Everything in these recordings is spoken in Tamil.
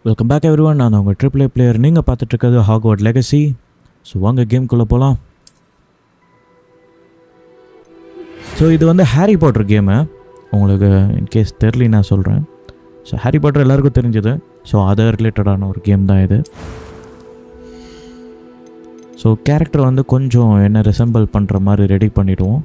Welcome back everyone. நான் உங்கள் AAA பிளேயர். நீங்கள் பார்த்துட்டு இருக்கிறது ஹாக்வர்ட் லெகசி. ஸோ வாங்க கேம்குள்ளே போகலாம். ஸோ இது வந்து ஹாரி பாட்டர் கேமு. உங்களுக்கு இன்கேஸ் தெரியல நான் சொல்கிறேன். ஸோ ஹாரி பாட்டர் எல்லாருக்கும் தெரிஞ்சது. ஸோ அதை ரிலேட்டடான ஒரு கேம் தான் இது. ஸோ கேரக்டர் வந்து கொஞ்சம் என்ன ரிசம்பிள் பண்ணுற மாதிரி ரெடி பண்ணிவிடுவோம்.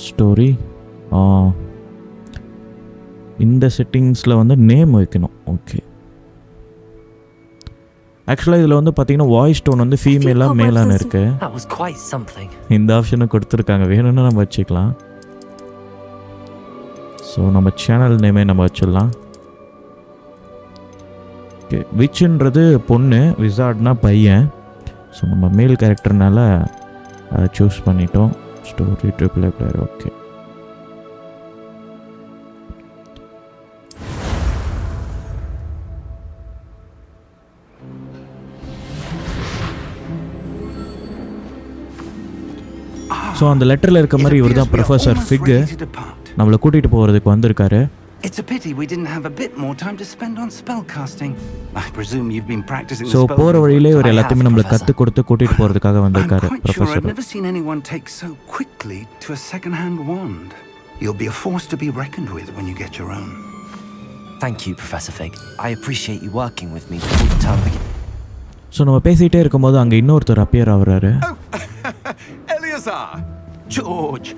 ஸ்டோரி இந்த செட்டிங்ஸில் வந்து நேம் வைக்கணும். ஓகே, ஆக்சுவலாக இதில் வந்து பார்த்தீங்கன்னா வாய்ஸ் டோன் வந்து ஃபீமேலாக மேலான்னு இருக்குது. இந்த ஆப்ஷனை கொடுத்துருக்காங்க. வேணும்னா நம்ம வச்சுக்கலாம். ஸோ நம்ம சேனல் நேமே நம்ம வச்சிடலாம். ஓகே, விச்சுன்றது பொண்ணு, விசார்ட்னா பையன். ஸோ நம்ம மேல் கேரக்டர்னால அதை சூஸ் பண்ணிட்டோம். Story AAA player. Okay, so அந்த லெட்டரில் இருக்க மாதிரி இவர் தான் ப்ரொஃபஸர் ஃபிக். நம்மளை கூட்டிகிட்டு போகிறதுக்கு வந்திருக்காரு. It's a pity we didn't have a bit more time to spend on spellcasting. I presume you've been practicing. So போற வழியிலே ஒரு எல்லாத்தையும் நம்மள கத்து கொடுத்து கூட்டிட்டு போறதுக்காக வந்திருக்காரு professor. I've never seen anyone take so quickly to a second-hand wand. You'll be a force to be reckoned with when you get your own. Thank you, Professor Fig. I appreciate you working with me all the time. So நம்ம பேசிட்டே இருக்கும்போது அங்க இன்னொருத்தர் appear ஆவறாரு. Eliazar, George.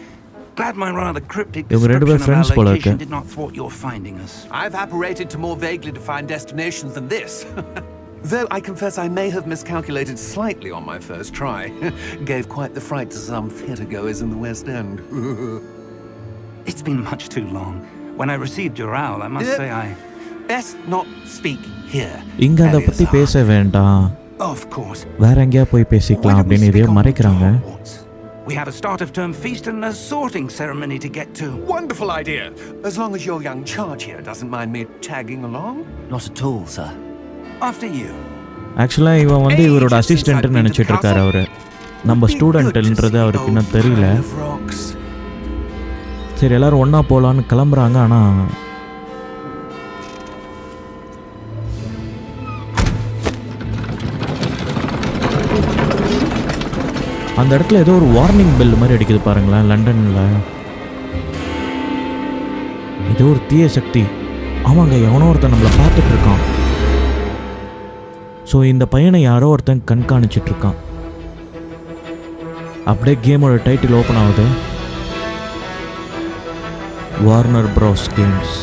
Glad my rather cryptic description of our location did not thwart your finding us. I've apparated to more vaguely defined destinations than this. Though I confess I may have miscalculated slightly on my first try. Gave quite the fright to some theatre-goers in the West End. It's been much too long. When I received your owl, I must say I... Best not speak here. இங்க அத பத்தி பேச வேண்டாம். Of course. வேற எங்கயா போய் பேசிக்கலாம் அப்படினு இதே மறைக்கறாங்க. We have a start of term feast and a sorting ceremony to get to. Wonderful idea. As long as your young charge here doesn't mind me tagging along. Not at all, sir. After you. Actually, இவன் வந்து இவரோட அசிஸ்டன்ட் நினைச்சிட்டு இருக்காரு அவரு. நம்ம ஸ்டூடண்ட்ன்றது அவருக்கு இன்னும் தெரியல. சரி, எல்லாரும் ஒண்ணா போலான்னு கிளம்புறாங்க. ஆனா அந்த இடத்துல ஏதோ ஒரு வார்னிங் பெல் மாதிரி அடிக்குது பாருங்களேன். லண்டனில் ஏதோ ஒரு தீய சக்தி. ஆமாங்க, எவனோ ஒருத்தன் நம்மளை பார்த்துட்டு இருக்கான். ஸோ இந்த பையனை யாரோ ஒருத்தன் கண்காணிச்சிட்டு இருக்கான். அப்படியே கேமோட டைட்டில் ஓப்பன் ஆகுது. Warner pros games.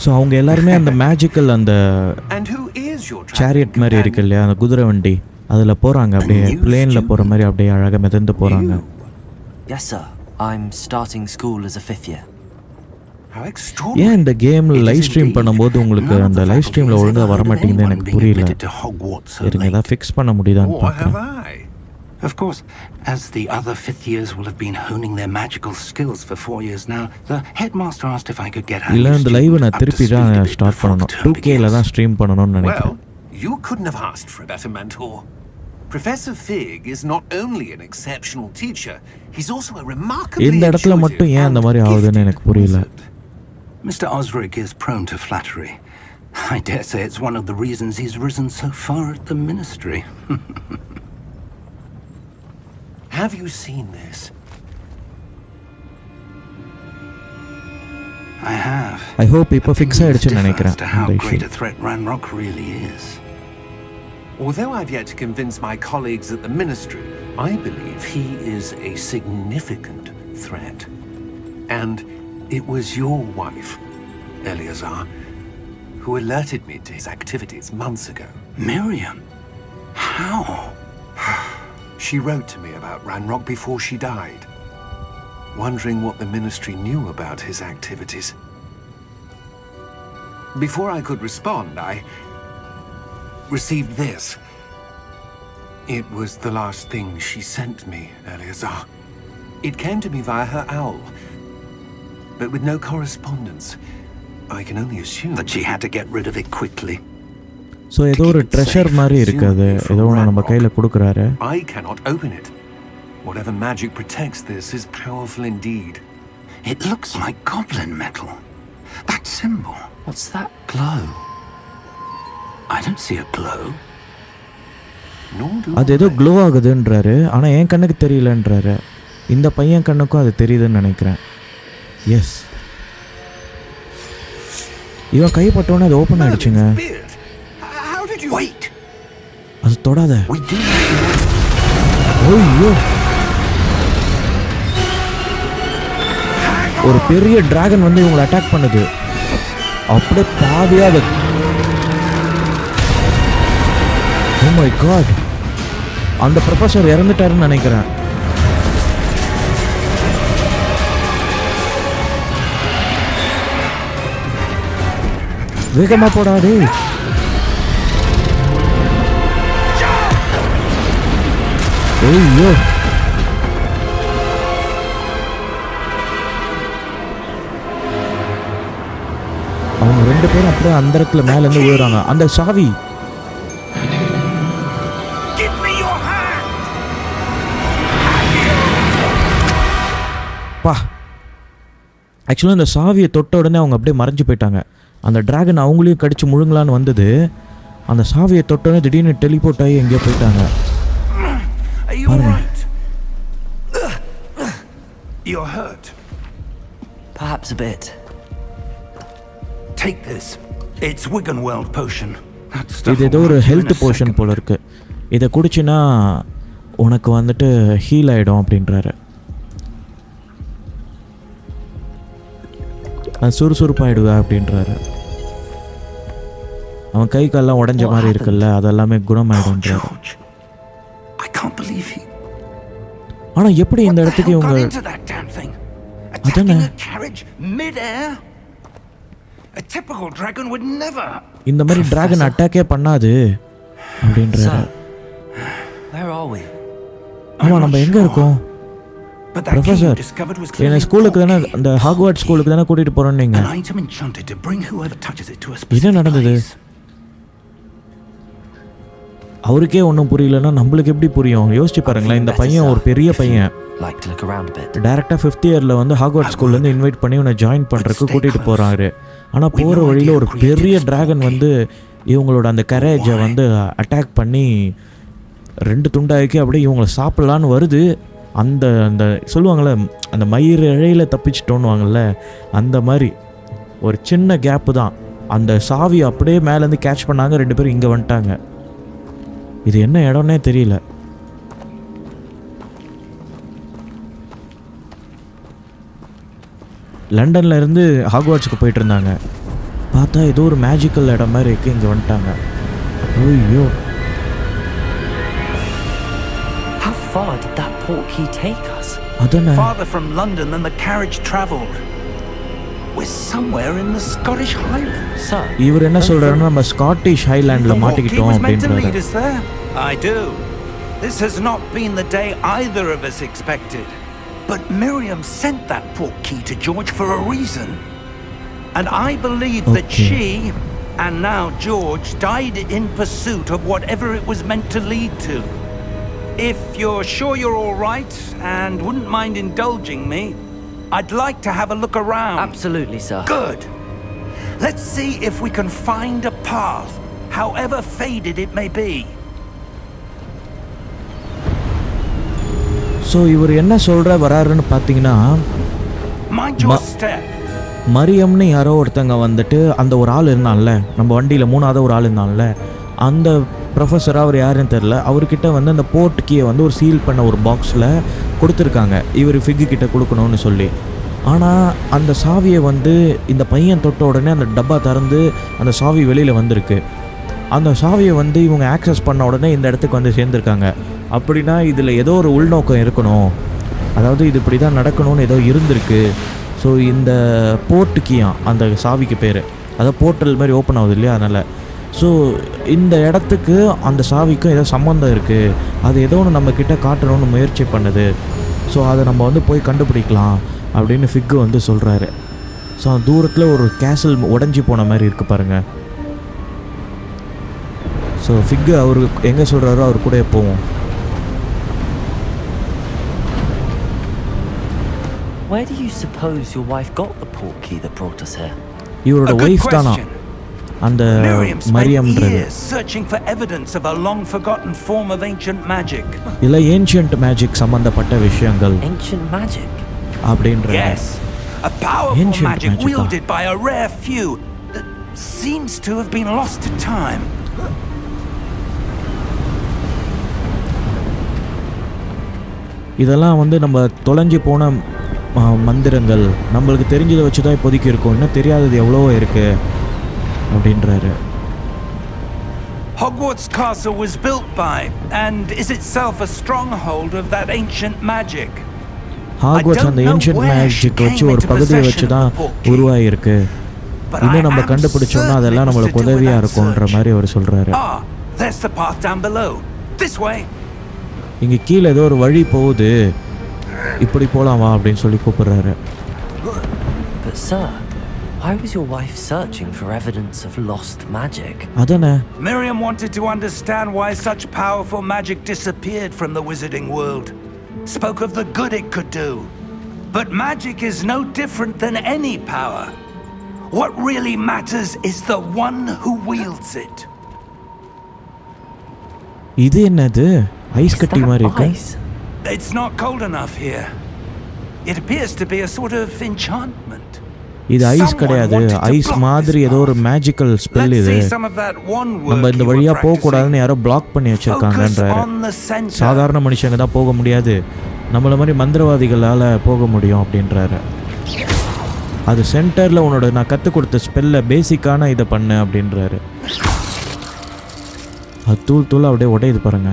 ஸோ அவங்க எல்லாருமே அந்த மேஜிக்கல் அந்த சேரியட் மாதிரி இருக்கு இல்லையா, அந்த குதிரை வண்டி, அதில் போகிறாங்க. அப்படியே பிளேனில் போகிற மாதிரி அப்படியே அழகாக மிதந்து போகிறாங்க. Yes sir, I'm starting school as a fifth year. ஏன் இந்த கேமில் லைவ் ஸ்ட்ரீம் பண்ணும்போது உங்களுக்கு அந்த லைவ் ஸ்ட்ரீமில் ஒழுங்காக வர மாட்டேங்குது எனக்கு புரியல. இருங்க, ஏதாவது ஃபிக்ஸ் பண்ண முடியுதான்னு பார்க்குறேன். Of course, as the other fifth years will have been honing their magical skills for 4 years now, the headmaster asked if I could get இல்ல இந்த லைவ் நான் திருப்பி தான் ஸ்டார்ட் பண்ணனும். 2Kல தான் ஸ்ட்ரீம் பண்ணனும்னு நினைக்கிறேன். Well, you couldn't have asked for a better mentor. Professor Fig is not only an exceptional teacher, he's also a remarkably இந்த இடத்துல மட்டும் ஏன் அந்த மாதிரி ஆகுதுன்னு எனக்கு புரியல. Mr. Osric is prone to flattery. I dare say it's one of the reasons he's risen so far at the ministry. Have you seen this? I have. I hope இப்போ ஃபிக்ஸ் ஆயிடுச்சுன்னு நினைக்கிறேன். How great a threat Ranrock really is. Although I've yet to convince my colleagues at the ministry, I believe he is a significant threat. And it was your wife, Eleazar, who alerted me to his activities months ago. Miriam? How? She wrote to me about Ranrock before she died, wondering what the ministry knew about his activities. Before I could respond, I received this. It was the last thing she sent me, Eleazar. It came to me via her owl, but with no correspondence. I can only assume that she had to get rid of it quickly. So ஏதோ ஒரு ட்ரெஷர் மாதிரி இருக்காது, ஏதோ ஒன்று நம்ம கையில் கொடுக்குறாரு. I cannot open it. Whatever magic protects this is powerful indeed. It looks like goblin metal. That symbol. What's that? Glow. I don't see a glow. அது ஏதோ க்ளோ ஆகுதுன்றாரு, ஆனால் என் கண்ணுக்கு தெரியலன்றாரு. இந்த பையன் கண்ணுக்கும் அது தெரியுதுன்னு நினைக்கிறேன். எஸ், இவன் கைப்பட்டோன்னே அது ஓப்பன் ஆகிடுச்சுங்க. அது தொடாத. ஐயோ, ஒரு பெரிய டிராகன் வந்து இவங்களை அட்டாக் பண்ணுது. அப்படியே பாதியாக அது. Oh my God, அந்த ப்ரொஃபஸர் இறந்துட்டாருன்னு நினைக்கிறேன். வேகமா போடாது. ஐயோ, அவங்க ரெண்டு பேரும் அப்படியே அந்த இடத்துல மேல இருந்து விழுறாங்க. அந்த சாவி பா, ஆக்சுவலாக அந்த சாவியை தொட்ட உடனே அவங்க அப்படியே மறைஞ்சு போயிட்டாங்க. அந்த டிராகன் அவங்களையும் கடிச்சு முழுங்கலான்னு வந்தது. அந்த சாவியை தொட்டோன்னே திடீர்னு டெலிபோர்ட் ஆகி எங்கேயோ போயிட்டாங்க. You're hurt. Perhaps a bit. Take this. It's Wiggenweld potion. இது ஏதோ ஒரு ஹெல்த் போஷன் போல இருக்கு. இதை குடிச்சினா உனக்கு வந்துட்டு ஹீல் ஆகிடும் அப்படின்றாரு. அது சுறுசுறுப்பாயிடுவா அப்படின்றாரு. அவன் கை கால்லாம் உடஞ்ச மாதிரி இருக்குல்ல, அதெல்லாமே குணமாயிடும்ன்றாரு. ஆனா எப்படி இந்த இடத்துக்கு இவங்க இந்த மாதிரி டிராகன் அட்டாக்கே பண்ணாது அப்படின்றாரு. ஆமா, நம்ம எங்க இருக்கோம்? ப்ரொஃபஸர், என்னை ஸ்கூலுக்கு தானே, அந்த ஹாக்வார்ட்ஸ் ஸ்கூலுக்கு தானே கூட்டிட்டு போறோம். நீங்க என்ன நடந்தது? அவருக்கே ஒன்றும் புரியலன்னா நம்மளுக்கு எப்படி புரியும்? யோசிச்சு பாருங்களேன். இந்த பையன் ஒரு பெரிய பையன், டைரக்டாக 5th இயரில் வந்து ஹாக்வார்ட்ஸ் ஸ்கூல்லேருந்து இன்வைட் பண்ணி உன்னை ஜாயின் பண்ணுறதுக்கு கூட்டிகிட்டு போகிறாரு. ஆனால் போகிற வழியில் ஒரு பெரிய டிராகன் வந்து இவங்களோட அந்த கரேஜை வந்து அட்டாக் பண்ணி 2 துண்டாக்கி அப்படியே இவங்களை சாப்பிட்லான்னு வருது. அந்த அந்த சொல்லுவாங்கள்ல, அந்த மயிர் இழையில் தப்பிச்சிட்டோன்னுவாங்கள்ல, அந்த மாதிரி ஒரு சின்ன கேப்பு தான். அந்த சாவி அப்படியே மேலேருந்து கேட்ச் பண்ணாங்க. 2 பேரும் இங்கே வந்துட்டாங்க. இது என்ன இடம்னே தெரியல. லண்டன்ல இருந்து ஹாக்வார்ட்ஸுக்கு போயிட்டு இருந்தாங்க. பார்த்தா ஏதோ ஒரு மேஜிக்கல் இடம் மாதிரி இருக்கு. இங்கே வந்துட்டாங்க. ஐயோ, how far did that portkey take us? Farther from London than the carriage travelled. We're somewhere in the Scottish Highlands. Sir, இவர் என்ன சொல்றாருன்னா, நம்ம ஸ்காட்டிஷ் ஹைலாண்ட்ல மாட்டிக்கிட்டோம் அப்படின்றாரு. I do. This has not been the day either of us expected. But Miriam sent that portkey to George for a reason. And I believe that she, and now George, died in pursuit of whatever it was meant to lead to. If you're sure you're all right and wouldn't mind indulging me, I'd like to have a look around. Absolutely, sir. Good. Let's see if we can find a path, however faded it may be. So இவர் என்ன சொல்கிற வராருன்னு பார்த்தீங்கன்னா, மரியம்னு யாரோ ஒருத்தங்க வந்துட்டு, அந்த ஒரு ஆள் இருந்தான்ல நம்ம வண்டியில் 3ஆவது ஒரு ஆள் இருந்தான்ல, அந்த ப்ரொஃபஸராக அவர் யாருன்னு தெரில, அவர்கிட்ட வந்து அந்த போர்ட் கீயை வந்து ஒரு சீல் பண்ண ஒரு பாக்ஸில் கொடுத்துருக்காங்க, இவர் ஃபிக்கு கிட்ட கொடுக்கணும்னு சொல்லி. ஆனால் அந்த சாவியை வந்து இந்த பையன் தொட்ட உடனே அந்த டப்பா திறந்து அந்த சாவி வெளியில் வந்திருக்கு. அந்த சாவியை வந்து இவங்க ஆக்சஸ் பண்ண உடனே இந்த இடத்துக்கு வந்து சேர்ந்துருக்காங்க. அப்படின்னா இதில் ஏதோ ஒரு உள்நோக்கம் இருக்கணும், அதாவது இது இப்படி தான் நடக்கணும்னு ஏதோ இருந்திருக்கு. ஸோ இந்த போர்ட்டு கீயான் அந்த சாவிக்கு பேர், அதாவது போர்ட்டல் மாதிரி ஓப்பன் ஆகுது இல்லையா, அதனால். ஸோ இந்த இடத்துக்கு அந்த சாவிக்கும் ஏதோ சம்மந்தம் இருக்குது, அது ஏதோ ஒன்று நம்மக்கிட்ட காட்டணும்னு முயற்சி பண்ணுது. ஸோ அதை நம்ம வந்து போய் கண்டுபிடிக்கலாம் அப்படின்னு ஃபிக்கு வந்து சொல்கிறாரு. ஸோ தூரத்தில் ஒரு கேசல் உடஞ்சி போன மாதிரி இருக்குது பாருங்கள். ஸோ ஃபிக்கு அவர் எங்கே சொல்கிறாரோ அவர் கூட போவோம். Where do you suppose your wife got the port key that brought us here? இவரோட ஒய்ஃப் தானா அந்த மரியம்ன்றது? searching for evidence of a long forgotten form of ancient magic. இல்ல ஏன்ஷியன்ட் மேஜிக் சம்பந்தப்பட்ட விஷயங்கள். Ancient magic? அப்படின்ற. Yes. A powerful magic wielded by a rare few that seems to have been lost to time. இதெல்லாம் வந்து நம்ம தொலைஞ்சு போன மந்திரங்கள், நம்மளுக்கு தெரிஞ்சதை வச்சு தான் இப்போதைக்கு இருக்கும், இன்னும் தெரியாதது எவ்வளவோ இருக்குது அப்படின்றாரு. Hogwarts castle was built by and is itself a stronghold of that ancient magic. Hogwarts அந்த ancient magic வச்சு ஒரு பகுதியை வச்சு தான் உருவாகிருக்கு. இன்னும் நம்ம கண்டுபிடிச்சோம்னா அதெல்லாம் நம்மளுக்கு உதவியாக இருக்கும்ன்ற மாதிரி அவர் சொல்கிறாரு. There's the path down below. This way. இங்கே கீழே ஏதோ ஒரு வழி போகுது, இப்படி போகலாம் வா அப்படின்னு சொல்லி கூப்பிடுறாரு. But sir, why was your wife searching for evidence of lost magic? அதானே. Miriam wanted to understand why such powerful magic disappeared from the wizarding world. Spoke of the good it could do. But magic is no different than any power. What really matters is the one who wields it. இது என்னது? ஐஸ் கட்டி மாதிரி இருக்கு. It's not cold enough here. It appears to be a sort of enchantment. இது ஐஸ் கிடையாது, ஐஸ் மாதிரி ஏதோ ஒரு மேஜிக்கல் ஸ்பெல் இது. நம்ம இந்த வழியா போக கூடாதுன்னு யாரோ பிளாக் பண்ணி வச்சிருக்காங்கன்றாரு. சாதாரண மனுஷங்க தான் போக முடியாது, நம்மள மாதிரி மந்திரவாதிகளால் போக முடியும் அப்படின்றாரு. அது சென்டரில் உன்னோட நான் கற்றுக் கொடுத்த ஸ்பெல்ல பேசிக்கான இதை பண்ணு அப்படின்றாரு. அது தூள் தூள் அப்படியே உடையுது பாருங்க.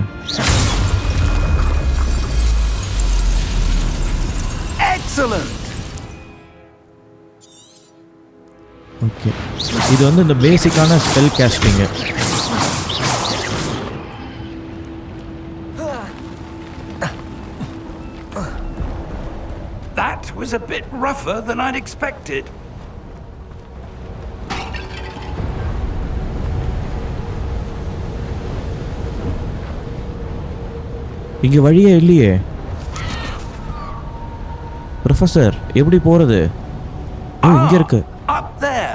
ஓகே, இது வந்து இந்த பேசிக்கான spell casting. That was a bit rougher than I'd expected. இங்கே வழியே இல்லையே. ப்ரொஃபஸர் எப்படி போகிறது? ஓ இங்கே இருக்கு. Up there.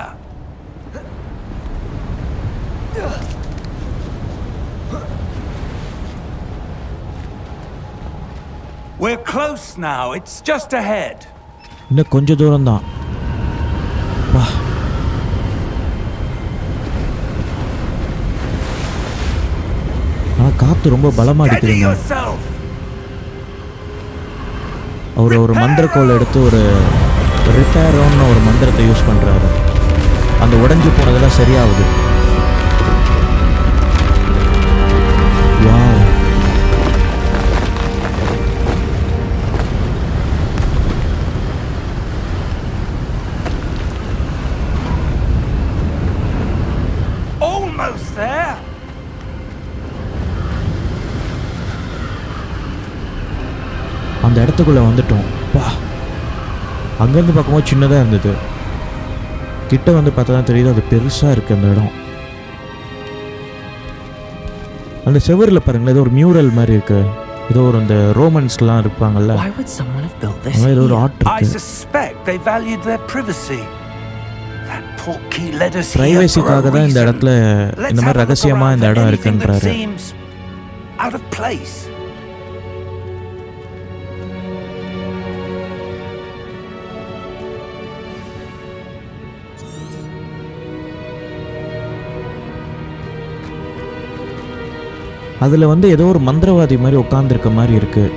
We're close now. It's just ahead. இன்னும் கொஞ்சம் தூரம் தான். வா. ஆனால் காற்று ரொம்ப பலமாக அடிக்குதுங்க. அவர் ஒரு மந்திரக்கோள் எடுத்து ஒரு ரிப்பேரோன்னு ஒரு மந்திரத்தை யூஸ் பண்ணுறாரு. அந்த உடைஞ்சு போனதெல்லாம் சரியாகுது. வாவ். Almost there. அந்த இடத்துக்குள்ளே வந்துட்டோம். பா, அங்கேருந்து பார்க்கும்போது சின்னதாக இருந்தது, கிட்ட வந்து பார்த்தா தான் தெரியுது அது பெருசாக இருக்குது அந்த இடம். அந்த செவரில் பாருங்களேன், ஏதோ ஒரு மியூரல் மாதிரி இருக்குது, ஏதோ ஒரு அந்த ரோமன்ஸ்லாம் இருப்பாங்கல்ல, ஏதோ ஒரு ஆர்ட் இருக்கு. பிரைவசிக்காக தான் இந்த இடத்துல இந்த மாதிரி ரகசியமாக இந்த இடம் இருக்குன்றாரு. அதில் வந்து ஏதோ ஒரு மந்திரவாதி மாதிரி உட்காந்துருக்க மாதிரி இருக்குது.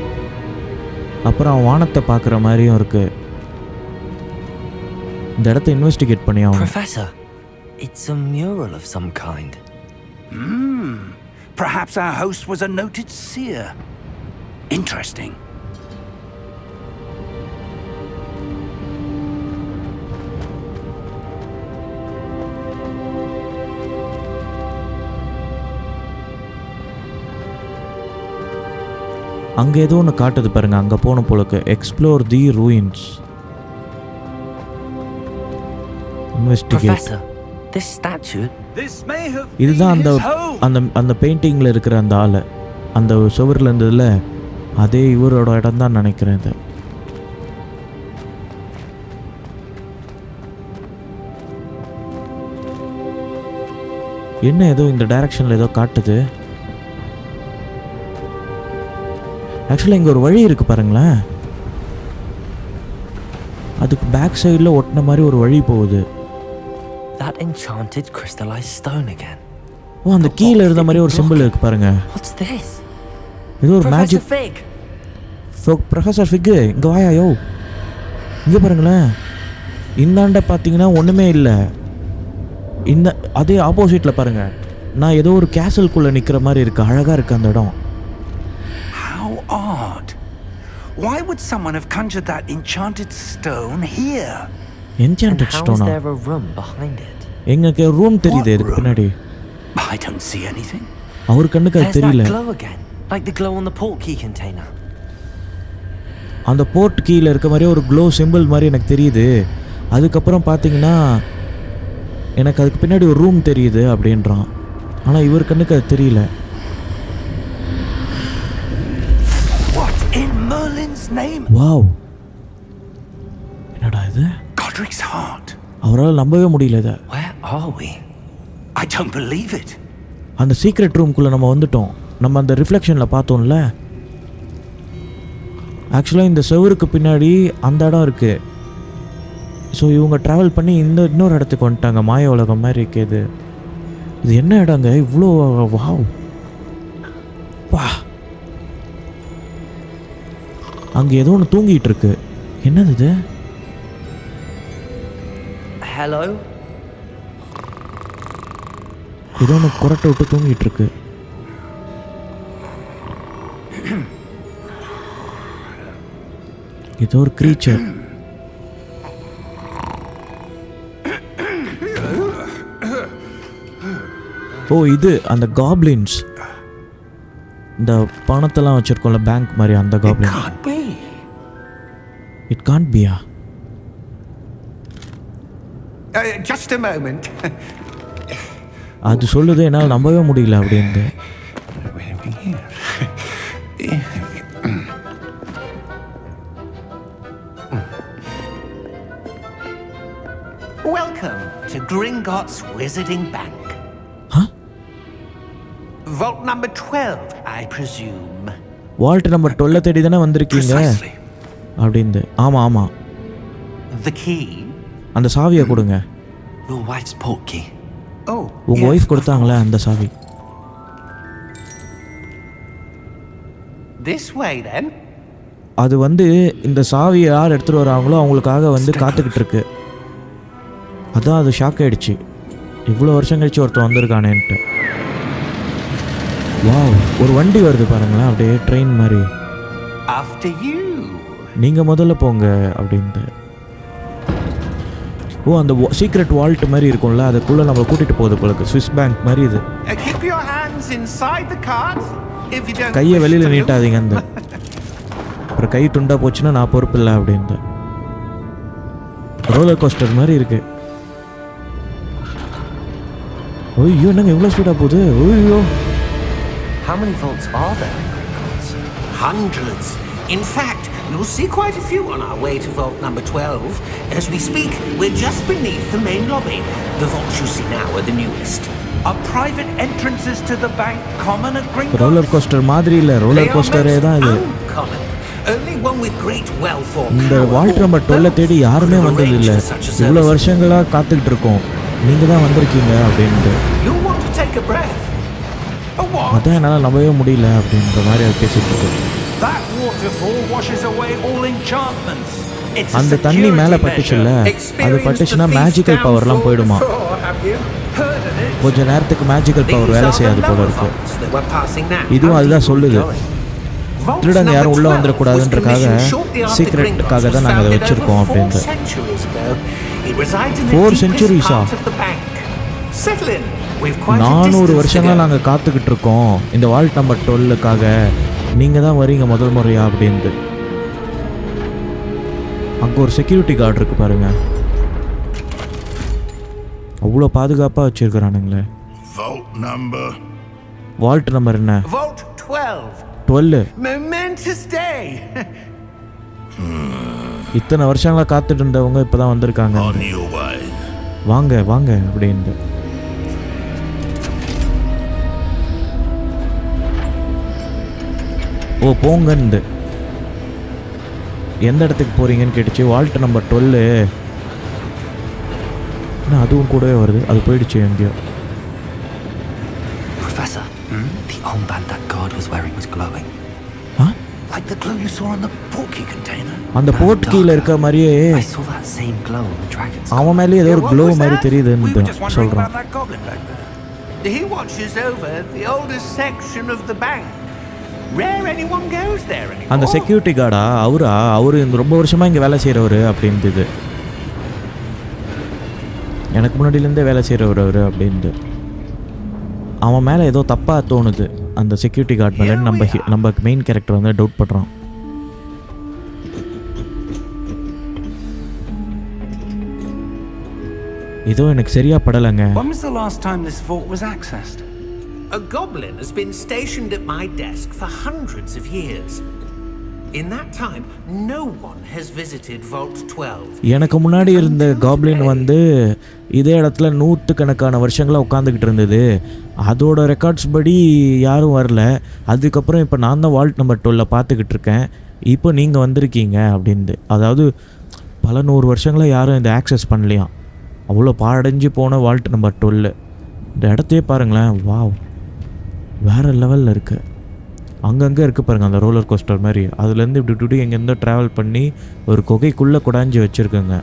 அப்புறம் வானத்தை பார்க்குற மாதிரியும் இருக்குது. இந்த இடத்த இன்வெஸ்டிகேட் பண்ணி ஆகணும். Professor, it's a mural of some kind. Perhaps our host was a noted seer. Interesting. அங்கே ஏதோ ஒன்று காட்டுது பாருங்க. அங்கே போன போலக்கு explore the ruins. Professor, this statue. இதுதான் அந்த அந்த அந்த பெயிண்டிங்கில் இருக்கிற அந்த ஆள். அந்த சுவரில் இருந்ததில் அதே இவரோட இடம் தான் நினைக்கிறேன். இது என்ன ஏதோ இந்த டைரக்ஷனில் ஏதோ காட்டுது. ஆக்சுவலாக இங்கே ஒரு வழி இருக்குது பாருங்களேன். அதுக்கு பேக் சைடில் ஒட்டின மாதிரி ஒரு வழி போகுது. That enchanted crystallized stone again. ஓ, அந்த கீழே இருந்த மாதிரி ஒரு சிம்பிள் இருக்கு பாருங்க. What's this? இது ஒரு மேஜிக். ப்ரொஃபஸர் ஃபிக், இங்கே வாயா யோ. இங்கே பாருங்களேன். இந்தாண்ட பார்த்தீங்கன்னா ஒன்றுமே இல்லை. இந்த அதே ஆப்போசிட்டில் பாருங்க. நான் ஏதோ ஒரு கேசல்குள்ளே நிற்கிற மாதிரி இருக்குது. அழகாக இருக்குது அந்த இடம். How odd. Why would someone have conjured that enchanted stone here? Enchanted stone. How is there a room behind it? எங்களுக்கு ரூம் தெரியுது இதுக்கு பின்னாடி. I don't see anything. அவர் கண்ணுக்கு அது தெரியல. Glow again, like the glow on the port key container. அந்த போர்ட் கீழே இருக்க மாதிரி ஒரு க்ளோ சிம்பிள் மாதிரி எனக்கு தெரியுது. அதுக்கப்புறம் பார்த்தீங்கன்னா எனக்கு அதுக்கு பின்னாடி ஒரு ரூம் தெரியுது அப்படின்றான். ஆனால் இவர் கண்ணுக்கு அது தெரியல. What in Merlin's name? Wow, என்னடா இது? Godric's heart. அவரால் நம்பவே முடியல இதை. Where are we? I don't believe it. அந்த சீக்ரெட் ரூம்குள்ளே நம்ம வந்துட்டோம். நம்ம அந்த ரிஃப்ளெக்ஷனில் பார்த்தோம்ல. ஆக்சுவலாக இந்த செவருக்கு பின்னாடி அந்த இடம் இருக்குது. ஸோ இவங்க ட்ராவல் பண்ணி இன்னொரு இடத்துக்கு வந்துட்டாங்க. மாய உலகம் மாதிரி இருக்குது. இது என்ன இடங்க இவ்வளோ? வாவ், வா. அங்கே ஏதோ ஒன்று தூங்கிட்டு இருக்கு. என்னது இது? Hello? ஏதோ ஒன்று குரட்டை விட்டு தூங்கிட்டு இருக்கு. ஏதோ ஒரு கிரீச்சர். ஓ, இது அந்த காப்ளின்ஸ். இந்த பணத்தெல்லாம் வச்சிருக்கோம்ல பேங்க் மாதிரி, அந்த goblin. It can't be a. Just a moment. அது சொல்லுது என்னால் நம்பவே முடியல அப்படின்னு. Welcome to Gringotts Wizarding Bank. Huh? Vault number 12, I presume. Vault number 12 தேடி தானே வந்திருக்கீங்க அப்படின்னு. ஆமாம் ஆமாம். The key. அந்த சாவியை கொடுங்க. Your wife's port key. Oh, உங்கள் ஒய்ஃப் கொடுத்தாங்களே அந்த சாவி. This way then. அது வந்து இந்த சாவியை யார் எடுத்துகிட்டு வராங்களோ அவங்களுக்காக வந்து காத்துக்கிட்டு இருக்கு. அதான் அது ஷாக் ஆகிடுச்சு. இவ்வளோ வருஷம் கழிச்சு ஒருத்தர் வந்திருக்கானேன்ட்டு. வாவ், ஒரு வண்டி வருது பாருங்களேன், அப்படியே ட்ரெயின் மாதிரி. After you. நீங்கள் முதல்ல போங்க அப்படின்ட்டு. ஓ, அந்த சீக்ரெட் வால்ட் மாதிரி இருக்கும்ல, அதுக்குள்ளே நம்ம கூட்டிகிட்டு போகுது போல. ஸ்விஸ் பேங்க் மாதிரி இது. Keep your hands inside the cart if you don't. கையை வெளியில் நீட்டாதீங்க. அந்த அப்புறம் கை துண்டா போச்சுன்னா நான் பொறுப்பு இல்லை அப்படின்ட்டு. ரோலர் கோஸ்டர் மாதிரி இருக்கு. ஐயோ, என்னங்க இவ்வளோ ஸ்பீடாக போகுது? ஐயோ. How many vaults are there in Gringotts? Hundreds. In fact, you'll see quite a few on our way to vault number 12. As we speak, we're just beneath the main lobby. The vaults you see now are the newest. Are private entrances to the bank common at Gringotts? Roller coaster மாதிரி இல்லை, ரோலர் கோஸ்டரே தான் இது. Uncommon. Only one with great wealth or இந்த power வால்ட் நம்பர் 12 தேடி யாருமே வந்தது இல்லை. இவ்வளோ வருஷங்களாக காத்துக்கிட்டு இருக்கோம். நீங்கள் தான் வந்திருக்கீங்க அப்படின்ட்டு. You'll want to take a breath. A what? அதான் என்னால் நம்பவே முடியல அப்படின்ற மாதிரி அது பேசிட்டு இருக்கு. That waterfall washes away all enchantments. It's a அந்த தண்ணி மேலே security பட்டுச்சுல்ல, measure. அது பட்டுச்சுன்னா மேஜிக்கல் பவர்லாம் போயிடுமா. Heard of it? கொஞ்ச நேரத்துக்கு மேஜிக்கல் பவர் வேலை செய்யாது போல இருக்கு. இதுவும் அதுதான் சொல்லுது. திருடங்க யாரும் உள்ளே வந்துடக்கூடாதுன்றக்காக சீக்ரெட்டுக்காக தான் நாங்கள் அதை வச்சுருக்கோம் அப்படின்ட்டு. 4 centuries-ஆ? 400 வருஷங்களாக நாங்கள் காத்துக்கிட்டு இருக்கோம் இந்த வால்ட் நம்பர் 12க்காக. நீங்கள் தான் வரீங்க முதல் முறையா அப்படின்ட்டு. அங்கே ஒரு செக்யூரிட்டி கார்டு இருக்குது பாருங்க. அவ்வளோ பாதுகாப்பாக வச்சுருக்கிறானுங்களே. வால்ட் நம்பர் என்ன? Vault 12. 12. Momentous day. இத்தனை வருஷங்களா காத்துட்டு இருந்தவங்க இப்பதான் வந்திருக்காங்க. வாங்க வாங்க அப்படின்ட்டு. ஓ போங்கன்னு. எந்த இடத்துக்கு போறீங்கன்னு கேட்டுச்சு. Vault number 12. அதுவும் கூடவே வருது. அது போயிடுச்சு எங்கேயோ. Professor, the armband that guard was wearing was glowing. Like the glow you saw on the portkey container. அந்த போர்ட் கீழ இருக்க மாதிரியே I saw that same glow on the dragon's. அவன் மேலே ஏதோ ஒரு க்ளோ மாதிரி தெரியுதுன்னு சொல்றான். He watches over the oldest section of the bank. Rare anyone goes there anymore. அந்த செக்யூரிட்டி கார்டா? அவரு ரொம்ப வருஷமா இங்க வேலை செய்யறவரு அப்படின்றது. எனக்கு முன்னாடியிலேருந்தே வேலை செய்கிறவர் அவர் அப்படின்ட்டு. அவன் மேலே ஏதோ தப்பாக தோணுது அந்த செக்யூரிட்டி கார்டு மேலே. நம்ம மெயின் கேரக்டர் வந்து டவுட் பண்ணுறான். ஏதோ எனக்கு சரியா படலைங்க. When was the last time this vault was accessed? A goblin has been stationed at my desk for hundreds of years. In that time, no one has visited Vault 12. எனக்கு முன்னாடி இருந்த காப்ளின் வந்து இதே இடத்துல 100கணக்கான வருஷங்களாக உட்காந்துக்கிட்டு இருந்தது. அதோட ரெக்கார்ட்ஸ் படி யாரும் வரல. அதுக்கப்புறம் இப்போ நான் தான் வால்ட் நம்பர் 12 பார்த்துக்கிட்டு இருக்கேன். இப்போ நீங்கள் வந்திருக்கீங்க அப்படின்ட்டு. அதாவது பல 100 வருஷங்களாக யாரும் இதை ஆக்சஸ் பண்ணலையாம். அவ்வளோ பாடஞ்சு போன வால்ட் நம்பர் 12. இந்த இடத்தையே பாருங்களேன். வாவ், வேறு லெவலில் இருக்குது. அங்கங்கே இருக்குது பாருங்கள் அந்த ரோலர் கோஸ்டர் மாதிரி. அதுலேருந்து இப்படி எங்கேருந்தோ ட்ராவல் பண்ணி ஒரு குகைக்குள்ளே குடாஞ்சி வச்சுருக்குங்க.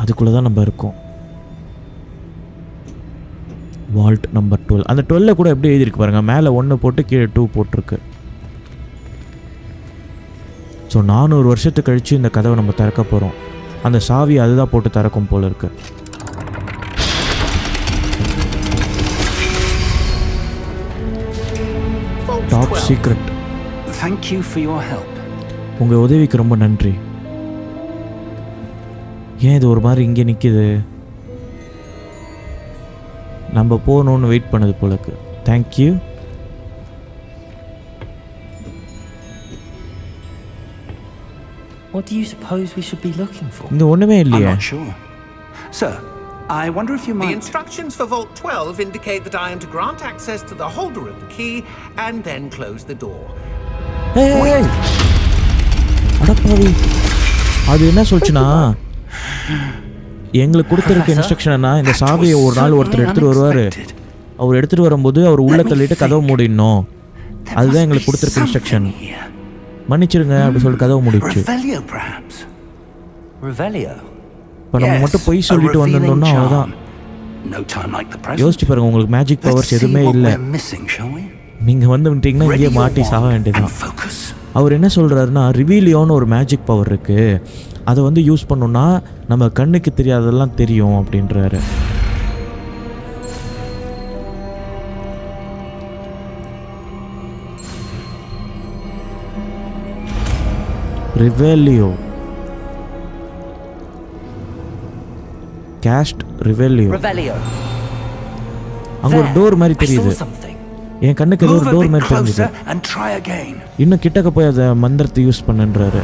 அதுக்குள்ளே தான் நம்ம இருக்கோம். Vault number 12. அந்த 12 கூட எப்படி எழுதியிருக்கு பாருங்கள். மேலே 1 போட்டு கீழே 2 போட்டிருக்கு. ஸோ 400 வருஷத்துக்கு கழித்து இந்த கதவை நம்ம திறக்க போகிறோம். அந்த சாவி அதுதான் போட்டு திறக்கும் போல் இருக்கு. Top secret. Thank you for your help. உங்கள் உதவிக்கு ரொம்ப நன்றி. ஏன் இது ஒரு மாதிரி இங்கே நிற்கிது? நம்ம போகணுன்னு வெயிட் பண்ணது போலக்கு. Thank you. What do you suppose we should be looking for? இங்கே ஒன்றுமே I'm இல்லையே. not sure. Sir, I wonder if you The might... instructions for Vault 12 indicate that I am to grant access to the holder of the key and then close the door. ஏய் அடப்பாவி, அது என்ன சொல்லுச்சுன்னா, எங்களுக்கு கொடுத்துருக்க இன்ஸ்ட்ரக்ஷன்னா இந்த சாவியை ஒரு நாள் ஒருத்தர் எடுத்துகிட்டு வருவார். அவர் எடுத்துகிட்டு வரும்போது அவர் உள்ளே தள்ளிட்டு கதவை மூடிடணும். அதுதான் எங்களுக்கு கொடுத்துருக்க இன்ஸ்ட்ரக்ஷன். மன்னிச்சிருங்க அப்படி சொல்லி கதவை மூடிடுச்சு. இப்போ நம்ம மட்டும் பொய் சொல்லிட்டு வந்திருந்தோம்னா அவ்வளோதான். யோசிச்சு பாருங்க, உங்களுக்கு மேஜிக் பவர்ஸ் எதுவுமே இல்லை. நீங்கள் வந்துட்டீங்கன்னா இங்கேயே மாட்டி சாக வேண்டியதான். அவர் என்ன சொல்கிறாருன்னா, ரிவீலியோன்னு ஒரு மேஜிக் பவர் இருக்குது, அதை வந்து யூஸ் பண்ணோன்னா நம்ம கண்ணுக்கு தெரியாததெல்லாம் தெரியும் அப்படின்றாரு. ரிவேலியோ, காஸ்ட் ரிவேலியோ. அங்கே ஒரு டோர் மாதிரி தெரியுது. என் கண்ணுக்கு ஏதோ ஒரு டோர் மாதிரி தெரிஞ்சுது. இன்னும் கிட்டக்க போய் அதை மந்திரத்தை யூஸ் பண்ணுன்றாரு.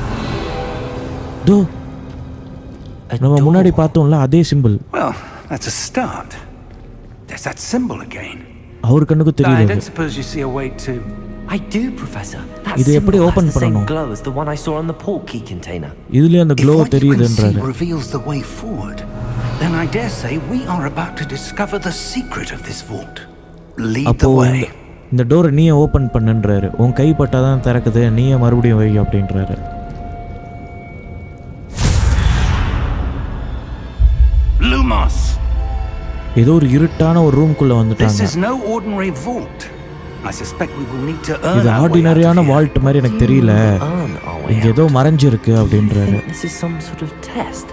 தோ நம்ம முன்னாடி பார்த்தோம்ல அதே சிம்பிள். அவர் கண்ணுக்கு தெரியுது. I do, Professor. இதை எப்படி ஓபன் பண்ணனும்? Glow as the one I saw on the port key container. இதுல அந்த glow தெரியுதுன்றாரு. Reveals the way forward. Then I dare say we are about to discover the secret of this vault. lead அப்போ the way. இந்த டோரை நீயே ஓப்பன் பண்ணுன்றாரு. உன் கை பட்டாதான் திறக்குது, நீயே மறுபடியும் வை அப்படின்றாரு. Lumos. ஏதோ ஒரு இருட்டான ஒரு ரூம்குள்ள This வந்துட்டாங்க. is no ordinary vault. I suspect we will need to earn இது our way out ஆர்டினரியான of here. வால்ட் மாதிரி எனக்கு தெரியல, Earn our way இங்க out. ஏதோ மறைஞ்சிருக்கு அப்படின்றாரு. Think this is some sort of test?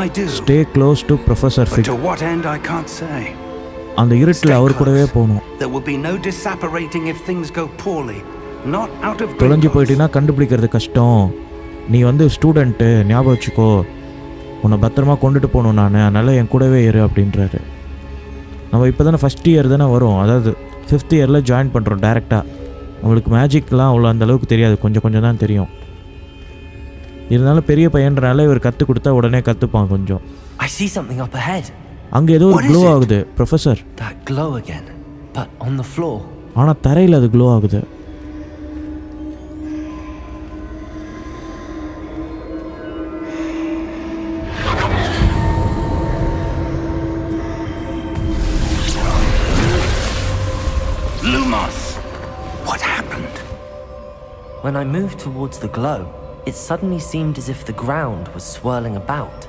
I do. Stay close to professor But fig. to what end I can't say. அந்த இருட்டில் அவர் கூடவே போகணும். There will be no disapparating if things go poorly. Not out of தொலைஞ்சு gringos. போயிட்டீங்கன்னா கண்டுபிடிக்கிறது கஷ்டம். நீ வந்து ஸ்டூடெண்ட்டு, ஞாபகம் வச்சுக்கோ, உன்னை பத்திரமா கொண்டுட்டு போகணும் நான், அதனால் என் கூடவே இரு அப்படின்றாரு. நம்ம இப்போ தானே ஃபஸ்ட் இயர் தானே வரும், அதாவது 5th இயரில் ஜாயின் பண்ணுறோம் டேரெக்டாக. நம்மளுக்கு மேஜிக்லாம் அவ்வளோ அந்த அளவுக்கு தெரியாது, கொஞ்சம் கொஞ்சம் தான் தெரியும். இருந்தாலும் பெரிய பையன்றனால இவர் கற்றுக் கொடுத்தா உடனே கற்றுப்பான் கொஞ்சம். I see something up ahead. அங்கே ஏதோ ஒரு What is க்ளோ it? ஆகுது professor. That glow again, but on the floor. ஆனால் தரையில் அது க்ளோ ஆகுது. Lumos. What happened? When I moved towards the glow, it suddenly seemed as if the ground was swirling about.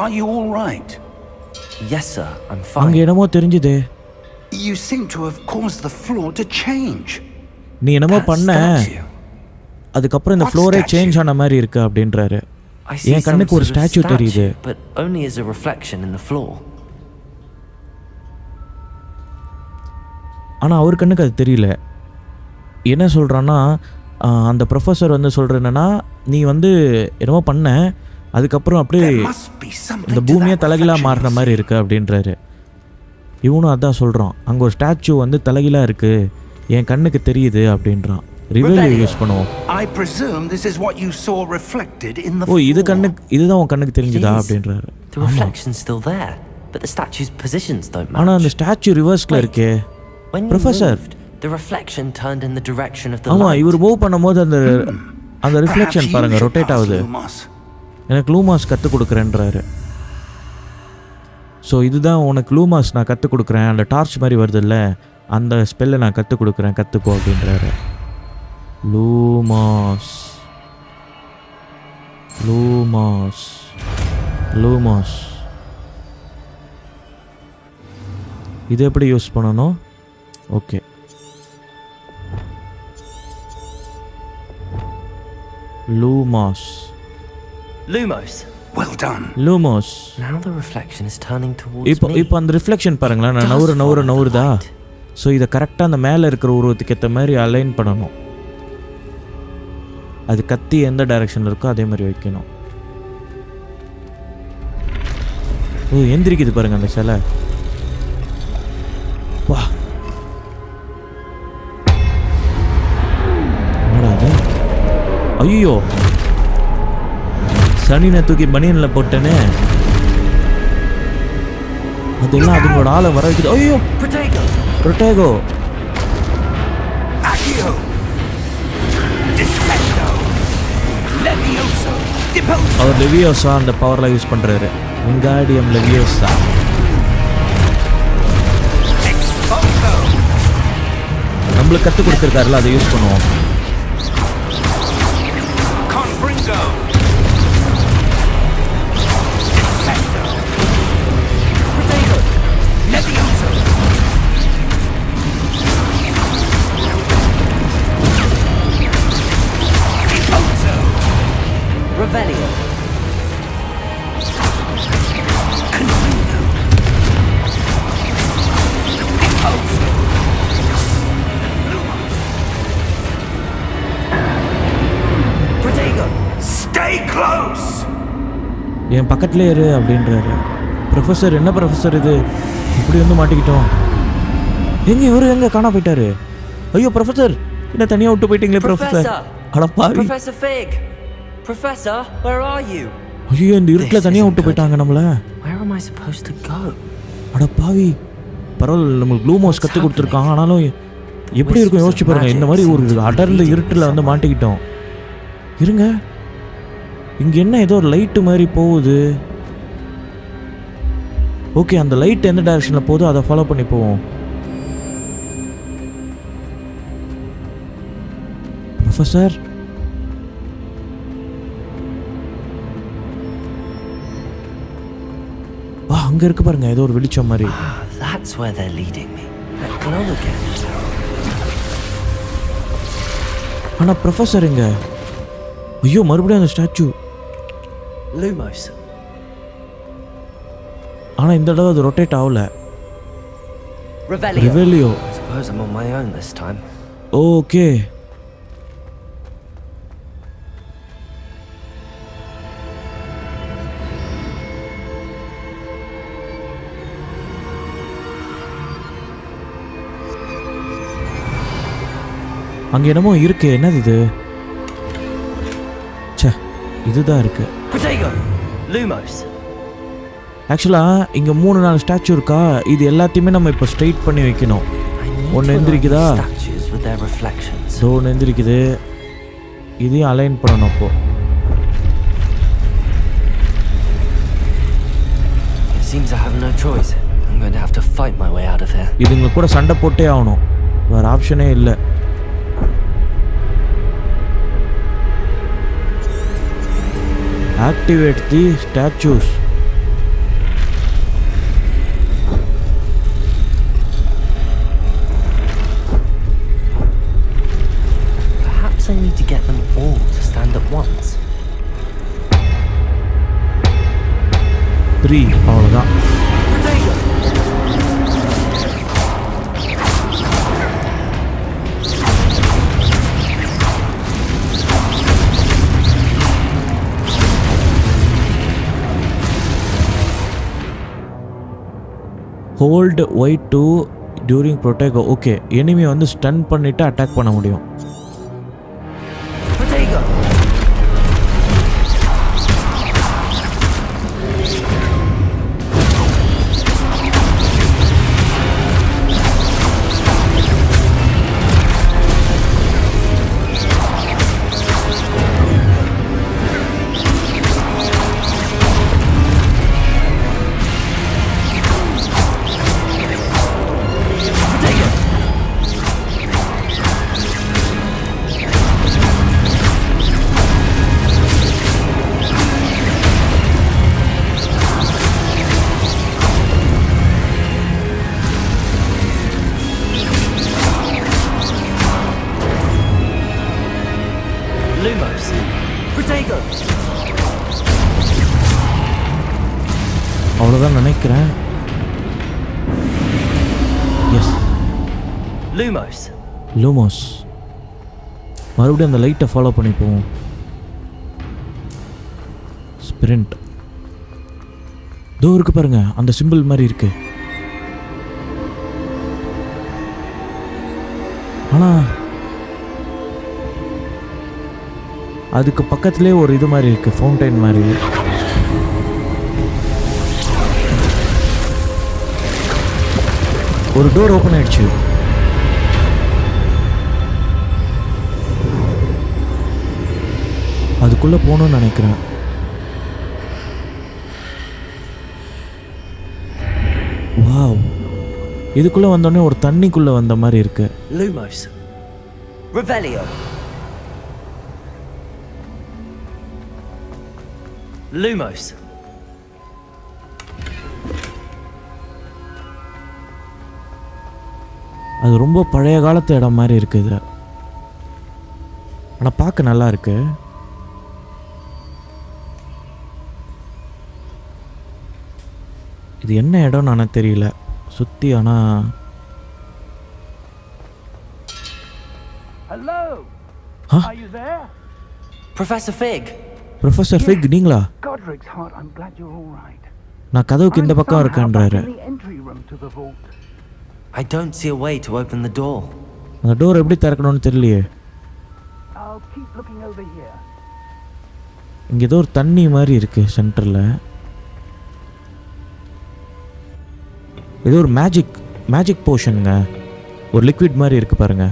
Are you all right? Yes, sir, I'm அங்கே fine. என்னமோ தெரிஞ்சுது. You seem to have caused the floor to change. நீ என்னமோ That பண்ண, statue. அதுக்கப்புறம் இந்த What ஃப்ளோரே statue? சேஞ்ச் ஆன மாதிரி இருக்கு அப்படின்றாரு. I see என் some கண்ணுக்கு ஒரு sort of statue தெரியுது. but only as a reflection in the floor. ஆனால் அவர் கண்ணுக்கு அது தெரியல. என்ன சொல்கிறான்னா, அந்த ப்ரொஃபஸர் வந்து சொல்கிற என்னன்னா, நீ வந்து என்னமோ பண்ண, அதுக்கப்புறம் அப்படியே There must be something இந்த to பூமியே that தலைகீழாக reflection மாறுற you மாதிரி see. இருக்குது அப்படின்றாரு. இவனும் அதான் சொல்கிறான், அங்கே ஒரு ஸ்டாச்சு வந்து தலைகீழாக இருக்குது, என் கண்ணுக்கு தெரியுது அப்படின்றான். ரிவெல் யூஸ் பண்ணுவோம். I presume this is what you saw reflected in the ஓ, இது floor. கண்ணுக்கு, இதுதான் உன் கண்ணுக்கு தெரிஞ்சுதா It is. அப்படின்றாரு. The reflection's still there, but the statue's positions don't match. ஆனால் அந்த ஸ்டாச்சு ரிவர்ஸில் இருக்கே. When you Professor. moved, the reflection turned in the direction of the ஆமாம், light. இவர் மூவ் பண்ணும்போது அந்த அந்த Perhaps ரிஃப்ளெக்ஷன் you பாருங்கள் should ரொட்டேட் pass ஆகுது. Lumos. எனக்கு லூமாஸ் கற்றுக் கொடுக்குறேன்றாரு. ஸோ இதுதான் உனக்கு லூமாஸ் நான் கற்றுக் கொடுக்குறேன், அந்த டார்ச் மாதிரி வருதுல்ல, அந்த ஸ்பெல்லை நான் கற்றுக் கொடுக்குறேன், கற்றுக்கோ அப்படின்றாரு. லூமாஸ் லூமாஸ் லூமாஸ். இது எப்படி யூஸ் பண்ணணும்? Okay, Lumos Lumos. Well done. Lumos. Now the reflection is turning towards இப்போ me. இப்போ அந்த ரிஃப்ளெக்ஷன் பாருங்களேன், நான் Does follow the நவுறுதா. light. So இதை கரெக்டாக அந்த மேலே இருக்கிற உருவத்துக்கு ஏற்ற மாதிரி அலைன் பண்ணணும். அது கத்தி எந்த டைரக்ஷனில் இருக்கோ அதே மாதிரி வைக்கணும். ஓ, எந்திரிக்குது பாருங்க அந்த சிலை. வா, என்னடா அது? ஐயோ, சனினை தூக்கி பனியனில் போட்டேனே, அதெல்லாம் அதுங்களோட ஆளை வர வைக்குது. ஐயோ, Protego. ரொட்டேகோ. Accio. Defendo. Levioso. Deposo. அவர் லெவியோசா அந்த பவர்லாம் யூஸ் பண்ணுறாரு. விங்காடியம் லெவியோசா. Exposo. நம்மளுக்கு கற்றுக் கொடுத்துருக்காருல, அதை யூஸ் பண்ணுவோம். Confringo. Defendo. Protego. Levioso. Deposo. Revelio. Confringo. Deposo. Protego. Stay close. என் பக்கத்துலேயே இரு அப்படின்றாரு. ப்ரொஃபஸர், என்ன ப்ரொஃபஸர் இது, இப்படி வந்து மாட்டிக்கிட்டோம். எங்கே இவரு எங்கே காணா போயிட்டாரு? ஐயோ ப்ரொஃபஸர், என்ன தனியாக விட்டு போயிட்டீங்களே ப்ரொஃபஸர். அட பாவி. Professor Fig. Professor, where are you? ஐயோ, இந்த இருட்டில் தனியாக விட்டு போயிட்டாங்க நம்மளை. Where am I supposed to go? அட பாவி. பரவாயில்ல, நம்மளுக்கு க்ளூமோஸ் கற்றுக் கொடுத்துருக்காங்க, ஆனாலும் எப்படி இருக்கும் யோசிச்சு பாருங்க. இந்த மாதிரி ஒரு அடர்ந்த இருட்டில் வந்து மாட்டிக்கிட்டோம். இருங்க, இங்கே என்ன ஏதோ ஒரு லைட்டு மாதிரி போகுது. ஓகே, அந்த லைட் எந்த டைரக்ஷனில் போகுதோ அதை ஃபாலோ பண்ணி போவோம். ப்ரொஃபஸர் வா, அங்க இருக்கு பாருங்க ஏதோ ஒரு வெளிச்சம் மாதிரி. That's where they're leading me. That glow again. ஆனா ப்ரொஃபஸர் எங்க? ஐயோ, மறுபடியும் அந்த ஸ்டாச்சு. Lumos. ஆனா இந்த தடவை அது ரொட்டேட் ஆகல. Revelio. ரிவெலியோ. I suppose I'm on my own this time. Okay. அங்க என்னமோ இருக்கு. என்னது இது? ச்சே, இதுதான் இருக்கு. Protego. Lumos. ஆக்சுவலாக இங்கே 3-4 ஸ்டாச்சு இருக்கா? இது எல்லாத்தையுமே நம்ம இப்போ ஸ்ட்ரைட் பண்ணி வைக்கணும். ஒன்று எந்திரிக்குதா? ஸோ ஒன்று எந்திரிக்குது. இதையும் அலைன் பண்ணணும். அப்போ இதுங்க கூட சண்டை போட்டே ஆகணும். வேறு ஆப்ஷனே இல்லை. Activate the statues. I need to get them all to stand at once. 3 அவ்வளோதான். Hold Y2 during Protego. Okay, enemy வந்து ஸ்டன் பண்ணிவிட்டு அட்டாக் பண்ண முடியும். அவ்வளோதான் நினைக்கிறேன். Yes, Lumos. மறுபடியும் அந்த லைட்டை ஃபாலோ பண்ணி போவோம். ஸ்பிரிண்ட். தோ இருக்கு பாருங்க, அந்த சிம்பிள் மாதிரி இருக்கு. ஆனால் அதுக்கு பக்கத்துலேயே ஒரு இது மாதிரி இருக்கு, ஃபவுண்டைன் மாதிரி. ஒரு டோர் ஓப்பன் ஆயிடுச்சு. அதுக்குள்ள போகணும்னு நினைக்கிறேன். வாவ், இதுக்குள்ள வந்தோடனே ஒரு தண்ணிக்குள்ள வந்த மாதிரி இருக்கு. Lumos. Revelio. Lumos. அது ரொம்ப பழைய காலத்து இடம் மாதிரி இருக்குது. ஆனால் பார்க்க நல்லா இருக்கு. இது என்ன இடம்னு ஆனால் தெரியல சுற்றி. ஆனால் Hello. Huh? Are you there? Professor Fig. Professor Fig நீங்களா? Godric's heart, I'm glad you're all right. நான் கதவுக்கு இந்த பக்கம் இருக்கேன்றாரு. I don't see a way to open the door. அந்த டோர் எப்படி திறக்கணும்னு தெரியலையே. I'll keep looking over here. இங்க ஏதோ ஒரு தண்ணி மாதிரி இருக்கு சென்டர்ல. ஏதோ ஒரு மேஜிக் போஷனுங்க. ஒரு லிக்விட் மாதிரி இருக்கு பாருங்க.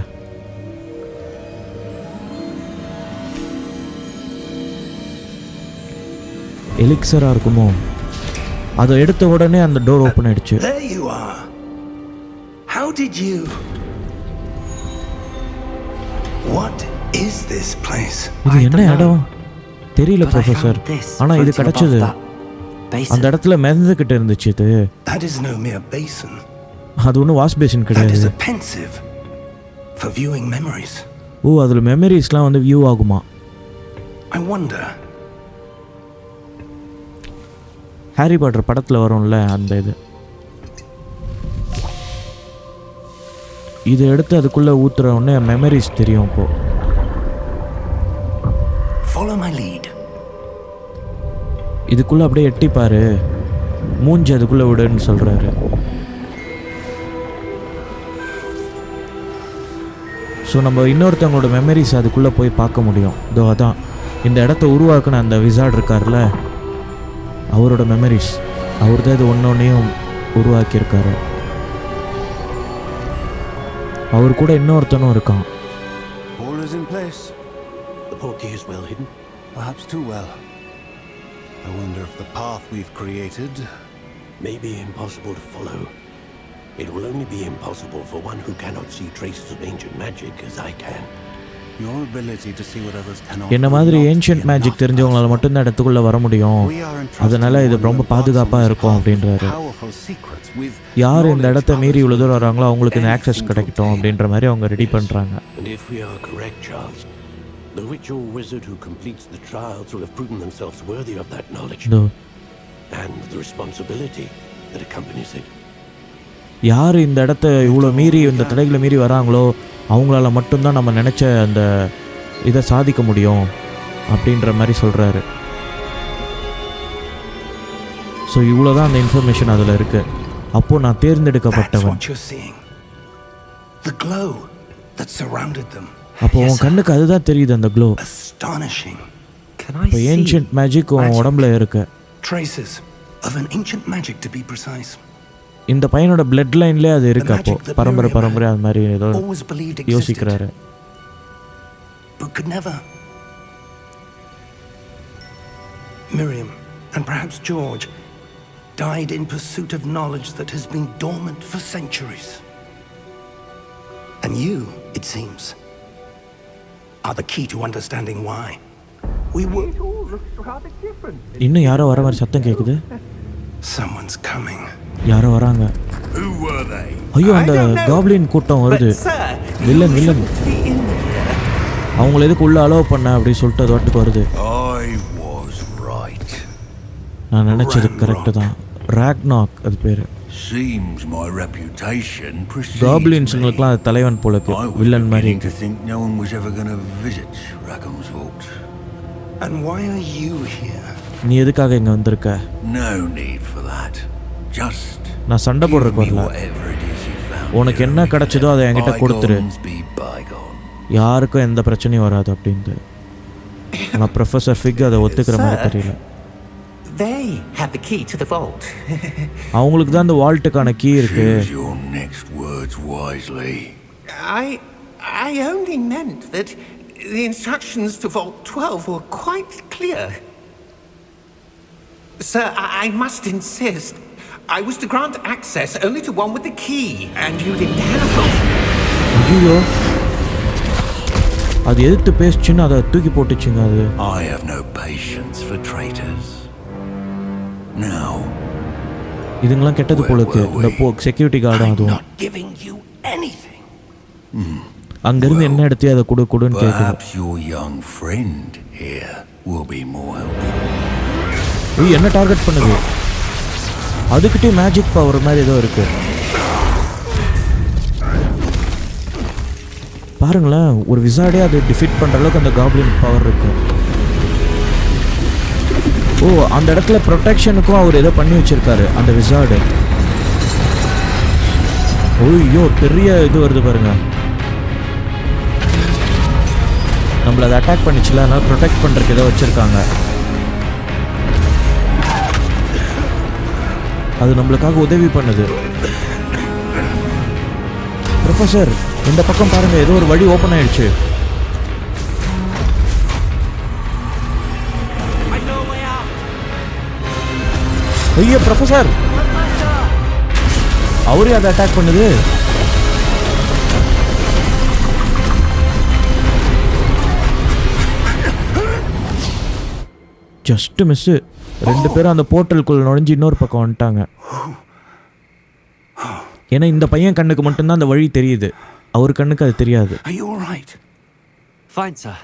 எலிக்சரா இருக்குமோ? அதை எடுத்த உடனே அந்த டோர் ஓபன் ஆயிடுச்சு. There you are. How did you? What is this place? இது என்ன இடம் தெரியல ப்ரொஃபசர். ஆனா இது கிடைச்சது அந்த இடத்துல மிதந்துகிட்டு இருந்துச்சு. இது That is no mere basin. அது ஒன்றும் வாஷ் பேசின் That கிடையாது. is a pensive for viewing memories. ஓ அதுல மெமரிஸ்லாம் வந்து வியூ ஆகுமா? I wonder. ஹாரி பாட்டர் படத்துல வரும்ல அந்த இது எடுத்து அதுக்குள்ள ஊத்துற உடனே மெமரிஸ் தெரியும். இப்போ Follow my lead. இதுக்குள்ள அப்படியே எட்டி பாரு, மூஞ்சி அதுக்குள்ள விடுன்னு சொல்றாரு. ஸோ நம்ம இன்னொருத்தவங்களோட மெமரிஸ் அதுக்குள்ளே போய் பார்க்க முடியும். இதோ அதான் இந்த இடத்த உருவாக்குன அந்த விசார்ட் இருக்கார்ல, அவரோட மெமரிஸ். அவர் தான் இது ஒன்றொன்னையும் உருவாக்கியிருக்காரு. அவர் கூட இன்னொருத்தனும் இருக்கான். All is in place. The portkey is well hidden. Perhaps too well. I wonder if the path we've created May be impossible to follow. It will only be impossible for one who cannot see traces of ancient magic as I can. your ability to see what others cannot. என்ன மாதிரி ஏன்ஷியன்ட் மேஜிக் தெரிஞ்சவங்களால மட்டும்தான் இடத்துக்குள்ளே வர முடியும், அதனால இது ரொம்ப பாதுகாப்பாக இருக்கும் அப்படின்றாரு. யார் இந்த இடத்த மீறி இவ்வளோ தூரம் வராங்களோ அவங்களுக்கு இந்த ஆக்சஸ் கிடைக்கட்டும் அப்படின்ற மாதிரி அவங்க ரெடி பண்ணுறாங்க. And if we are correct, Charles, the witch or wizard who completes the trials will have proven themselves worthy of that knowledge and the responsibility that accompanies it. யார் இந்த இடத்த இவ்வளோ மீறி இந்த தடைகளை மீறி வராங்களோ அவங்களால மட்டும்தான் நம்ம நினச்ச அந்த இதை சாதிக்க முடியும் அப்படின்ற மாதிரி சொல்கிறாரு. ஸோ இவ்வளோ தான் அந்த இன்ஃபர்மேஷன் அதில் இருக்குது. அப்போது நான் தேர்ந்தெடுக்கப்பட்டவன். அப்போ உன் கண்ணுக்கு அதுதான் தெரியுது, அந்த க்ளோ. இப்போ ஏன்ஷியன்ட் மேஜிக் உன் உடம்புல இருக்கு. இந்த பையனோட பிளட் லைன்லேயே அது இருக்கு. அப்போ பரம்பரை அது மாதிரி ஏதோ யோசிக்கிறாரு. Miriam and perhaps George died in pursuit of knowledge that has been dormant for centuries. And you, it seems, are the key to understanding why. We were... It all looks rather different. இன்னும் யாரோ வர மாதிரி சத்தம் கேக்குது. Someone's coming. யாரோ வராங்க. Who were they? ஐயோ அந்த காப்ளின் கூட்டம் வருது. வில்லன் அவங்கள எதுக்கு உள்ள அலோவ் பண்ண அப்படி சொல்லிட்டு அது வாட்டுக்கு வருது. I was right. நான் நினைச்சது கரெக்ட் தான். ராக்னாக் அது பேரு. Seems my reputation precedes காப்ளின்ஸ்ங்களுக்குலாம் அது தலைவன் போல இருக்கு, வில்லன் மாதிரி. to think no one was ever going to visit Rackham's vault. And why are you here? நீ எதுக்காக இங்க வந்திருக்க? No need for that. Just நான் சண்டை போடுறதுக்கு வரல. உனக்கு என்ன கிடைச்சதோ அதை என்கிட்ட கொடுத்துரு, யாருக்கும் எந்த பிரச்சனையும் வராது அப்படின்ட்டு. ஆனால் ப்ரொஃபஸர் ஃபிக் அதை ஒத்துக்கிற மாதிரி தெரியல. They have the key to the vault. அவங்களுக்கு தான் அந்த வால்ட்டுக்கான கீ இருக்கு. Your next words wisely. I only meant that the instructions to Vault 12 were quite clear. Sir, I must insist. I was to grant access only to one with the key, and you didn't have it. ஐயோ, அது எதிர்த்து பேசுச்சுன்னு அதை தூக்கி போட்டுச்சுங்க. அது I have no patience for traitors. Now, இதுங்கெல்லாம் கெட்டது போல இருக்கு. இந்த செக்யூரிட்டி கார்டும் அதுவும் not giving you anything. அங்கிருந்து என்ன எடுத்து அதை கொடுன்னு கேட்குது. Perhaps your young friend here will be more helpful. என்ன டார்கெட் பண்ணுது? அதுக்கிட்டே மேஜிக் பவர் மாதிரி ஏதோ இருக்கு. பாருங்களேன், ஒரு விசார்டே அதை டிஃபீட் பண்ற அளவுக்கு அந்த காப்ளின் பவர் இருக்கு. ஓ, அந்த இடத்துல ப்ரொடெக்ஷனுக்கும் அவர் ஏதோ பண்ணி வச்சிருக்காரு அந்த விசார்டு. ஓய்யோ, பெரிய இது வருது பாருங்க. நம்மள அதை அட்டாக் பண்ணிச்சுல, அதனால ப்ரொடெக்ட் பண்றதுக்கு ஏதோ வச்சிருக்காங்க. அது நம்மளுக்காக உதவி பண்ணுது. ப்ரொஃபஸர், இந்த பக்கம் பாருங்க, ஏதோ ஒரு வழி ஓப்பன் ஆயிடுச்சு. ஐயோ ப்ரொஃபஸர், அவரே அதை அட்டாக் பண்ணுது. Just miss. 2 பேரும் அந்த போர்ட்டலுக்குள்ள நுழைஞ்சு இன்னொரு பக்கம் வந்துட்டாங்க. ஏன்னா இந்த பையன் கண்ணுக்கு மட்டும்தான் அந்த வழி தெரியுது, அவர் கண்ணுக்கு அது தெரியாது. Are you all right? Fine, sir.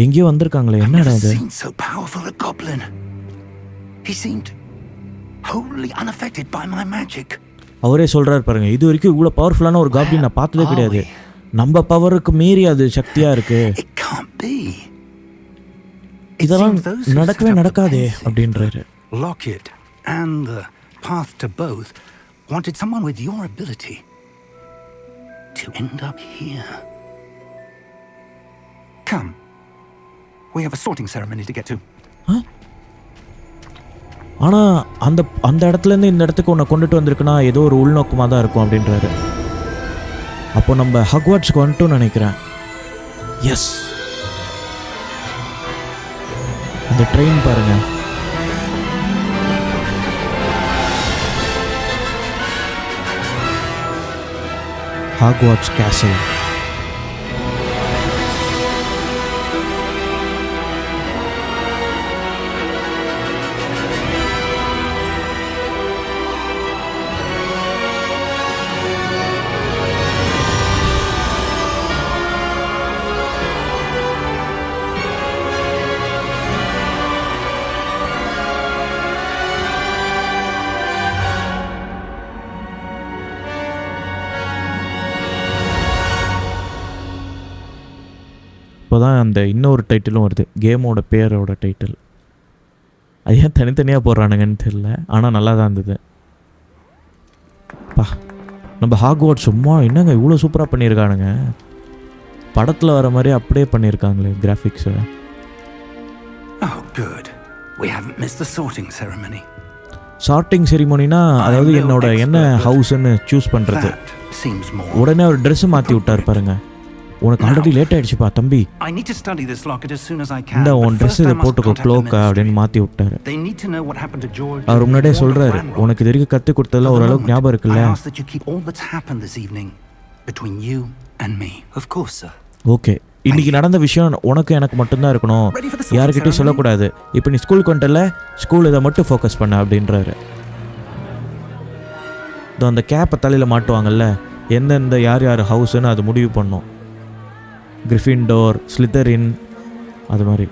எங்கேயோ வந்திருக்காங்களே, I've என்னடா never இது? seen so powerful a goblin. He seemed wholly unaffected by my magic. அவரே சொல்றாரு பாருங்க, இது வரைக்கும் இவ்வளோ பவர்ஃபுல்லான ஒரு காப்ளின் நான் பார்த்ததே கிடையாது. நம்ம பவருக்கு மீறி அது சக்தியா இருக்கு. It can't be. இதெல்லாம் நடக்கவே நடக்காதே அப்படின்றாரு. Lockett and the path to both wanted someone with your ability to end up here. Come. We have a sorting ceremony to get to. ஆனா அந்த இடத்துல இருந்து இந்த இடத்துக்கு உன்னை கொண்டுட்டு வந்திருக்குன்னா ஏதோ ஒரு உள்நோக்கமாக தான் இருக்கும் அப்படின்றாரு. அப்போ நம்ம ஹக்வார்ட்ஸ்க்கு வந்துட்டோம்னு நினைக்கிறேன். எஸ், அந்த ட்ரெயின் பாருங்க. ஹாக்வார்ட்ஸ் கேசல். இப்போ தான் அந்த இன்னொரு டைட்டிலும் வருது, கேமோட பேரோட டைட்டில். அது ஏன் தனித்தனியாக போடுறானுங்கன்னு தெரியல, ஆனால் நல்லா தான் இருந்தது. பா, நம்ம ஹாக்வார்ட்ஸ் சும்மா என்னங்க இவ்வளோ சூப்பராக பண்ணியிருக்கானுங்க. படத்தில் வர மாதிரி அப்படியே பண்ணியிருக்காங்களே கிராஃபிக்ஸை. Oh, good. We haven't missed the sorting ceremony. Sorting செரிமோனினா அதாவது என்னோட என்ன ஹவுஸ்ன்னு சூஸ் பண்ணுறது. That seems more. உடனே அவர் ட்ரெஸ்ஸு மாற்றி விட்டார் பாருங்க. உனக்கு ஆல்ரெடி லேட் ஆயிடுச்சுப்பா தம்பி, I need to study this locket as soon as I can. இந்த but உன் ட்ரெஸ் first I இதை must போட்டுக்கோ contact the க்ளோக்கா ministry. அப்படின்னு மாற்றி விட்டாரு. They need to know what happened to George. அவர் முன்னாடியே and சொல்கிறாரு, Ranrock. உனக்கு இது வரைக்கும் கற்றுக் கொடுத்ததெல்லாம் For the ஓரளவுக்கு ஞாபகம் moment, இருக்குல்ல. I ask that you keep all that's happened this evening between you and me. Of course, sir. Okay, இன்னைக்கு நடந்த விஷயம் உனக்கு எனக்கு மட்டும்தான் இருக்கணும், Ready for the sorting யாருக்கிட்டையும் ceremony? சொல்லக்கூடாது. இப்போ நீ ஸ்கூலுக்கு வந்துட்டல, ஸ்கூல் இதை மட்டும் ஃபோக்கஸ் பண்ண அப்படின்றாரு. இதோ அந்த கேப்பை தலையில் மாட்டுவாங்கல்ல, எந்தெந்த யார் யார் ஹவுஸ்ன்னு அது முடிவு பண்ணோம். கிரிஃபின்டோர், ஸ்லிதரின், அது மாதிரி.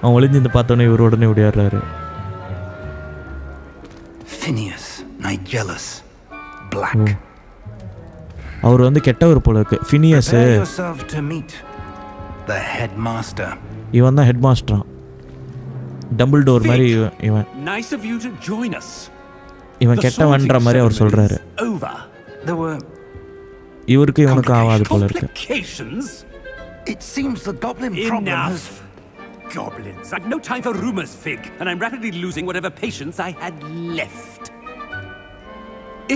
அவன் ஒளிஞ்சு இந்த பார்த்தோன்னே இவர் உடனே ஓடியாடுறாரு. Phineas, Nigellus, Black. அவர் வந்து கெட்டவர் போல இருக்கு. Phineas, Prepare yourself to meet the headmaster. இவன் தான் ஹெட் மாஸ்டரான். டம்பிள்டோர் மாதிரி இவன். Nice of you to join us. இவன் கெட்டவன்ற மாதிரி அவர் சொல்றாரு. Over. There were. இவருக்கு இவனுக்கு ஆகாது போல இருக்கு. Complications? It seems the goblin problem has. Enough. Goblins. I've no time for rumors, Fig, and I'm rapidly losing whatever patience I had left.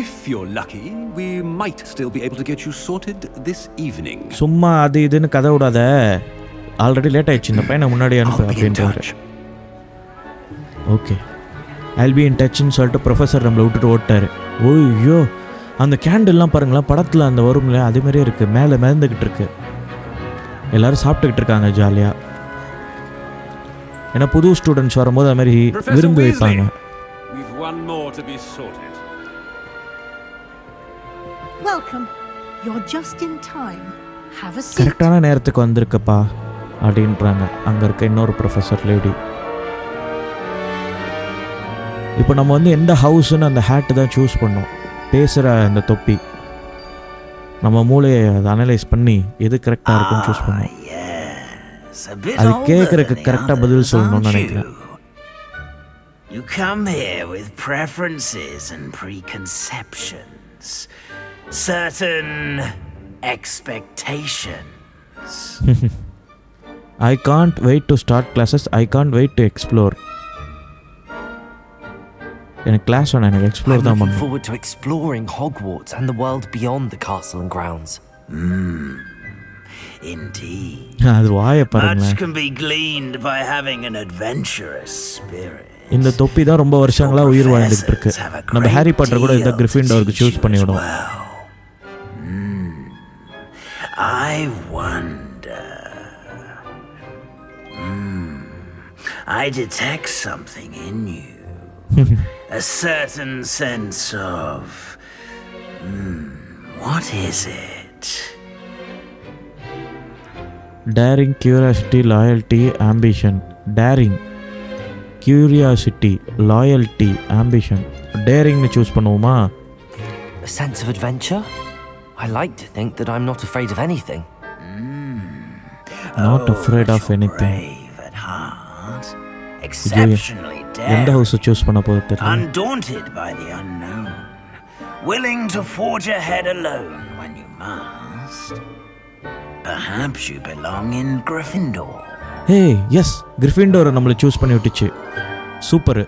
If you're lucky, we might still be able to get you sorted this evening. சும்மா அது இதுன்னு கதை விடாத, ஆல்ரெடி லேட் ஆயிடுச்சு, இந்த பையனை முன்னாடி அனுப்பு I'll be in அப்படின்றாரு. touch. Okay, I'll be in touchன்னு சொல்லிட்டு ப்ரொஃபஸர் நம்மளை விட்டுட்டு ஓட்டாரு. ஓய்யோ, அந்த கேண்டல்லாம் பாருங்களேன், படத்தில் அந்த வரும்ல அதே மாதிரியே இருக்குது, மேலே மிதந்துக்கிட்டு இருக்கு. எல்லோரும் சாப்பிட்டுக்கிட்டு இருக்காங்க ஜாலியாக. ஏன்னா புது ஸ்டூடெண்ட்ஸ் வரும்போது அது மாதிரி விருந்து வைப்பாங்க. We've one more to be sorted. Welcome. You're just in time. Have a seat. கரெக்டான நேரத்துக்கு வந்திருக்கப்பா அப்படின்றாங்க அங்கே இருக்க இன்னொரு ப்ரொஃபஸர் லேடி. இப்போ நம்ம வந்து எந்த ஹவுஸ்ன்னு அந்த ஹேட்டு தான் சூஸ் பண்ணோம். பேசுகிற அந்த தொப்பி நம்ம மூளையை அதை அனலைஸ் பண்ணி எது கரெக்டாக இருக்குன்னு சூஸ் பண்ணோம். Yes, a bit அது older கேட்குறதுக்கு than the கரெக்டாக others, பதில் சொல்லணும்னு aren't நினைக்கிறேன். you? You come here with preferences and preconceptions, certain expectations. I can't wait to start classes. I can't wait to explore. எனக்கு கிளாஸ் வேணாம், எனக்கு எக்ஸ்ப்ளோர் I'm தான் looking பண்ணணும். forward to exploring Hogwarts and the world beyond the castle and grounds. Indeed. அது வாயை Much பாருங்களேன். can be gleaned by having an adventurous spirit. இந்த தொப்பி தான் ரொம்ப வருஷங்களாக உயிர் வாழ்ந்துகிட்டு இருக்கு. நம்ம ஹாரி பாட்டர் கூட இதை கிரிஃபின்டோருக்கு சூஸ் பண்ணிவிடும். I wonder. I detect something in you. A certain sense of... what is it? Daring, curiosity, loyalty, ambition. Daring, curiosity, loyalty, ambition. Daring னு சூஸ் பண்ணுவோமா? A sense of adventure? I like to think that I'm not afraid of anything. Not afraid of you're anything. brave at heart. Exceptionally எந்த daring. ஹவுஸ் சூஸ் பண்ண போகுது தெரியல. Undaunted by the unknown. Willing to forge ahead alone when you must. Perhaps you belong in Gryffindor. Hey yes, கிரிஃபிண்டோரை நம்மளை சூஸ் பண்ணி விட்டுச்சு. Super.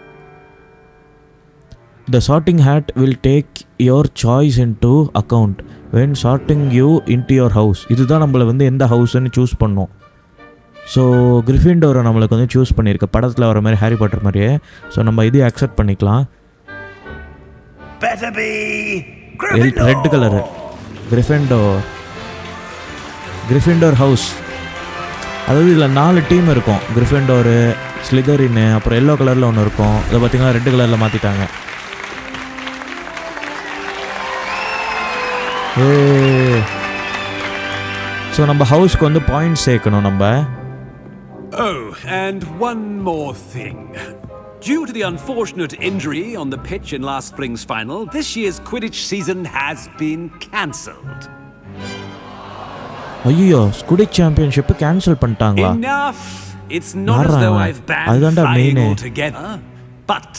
The sorting hat will take your choice into account when sorting you into your house. இதுதான் நம்மளை வந்து எந்த ஹவுஸ்ன்னு சூஸ் பண்ணோம். ஸோ கிரிஃபிண்டோரை நம்மளுக்கு வந்து சூஸ் பண்ணியிருக்கு, படத்தில் வர மாதிரி ஹாரி பாட்டர் மாதிரியே. ஸோ நம்ம இதையும் அக்செப்ட் பண்ணிக்கலாம். Better be Gryffindor. Red colour Gryffindor house. அதாவது இதில் 4 டீம் இருக்கும். கிரிஃபிண்டோரு, ஸ்லிதரின்னு, அப்புறம் எல்லோ கலரில் ஒன்று இருக்கும். இதை பார்த்தீங்கன்னா ரெட் கலரில் மாற்றிட்டாங்க. ஸோ நம்ம ஹவுஸ்க்கு வந்து பாயிண்ட்ஸ் சேர்க்கணும் நம்ம. Oh, and one more thing. Due to the unfortunate injury on the pitch in last spring's final, this year's Quidditch season has been cancelled. ஐயோ, ஸ்குடிச் சாம்பியன்ஷிப் கேன்சல் பண்ணிட்டாங்களா? Enough! It's not as though I've banned flying altogether. But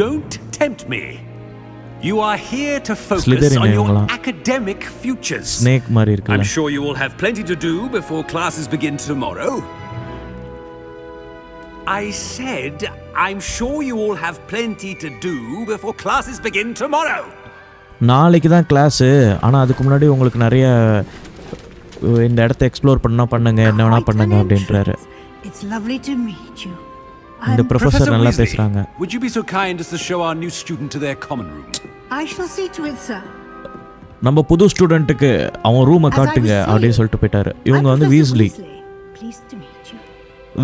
don't tempt me. You are here to focus on your academic futures. Snake மாதிரி இருக்குல்ல. I'm sure you will have plenty to do before classes begin tomorrow. I said, I'm sure you all have plenty to do before classes begin tomorrow. நாளைக்கு தான் கிளாஸு, ஆனால் அதுக்கு முன்னாடி உங்களுக்கு நிறைய இந்த இடத்த எக்ஸ்ப்ளோர் பண்ணுங்க, என்ன வேணா பண்ணுங்க அப்படின்றாரு. It's lovely to meet you. இந்த ப்ரொஃபசர் நல்லா பேசுறாங்க. Would you be so kind as to show our new student to their common room? I shall see to it, sir. நம்ம புது ஸ்டூடெண்ட்டுக்கு அவன் ரூமை காட்டுங்க அப்படின்னு சொல்லிட்டு போயிட்டாரு. இவங்க வந்து Weasley. Pleased to meet you.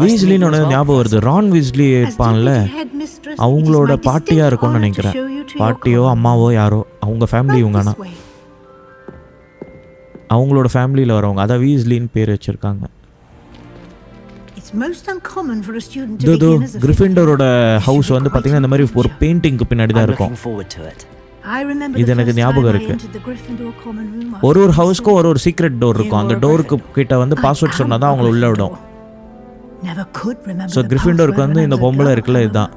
வீஸ்லின்னு ஒன்று ஞாபகம் வருது. ரான் வீஸ்லி இருப்பான்ல, அவங்களோட பாட்டியாக இருக்கும்னு நினைக்கிறேன். பாட்டியோ அம்மாவோ யாரோ, அவங்க ஃபேமிலி இவங்கன்னா அவங்களோட ஃபேமிலியில் வரவங்க, அதான் வீஸ்லின்னு பேர் வச்சுருக்காங்க. கிரிஃபிண்டரோட ஹவுஸ் வந்து பார்த்தீங்கன்னா இந்த மாதிரி ஒரு பெயிண்டிங்க்கு பின்னாடி தான் இருக்கும். இது எனக்கு ஞாபகம் இருக்கு. ஒரு ஹவுஸ்க்கும் ஒரு சீக்ரெட் டோர் இருக்கும். அந்த டோருக்கு கிட்ட வந்து பாஸ்வேர்ட் சொன்னா தான் அவங்களை உள்ள விடும். ஸோ கிரிஃபிண்டோருக்கு வந்து இந்த பொம்பளை இருக்குல்ல, இதுதான்.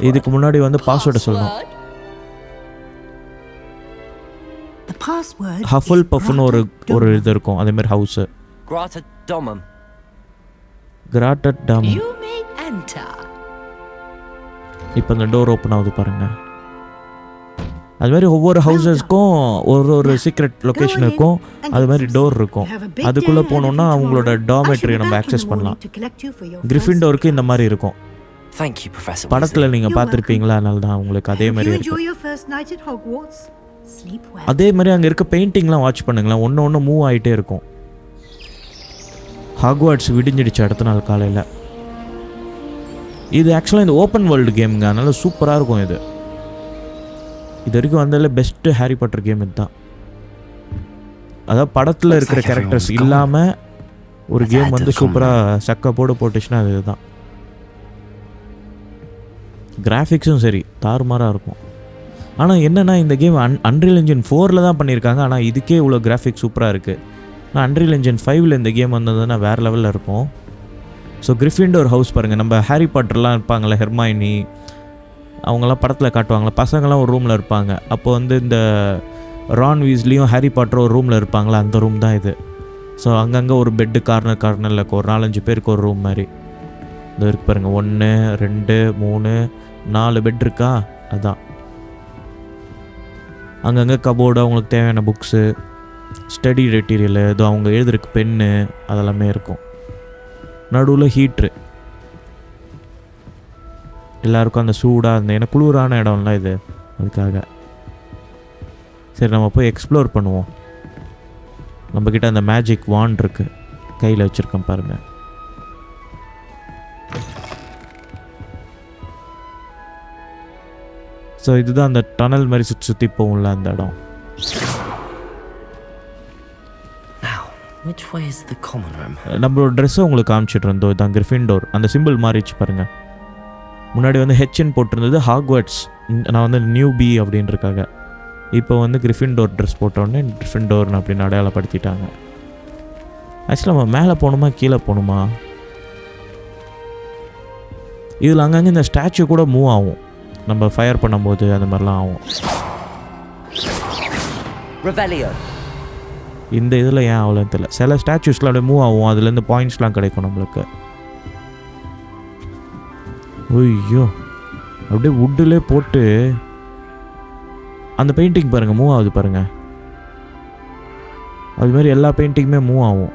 இதுக்கு முன்னாடி வந்து பாஸ்வேர்டை சொல்லணும். ஹஃபுல் பஃப்னு ஒரு இது இருக்கும், அதே மாதிரி ஹவுஸ். கிராட்டட் டம். இப்போ இந்த டோர் ஓப்பன் ஆகுது பாருங்க. அது மாதிரி ஒவ்வொரு ஹவுசஸ்க்கும் ஒரு சீக்ரெட் லொக்கேஷன் இருக்கும். அது மாதிரி டோர் இருக்கும். அதுக்குள்ளே போனோம்னா அவங்களோட டார்மெட்ரியை நம்ம ஆக்சஸ் பண்ணலாம். கிரிஃபிண்டோருக்கு இந்த மாதிரி இருக்கும். படத்தில் நீங்கள் பார்த்துருப்பீங்களா, அதனால தான் உங்களுக்கு அதே மாதிரி இருக்கும். அதே மாதிரி அங்கே இருக்க பெயிண்டிங்லாம் வாட்ச் பண்ணுங்களேன், ஒன்று மூவ் ஆகிட்டே இருக்கும். ஹாக்வார்ட்ஸ் விடிஞ்சிடுச்சு அடுத்த நாள் காலையில். இது ஆக்சுவலாக இந்த ஓப்பன் வேர்ல்டு கேமுங்க, அதனால சூப்பராக இருக்கும். இது வரைக்கும் வந்ததில் பெஸ்ட்டு ஹாரி பாட்டர் கேம் இதுதான். அதாவது படத்தில் இருக்கிற கேரக்டர்ஸ் இல்லாமல் ஒரு கேம் வந்து சூப்பராக சக்க போட்டுச்சுன்னா அது இதுதான். கிராஃபிக்ஸும் சரி தாறுமாறாக இருக்கும். ஆனால் என்னென்னா இந்த கேம் அன்ரியல் என்ஜின் 4 தான் பண்ணியிருக்காங்க. ஆனால் இதுக்கே இவ்வளோ கிராஃபிக்ஸ் சூப்பராக இருக்குது. ஆனால் அன்ரியல் என்ஜின் 5 இந்த கேம் வந்ததுன்னா வேறு லெவலில் இருக்கும். ஸோ கிரிஃபிண்டோர் ஹவுஸ் பாருங்கள். நம்ம ஹாரி பாட்டர்லாம் இருப்பாங்களே, ஹெர்மைனி அவங்களாம் படத்தில் காட்டுவாங்களே, பசங்களாம் ஒரு ரூமில் இருப்பாங்க. அப்போ வந்து இந்த ரான் வீஸ்லியும் ஹாரி பாட்டரும் ஒரு ரூமில் இருப்பாங்களா, அந்த ரூம் தான் இது. ஸோ அங்கங்கே ஒரு பெட்டு கார்னரில் இருக்கும். ஒரு 4-5 பேருக்கு ஒரு ரூம் மாதிரி இது இருக்கு பாருங்கள். 1 2 3 4 பெட் இருக்கா, அதுதான். அங்கங்கே கபோர்டு, அவங்களுக்கு தேவையான புக்ஸு, ஸ்டடி மெட்டீரியலு, இது அவங்க எழுதுறதுக்கு பென்னு, அதெல்லாமே இருக்கும். நடுவில் ஹீட்ரு, எல்லாருக்கும் அந்த சூடாக அந்த ஏன்னா குளிரான இடம்லாம் இது, அதுக்காக. சரி நம்ம போய் எக்ஸ்ப்ளோர் பண்ணுவோம். நம்மக்கிட்ட அந்த மேஜிக் வாண்ட் இருக்குது, கையில் வச்சுருக்கேன் பாருங்கள். ஸோ இதுதான் அந்த டனல் மாதிரி சுற்றி போகும்ல அந்த இடம். Which way is the common room? நம்மளோட ட்ரெஸ்ஸை உங்களுக்கு காமிச்சிட்டு இருந்தோம். இதான் கிரிஃபிண்டோர். அந்த சிம்பிள் மாறிச்சு பாருங்கள். முன்னாடி வந்து ஹெச்என் போட்டிருந்தது ஹாக்வர்ட்ஸ், நான் வந்து நியூ பி அப்படின்றக்காக. இப்போ வந்து கிரிஃபிண்டோர் ட்ரெஸ் போட்டோடனே கிரிஃபிண்டோர்னு அப்படின்னு அடையாளப்படுத்திட்டாங்க. ஆக்சுவலாக நம்ம மேலே போகணுமா கீழே போகணுமா? இதில் அங்கங்கே இந்த ஸ்டாச்சு கூட மூவ் ஆகும், நம்ம ஃபயர் பண்ணும்போது அந்த மாதிரிலாம் ஆகும். இந்த இதில் ஏன் அவ்வளோன்னு தெரியல. சில ஸ்டாச்சுஸ்லாம் அப்படியே மூவ் ஆகும், அதுலேருந்து பாயிண்ட்ஸ்லாம் கிடைக்கும் நம்மளுக்கு. ஐயோ, அப்படியே வுட்டிலே போட்டு அந்த பெயிண்டிங் பாருங்கள் மூவ் ஆகுது பாருங்கள். அதுமாரி எல்லா பெயிண்டிங்குமே மூவ் ஆகும்.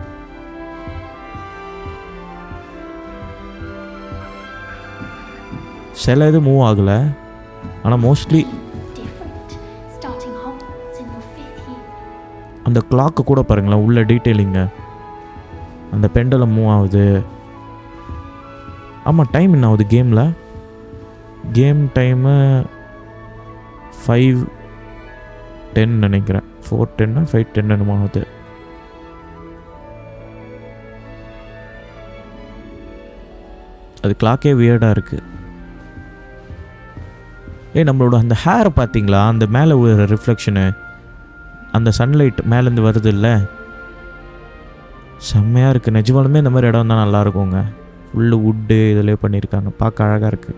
சில இது மூவ் ஆகலை, ஆனால் மோஸ்ட்லி அந்த கிளாக்கு கூட பாருங்களேன், உள்ள டீட்டெயிலிங்க அந்த பெண்டலம் மூவ் ஆகுது. ஆமாம், டைம் என்ன ஆகுது கேமில்? கேம் டைமு 5:10 நினைக்கிறேன். 4:10 5:10 என்னமோ ஆகுது. அது கிளாக்கே வியர்டாக இருக்குது. நம்மளோட அந்த ஹேரை பார்த்தீங்களா? அந்த மேலே ஒரு ரிஃப்ளெக்ஷனு, அந்த சன்லைட் மேலேருந்து வருது இல்லை, செம்மையாக இருக்குது. நிஜமாலுமே இந்த மாதிரி இடம் தான் நல்லாயிருக்குங்க. ஃபுல்லு வுட்டு இதிலே பண்ணியிருக்காங்க, பார்க்க அழகாக இருக்குது.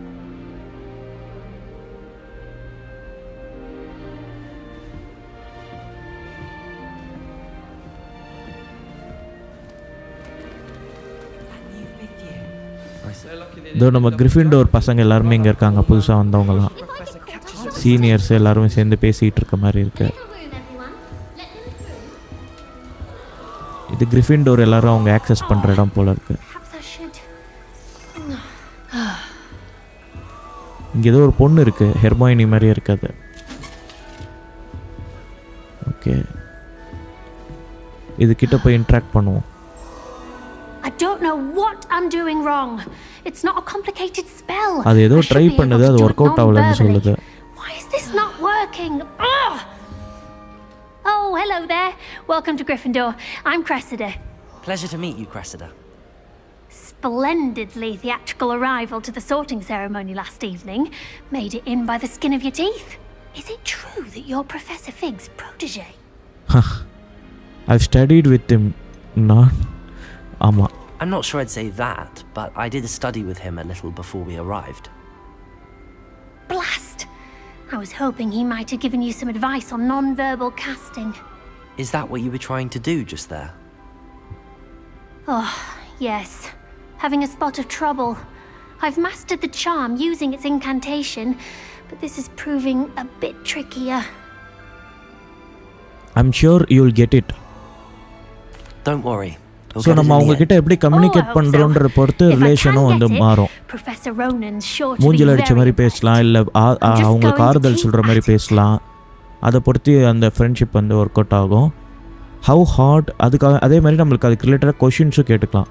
இதோ நம்ம கிரிஃபிண்டோர் பசங்க எல்லாருமே இங்கே இருக்காங்க, புதுசாக வந்தவங்கலாம், சீனியர்ஸ் எல்லாருமே சேர்ந்து பேசிகிட்டு இருக்க மாதிரி இருக்கு. இது கிரிஃபிண்டோர் எல்லாரும் அவங்க ஆக்சஸ் பண்ணுற இடம் போல இருக்கு. இங்கே ஏதோ ஒரு பொண்ணு இருக்கு, ஹெர்மாயினி மாதிரியே இருக்காது. ஓகே, இது கிட்ட போய் இன்ட்ராக்ட் பண்ணுவோம். I don't know what I'm doing wrong. It's not a complicated spell. அது ஏதோ ட்ரை பண்ணுது, அது வொர்க் அவுட் ஆகலன்னு சொல்லுது. Why is this not working? Oh, hello there. Welcome to Gryffindor. I'm Cressida. Pleasure to meet you, Cressida. Splendidly theatrical arrival to the sorting ceremony last evening. Made it in by the skin of your teeth. Is it true that you're Professor Fig's protege? I've studied with him. Not Ama. I'm not sure I'd say that, but I did study with him a little before we arrived. Blast! I was hoping he might have given you some advice on non-verbal casting. Is that what you were trying to do just there? Oh, yes. Having a spot of trouble. I've mastered the charm using its incantation, but this is proving a bit trickier. I'm sure you'll get it. Don't worry. So நம்ம அவங்க கிட்ட எப்படி கம்யூனிகேட் பண்ணுறோன்ற பொறுத்து ரிலேஷனும் வந்து மாறும். மூஞ்சில் அடித்த மாதிரி பேசலாம், இல்லை அவங்களுக்கு ஆறுதல் சொல்கிற மாதிரி பேசலாம். அதை பொறுத்து அந்த ஃப்ரெண்ட்ஷிப் வந்து ஒர்க் அவுட் ஆகும். ஹவு ஹார்ட், அதுக்காக அதே மாதிரி நம்மளுக்கு அதுக்கு ரிலேட்டடாக கொஷின்ஸும் கேட்டுக்கலாம்.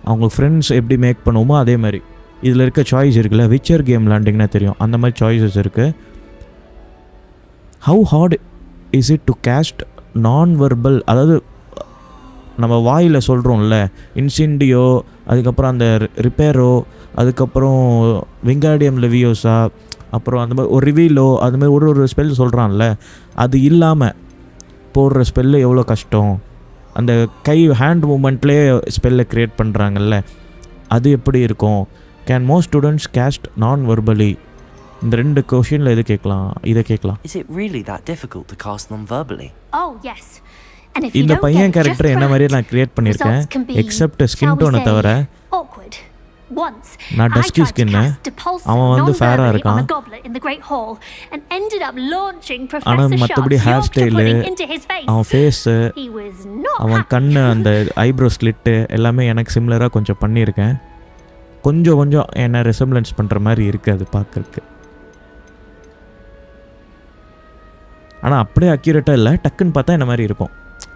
அவங்க ஃப்ரெண்ட்ஸ் எப்படி மேக் பண்ணுவோமோ அதே மாதிரி இதில் இருக்க சாய்ஸ் இருக்குல்ல, விச்சர் கேம் விளாண்டிங்கன்னா தெரியும், அந்த மாதிரி சாய்ஸஸ் இருக்குது. How hard is it to cast non verbal, அதாவது நம்ம வாயில் சொல்கிறோம்ல, இன்சிண்டியோ, அதுக்கப்புறம் அந்த ரிப்பேரோ, அதுக்கப்புறம் விங்காடியம் லெவியோஸா, அப்புறம் அந்த மாதிரி ஒரு ரிவீலோ, அது மாதிரி ஒரு ஸ்பெல் சொல்கிறான்ல, அது இல்லாமல் போடுற ஸ்பெல்லு எவ்வளோ கஷ்டம். அந்த கை ஹேண்ட் மூமெண்ட்லேயே ஸ்பெல்லை க்ரியேட் பண்ணுறாங்கல்ல, அது எப்படி இருக்கும். கேன் மோஸ்ட் ஸ்டூடெண்ட்ஸ் கேஸ்ட் நான் வெர்பலி? இந்த ரெண்டு கொஷினில் எது கேட்கலாம், இதை கேட்கலாம். Is it really that difficult to cast non-verbally? Oh, yes. இந்த பையன் கேரக்டர் என்ன மாதிரியே நான் கிரியேட் பண்ணியிருக்கேன், எக்ஸப்ட் ஸ்கின் டோனை தவிர. நான் டஸ்கி ஸ்கின்னு, அவன் வந்து ஃபேராக இருக்கான். ஆனால் மற்றபடி ஹேர் ஸ்டைலு, அவன் ஃபேஸு, அவன் கண்ணு, அந்த ஐப்ரோ ஸ்லிட்டு எல்லாமே எனக்கு சிமிலராக கொஞ்சம் பண்ணியிருக்கேன். கொஞ்சம் என்ன ரெசம்பிளன்ஸ் பண்ணுற மாதிரி இருக்குது அது பார்க்குறதுக்கு. ஆனால் அப்படியே அக்யூரேட்டாக இல்லை, டக்குன்னு பார்த்தா என்ன மாதிரி இருக்கும்,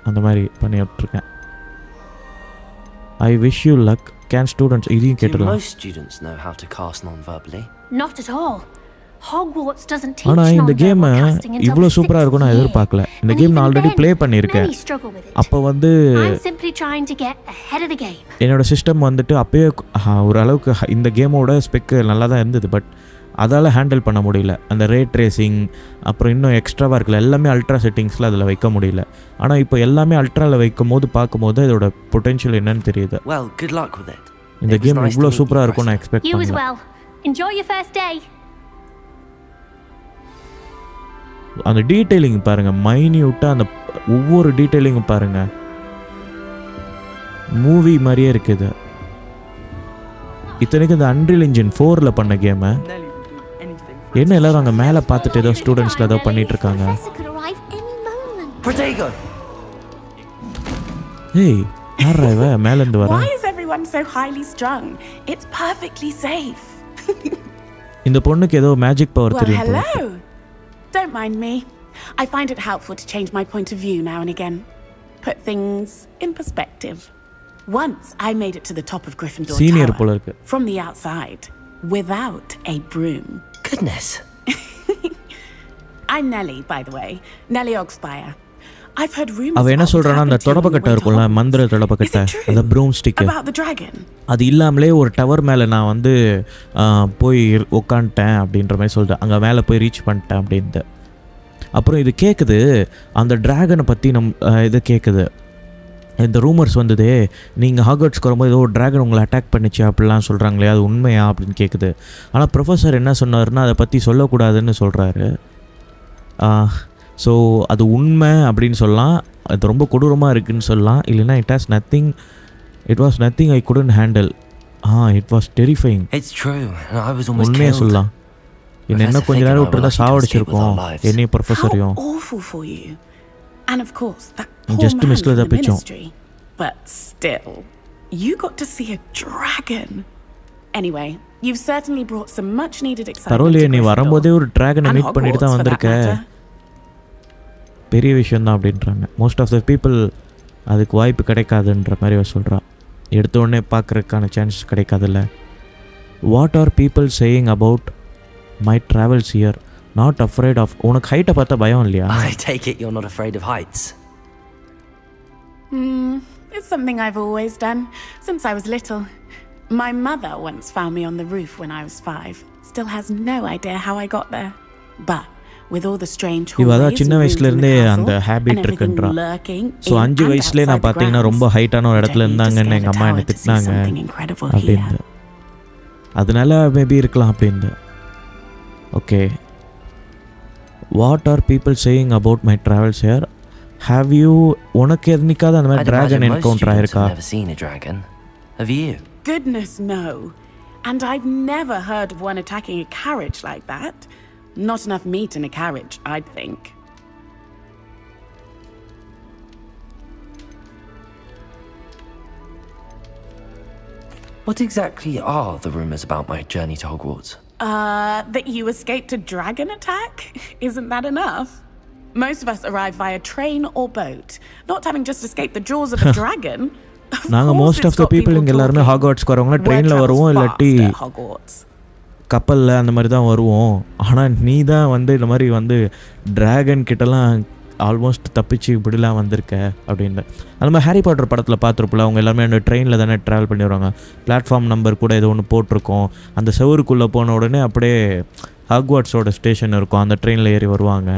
அந்த மாதிரி பண்ணி விட்டுருக்கேன். I wish you luck. Can students இதையும் கேட்டுடலாம். Most students know how to cast non-verbally. Not at all. Hogwarts doesn't teach ஆனால் இந்த கேமை non-verbal casting until இவ்வளோ the சூப்பராக 6th இருக்கும் நான் year. எதிர்பார்க்கல. இந்த And கேம் even நான் ஆல்ரெடி then, ப்ளே பண்ணியிருக்கேன். many struggle with it. அப்போ வந்து I'm simply trying to get ahead of the game. என்னோடய சிஸ்டம் வந்துட்டு அப்போயே ஓரளவுக்கு இந்த கேமோட ஸ்பெக்கு நல்லா தான் இருந்தது. பட் அதால் ஹேண்டில் பண்ண முடியல. அந்த ரே ட்ரேசிங் அப்புறம் இன்னும் எக்ஸ்ட்ராவாக இருக்கல எல்லாமே அல்ட்ரா செட்டிங்ஸில் அதில் வைக்க முடியல. ஆனால் இப்போ எல்லாமே அல்ட்ராவில் வைக்கும் போது பார்க்கும்போது இதோட பொட்டென்ஷியல் என்னன்னு தெரியுது. Well, good luck with it. இந்த கேம் இவ்வளோ சூப்பராக இருக்கும் நான் எக்ஸ்பெக்ட் You as பண்ணல. well. Enjoy your first day. அந்த டீட்டெயிலிங் பாருங்கள், மைன்யூட்டாக அந்த ஒவ்வொரு டீட்டெயிலிங்கும் பாருங்கள், மூவி மாதிரியே இருக்குது. இத்தனைக்கு இந்த அன்ரியல் இன்ஜின் 4ல் பண்ண கேமை என்ன எல்லாரும் அங்கே மேலே பார்த்துட்டு ஏதோ ஸ்டூடெண்ட்ஸில் ஏதோ பண்ணிட்டு இருக்காங்க. Protego! ஏய் யாரா இவ மேலேருந்து வரா? Why is everyone so highly strung? It's perfectly safe. இந்த பொண்ணுக்கு ஏதோ மேஜிக் பவர் Well, தெரியும் போல. hello. Don't mind me. I find it helpful to change my point of view now and again. Put things in perspective. Once I made it to the top of Gryffindor Senior Tower போல இருக்கு. from the outside without a broom. Goodness. I'm Nellie, by the way. Nellie Ogspire. I've heard rumors அவ என்ன about what சொல்றானா அந்த happened to you on தொடப்பக்கட்டை your way to இருக்கும்ல, Hogwarts. மந்திர தொடப்பக்கட்டை, Is it true? அந்த broom stick, About the dragon? அது இல்லாமலே ஒரு டவர் மேலே நான் வந்து போய் உக்காந்துட்டேன் அப்படின்ற மாதிரி சொல்லிட்டேன். அங்கே மேலே போய் ரீச் பண்ணிட்டேன் அப்படின்ட்டு. அப்புறம் இது கேட்குது, அந்த ட்ராகனை பற்றி இது கேட்குது. இந்த ரூமர்ஸ் வந்ததே, நீங்கள் ஹாக்வர்ட்ஸ்க்கு வரும்போது ஏதோ ஒரு ட்ராகன் உங்களை அட்டாக் பண்ணிச்சு அப்படிலாம் சொல்கிறாங்களே, அது உண்மையா அப்படின்னு கேட்குது. ஆனால் ப்ரொஃபஸர் என்ன சொன்னார்னா அதை பற்றி சொல்லக்கூடாதுன்னு சொல்கிறாரு. ஸோ அது உண்மை அப்படின்னு சொல்லலாம், அது ரொம்ப கொடூரமாக இருக்குதுன்னு சொல்லலாம், இல்லைன்னா it was nothing I couldn't handle. It was terrifying. It's true. I was almost உண்மையாக killed. சொல்லலாம். என்ன கொஞ்ச நேரம் விட்டுருந்தா சாவடிச்சிருக்கோம் என்னையும் ப்ரொஃபஸரையும். How awful for you. And of course, that poor Just man missed from the the picture. ministry. But still, you got to see a dragon. Anyway, you've certainly brought some much needed excitement பரவாயில்லையே, to நீ Gryffindor. வரும்போதே ஒரு ட்ராகனை And மீட் பண்ணிட்டு தான் Hogwarts, for that வந்திருக்க, matter. பெரிய விஷயந்தான் அப்படின்றாங்க. மோஸ்ட் ஆஃப் த பீப்புள் அதுக்கு வாய்ப்பு கிடைக்காதுன்ற மாதிரி அவ சொல்கிறா. எடுத்த உடனே பார்க்குறதுக்கான சான்ஸ் கிடைக்காதுல்ல. What are people saying about my travels here, not afraid of. உனக்கு ஹைட்டை பார்த்தா பயம் இல்லையா? I take it you're not afraid of heights. It's something I've always done since I was little. My mother once found me on the roof when I was 5. Still has no idea how I got there. But with all the strange இவ hallways அதான் சின்ன and rooms in வயசுலேருந்தே the அந்த castle habit and everything இருக்குன்றா. lurking so in 5 and வயசுலேயே நான் outside the பார்த்தீங்கன்னா grounds. ரொம்ப ஹைட்டான ஒரு You இடத்துல don't need to இருந்தாங்கன்னு scale எங்கள் a அம்மா tower என்னை to see திட்டினாங்க something incredible here. அப்படின்ட்டு. அதனால மேபி இருக்கலாம் அப்படின்ட்டு. Okay, what are people saying about my travels here, have you, உனக்கு எதுனிக்காவது அந்த மாதிரி I'd dragon imagine most encounter students ஆயிருக்கா? have never seen a dragon. Have you? Goodness, no. And I've never heard of one attacking a carriage like that. Not enough meat in a carriage, I'd think. What exactly are the rumors about my journey to Hogwarts? That you escaped a dragon attack? Isn't that enough? Most of us arrive via train or boat, not having just escaped the jaws of a dragon. நாங்கள் மோஸ்ட் ஆஃப் த பீப்புள் இங்கே எல்லாருமே ஹாக்வர்ட்ஸ்க்கு வரவங்க ட்ரெயினில் வருவோம், இல்லாட்டி கப்பலில் அந்த மாதிரி தான் வருவோம். ஆனால் நீ தான் வந்து இந்த மாதிரி வந்து ட்ராகன் கிட்டலாம் ஆல்மோஸ்ட் தப்பிச்சு இப்படிலாம் வந்திருக்க அப்படின்னு. அந்த மாதிரி ஹாரி பாட்டர் படத்தில் பார்த்துருப்போம்ல, அவங்க எல்லாருமே அந்த ட்ரெயினில் தானே ட்ராவல் பண்ணி வருவாங்க. பிளாட்ஃபார்ம் நம்பர் கூட ஏதோ ஒன்று போட்டிருக்கோம், அந்த செவருக்குள்ளே போன உடனே அப்படியே ஹாக்வர்ட்ஸோட ஸ்டேஷன் இருக்கும், அந்த ட்ரெயினில் ஏறி வருவாங்க.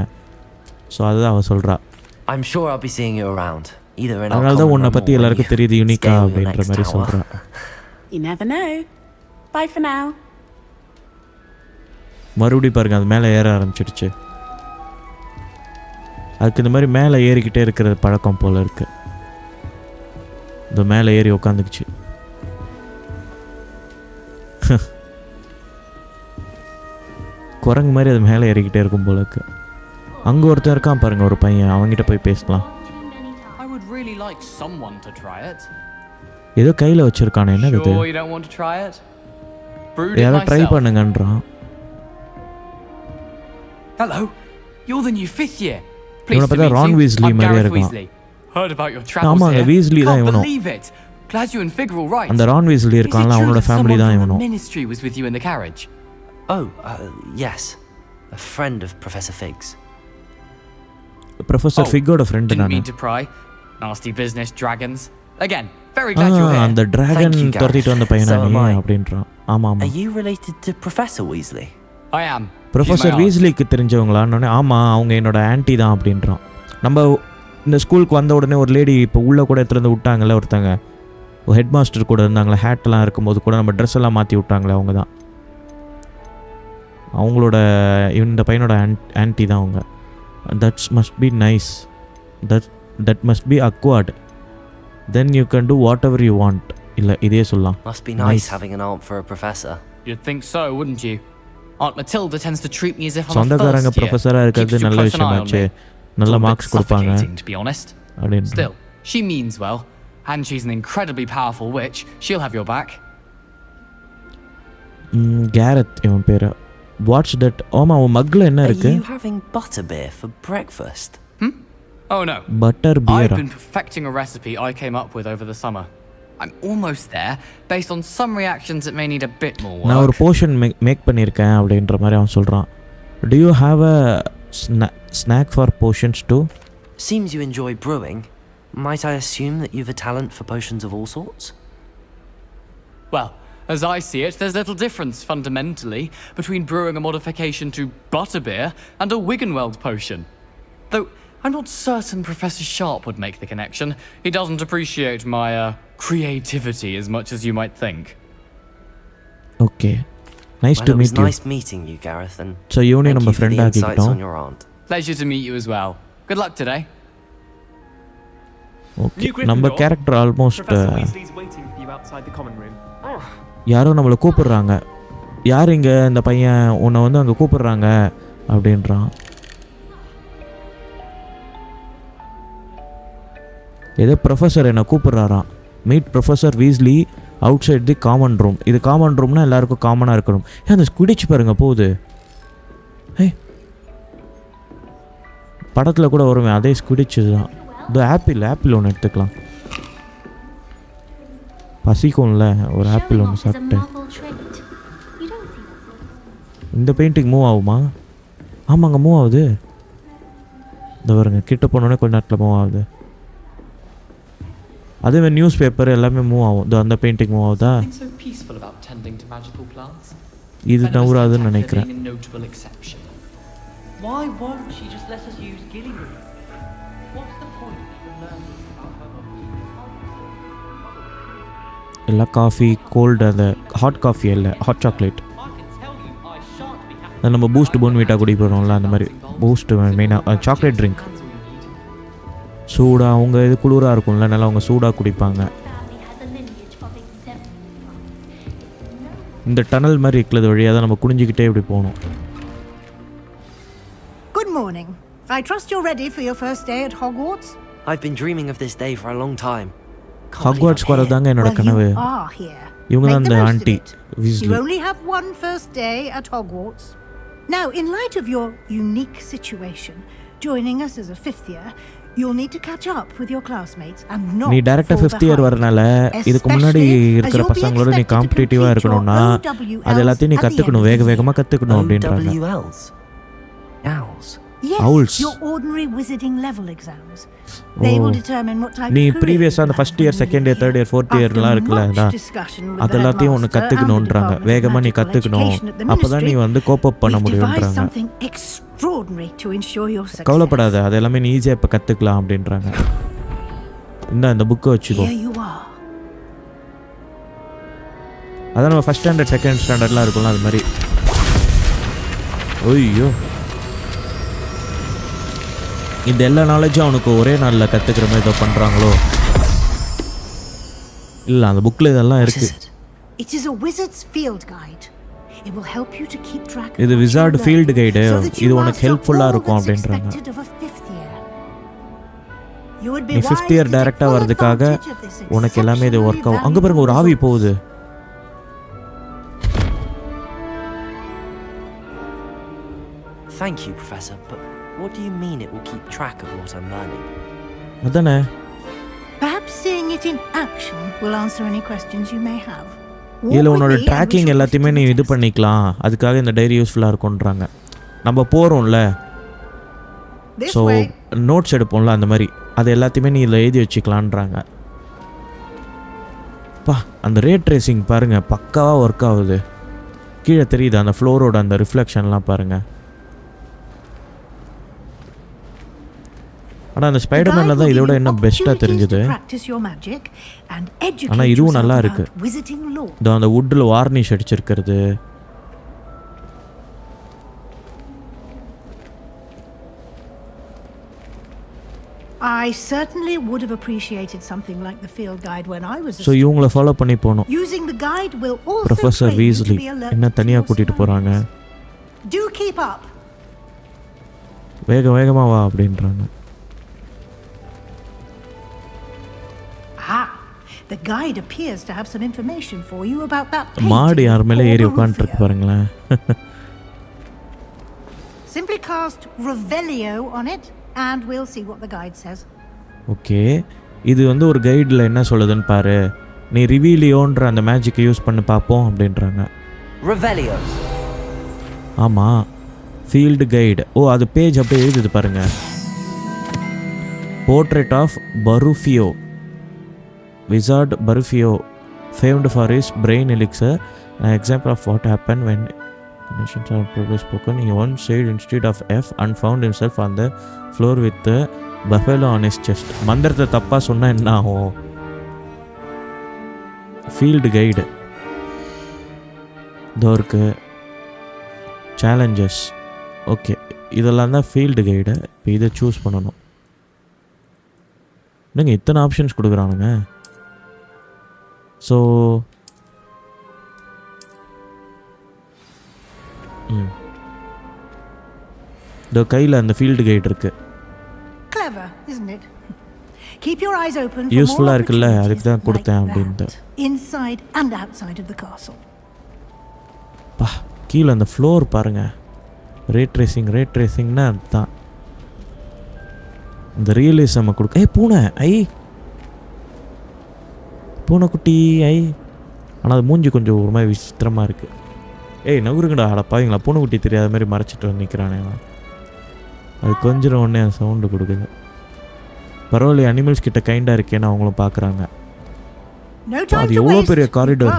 ஸோ அதுதான் அவள் சொல்கிறா. I'm sure I'll be seeing you around. அதனால தான் உன்னை பற்றி எல்லாருக்கும் தெரியுது யூனிக்கா அப்படின்ற மாதிரி சொல்கிறா. You never know. Bye for now. மறுபடியும் பாருங்க, அது மேலே ஏற ஆரம்பிச்சிடுச்சு. அதுக்கு இந்த மாதிரி மேலே ஏறிக்கிட்டே இருக்கிற பழக்கம் போல் இருக்கு. இந்த மேலே ஏறி உக்காந்துக்குச்சு. குரங்கு மாதிரி அது மேலே ஏறிக்கிட்டே இருக்கும் போல இருக்கு. அங்கே ஒருத்தர் இருக்கான் பாருங்க, ஒரு பையன், அவங்ககிட்ட போய் பேசலாம். ஏதோ கையில் வச்சிருக்கானே, என்னது இது? யாரோ try பண்ணுங்கன்றான். Hello, you're the new 5th year. இவனை பார்த்தா ரான் வீஸ்லி மாதிரியே இருக்கான். ஆமாங்க, வீஸ்லி தான் இவனும். அந்த ரான் வீஸ்லி இருக்கான்ல, அவனோட ஃபேமிலி தான் இவனும். Oh, yes. A friend of Professor Fig's. Professor ஃபிக்கோட ஃப்ரெண்டு Didn't நான். mean to pry. Nasty business, dragons. Again, very glad you're here. அந்த டிராகன் Thank you, Gareth. துரத்திட்டு வந்த பையனா So am நீ I. அப்படின்றான். ஆமா ஆமா. Are you related to Professor Weasley? I am. Professor She's my aunt. வீஸ்லிக்கு தெரிஞ்சவங்களான்னு ஆமா அவங்க என்னோட ஆன்ட்டி தான் அப்படின்றான். நம்ம இந்த ஸ்கூலுக்கு வந்த உடனே ஒரு லேடி இப்போ உள்ளே கூட எடுத்துகிட்டு வந்து விட்டாங்கல்ல ஒருத்தங்க, ஹெட் மாஸ்டர் கூட இருந்தாங்களே, ஹேட்லாம் இருக்கும்போது கூட நம்ம ட்ரெஸ் எல்லாம் மாற்றி விட்டாங்களே அவங்க தான், அவங்களோட இந்த பையனோட ஆன்ட்டி தான் அவங்க. That's must be nice, that must be acquired, then you can do what ever you want. இல்லை இதே சொல்லலாம். Must be nice having an aunt for a professor. You'd think so, wouldn't you? Aunt Matilda tends to treat me as if I'm a சொந்தக்காரங்க first year. ப்ரொஃபஸராக இருக்கிறது Keeps too நல்ல close an eye on விஷயமாச்சு, me. நல்ல It's all a bit marks கொடுப்பாங்க suffocating, to be honest. அப்படின்னு. Still, she means well, and she's an incredibly powerful witch. She'll have your back. Gareth இவன் பேர். Watch that. ஆமாம் அவன் மக்கில் என்ன Are இருக்கு? you having butterbeer for breakfast? Oh no. Butter I've பியரா? been perfecting a recipe I came up with over the summer. I'm almost there, based on some reactions that may need a bit more work. நான் ஒரு போர்ஷன் மேக் பண்ணியிருக்கேன் அப்படின்ற மாதிரி அவன் சொல்கிறான். Do you have a snack for potions too? Seems you enjoy brewing. Might I assume that you've a talent for potions of all sorts? Well, as I see it, there's little difference fundamentally between brewing a modification to butterbeer and a Wiggenweld potion. Though I'm not certain Professor Sharp would make the connection. He doesn't appreciate my creativity as much as you might think. Okay. Nice Well, to it was meet you. nice meeting you, Gareth, and So இவனே thank நம்ம you for friend the insights ஆக்கிட்டோம். on your aunt. Pleasure to meet you as well. Good luck today. ஓகே, நம்ம character almost Professor Weasley's waiting for you outside the common room. யாரோ நம்மளை கூப்பிடுறாங்க. யார் இங்கே இந்த பையன் உன்னை வந்து அங்கே கூப்பிடுறாங்க அப்படின்றான். ஏதோ ப்ரொஃபஸர் என்னை கூப்பிட்றாராம். Meet professor Weasley outside the common room. இது காமன் ரூம்னா எல்லாருக்கும் காமனாக இருக்கணும். அந்த ஸ்குடிச்சு பாருங்க போகுது. படத்தில் கூட வருமே அதே ஸ்குடிச்சு தான். இது ஆப்பிள் ஒன்று எடுத்துக்கலாம். பசிக்கும்ல ஒரு ஆப்பிள் ஒன்று சாப்பிட்டு. இந்த பெயிண்டிங் மூவ் ஆகுமா? ஆமாங்க மூவ் ஆகுது. இந்த வருங்க கிட்ட போனோடனே கொஞ்ச நேரத்தில் மூவ் ஆகுது. அதே மாதிரி நியூஸ் பேப்பர் எல்லாமே மூவ் ஆகும். அந்த பெயிண்டிங் மூவ் ஆகுதா? இது நவுறாதுன்னு நினைக்கிறேன். எல்லாம் காஃபி கோல்டு, அந்த ஹாட் காஃபி இல்லை ஹாட் சாக்லேட். அது நம்ம பூஸ்ட் போன்விட்டா குடிக்கிறோம்ல அந்த மாதிரி பூஸ்ட் மெயினாக சாக்லேட் ட்ரிங்க். சூடாக அவங்க இது குளிராக இருக்கும்ல, நல்லா அவங்க சூடாக குடிப்பாங்க. இந்த டனல் மாதிரி இருக்கிறது வழியாக தான் நம்ம குனிஞ்சிக்கிட்டே இப்படி போகணும். Good morning. I trust you're ready for your first day at Hogwarts. I've been dreaming of this day for a long time. ஹாக்வார்ட்ஸ்க்கு வரதாங்க என்னோட கனவு. இவங்க தான் அந்த anti Weasley. You only have one first day at Hogwarts. Now, in light of your unique situation, joining us as a fifth year, you'll need to catch up with your classmates and not நீ டைரக்டா 5th இயர் வரனால இதுக்கு முன்னாடி இருக்கிற பசங்களோட நீ காம்படிட்டிவா இருக்கணும்னா அது எல்லாத்தையும் நீ கத்துக்கணும், வேகமா கத்துக்கணும் அப்படின்றாங்க. Yes, your ordinary wizarding level exams. They will determine what type நீ of ப்ரீவியஸா அந்த first year second year third year fourth இயர்லாம் இருக்குல்ல, அதெல்லாத்தையும் ஒன்று கத்துக்கணும்ன்றாங்க. வேகமா நீ கத்துக்கணும், அப்பதான் நீ வந்து கோப் அப் பண்ண முடியும்ன்றாங்க. கவலைப்படாத, அது எல்லாமே நீ ஈஸியாக இப்போ கற்றுக்கலாம் அப்படின்றாங்க. இந்த புக்கை வச்சுக்கோ. அதான் நம்ம ஃபர்ஸ்ட் ஸ்டாண்டர்ட் செகண்ட் ஸ்டாண்டர்ட்லாம் இருக்கும்ல அது மாதிரி. ஐயோ, இந்த எல்லா நாலேஜும் அவனுக்கு ஒரே நாளில் கற்றுக்கிற மாதிரி ஏதோ பண்ணுறாங்களோ? இல்லை, அந்த புக்கில் இதெல்லாம் இருக்குது. இது விசார்டு ஃபீல்டு கைடு, இது உனக்கு ஹெல்ப்ஃபுல்லாக இருக்கும் அப்படின்றாங்க. நீ 5th இயர் டைரெக்டாக வர்றதுக்காக உனக்கு எல்லாமே இது ஒர்க் ஆகும். அங்கே பாருங்க ஒரு ஆவி போகுது. Thank you, Professor, but what do you mean it will keep track of what I'm learning? அதானே. Perhaps seeing it in action will answer any questions you may have. இதில் உன்னோட ட்ராக்கிங் எல்லாத்தையுமே நீ இது பண்ணிக்கலாம், அதுக்காக இந்த டைரி யூஸ்ஃபுல்லாக இருக்கும்ன்றாங்க. நம்ம போகிறோம்ல, ஸோ நோட்ஸ் எடுப்போம்ல, அந்த மாதிரி அது எல்லாத்தையுமே நீ இதில் எழுதி வச்சுக்கலான்றாங்க. அந்த ரே ட்ரேசிங் பாருங்கள், பக்காவாக ஒர்க் ஆகுது. கீழே தெரியுது அந்த ஃப்ளோரோட அந்த ரிஃப்ளெக்ஷன்லாம் பாருங்கள். ஆனால் அந்த ஸ்பைடர்மேனில் தான் இதோட என்ன பெஸ்ட்டாக தெரிஞ்சுது. ஆனால் இதுவும் நல்லா இருக்குது. இதோ அந்த வுட்டில் varnish அடிச்சிருக்கிறது. I certainly would have appreciated something like the field guide when I was a So இவங்களை ஃபாலோ பண்ணி போணும். Using the guide will also professor Weasley என்ன தனியாக கூட்டிகிட்டு போகிறாங்க. Do keep up. வேகமாக வா அப்படின்றாங்க. The guide appears to have some information for you about that. மாடு யார் மேலே ஏறி உட்காந்துருக்கு பாருங்களேன். Simply cast Revelio on it and we'll see what the guide says. Okay, இது வந்து ஒரு கைடில் என்ன சொல்லுதுன்னு பாரு. நீ ரிவீலியோன்ற அந்த மேஜிக்கை யூஸ் பண்ணி பார்ப்போம் அப்படின்றாங்க. Revelio. ஆமாம், ஃபீல்டு கைடு. ஓ, அது பேஜ் அப்படியே எழுதுது பாருங்க. Portrait of Barufio. Wizard Barufio, famed for his brain elixir, an example of what happened when nations are probably spoken. He once said instead of F and found himself on the floor with the buffalo on his chest. மந்திரத்தை தப்பாக சொன்னால் என்ன ஆகும்? ஃபீல்டு கைடு இதோ இருக்கு. சேலஞ்சஸ். ஓகே, இதெல்லாம் தான் ஃபீல்டு கைடு. இப்போ இதை சூஸ் பண்ணணும். என்னங்க இத்தனை ஆப்ஷன்ஸ் கொடுக்குறானுங்க. ஸோ இந்த கையில் அந்த ஃபீல்டு கைடு இருக்கு. யூஸ்ஃபுல்லாக இருக்குல்ல, அதுக்கு தான் கொடுத்தேன் அப்படின்ட்டு. கீழே அந்த ஃப்ளோர் பாருங்க. ரேட் ட்ரேசிங்னா அதுதான் இந்த ரியலிசம் கொடுக்க. பூனை பூனைக்குட்டி ஆனால் அது மூஞ்சி கொஞ்சம் ஒரு மாதிரி விசித்திரமாக இருக்குது. நகுருங்கடா அடப்பாவீங்களா, பூனைக்குட்டி தெரியாத மாதிரி மறைச்சிட்டு வந்து நிற்கிறானே. அது கொஞ்சம் உடனே சவுண்டு கொடுக்குது. பரவாயில்ல, அனிமல்ஸ் கிட்ட கைண்டாக இருக்கேன்னு அவங்களும் பார்க்குறாங்க. அது எவ்வளோ பெரிய காரிடோர்,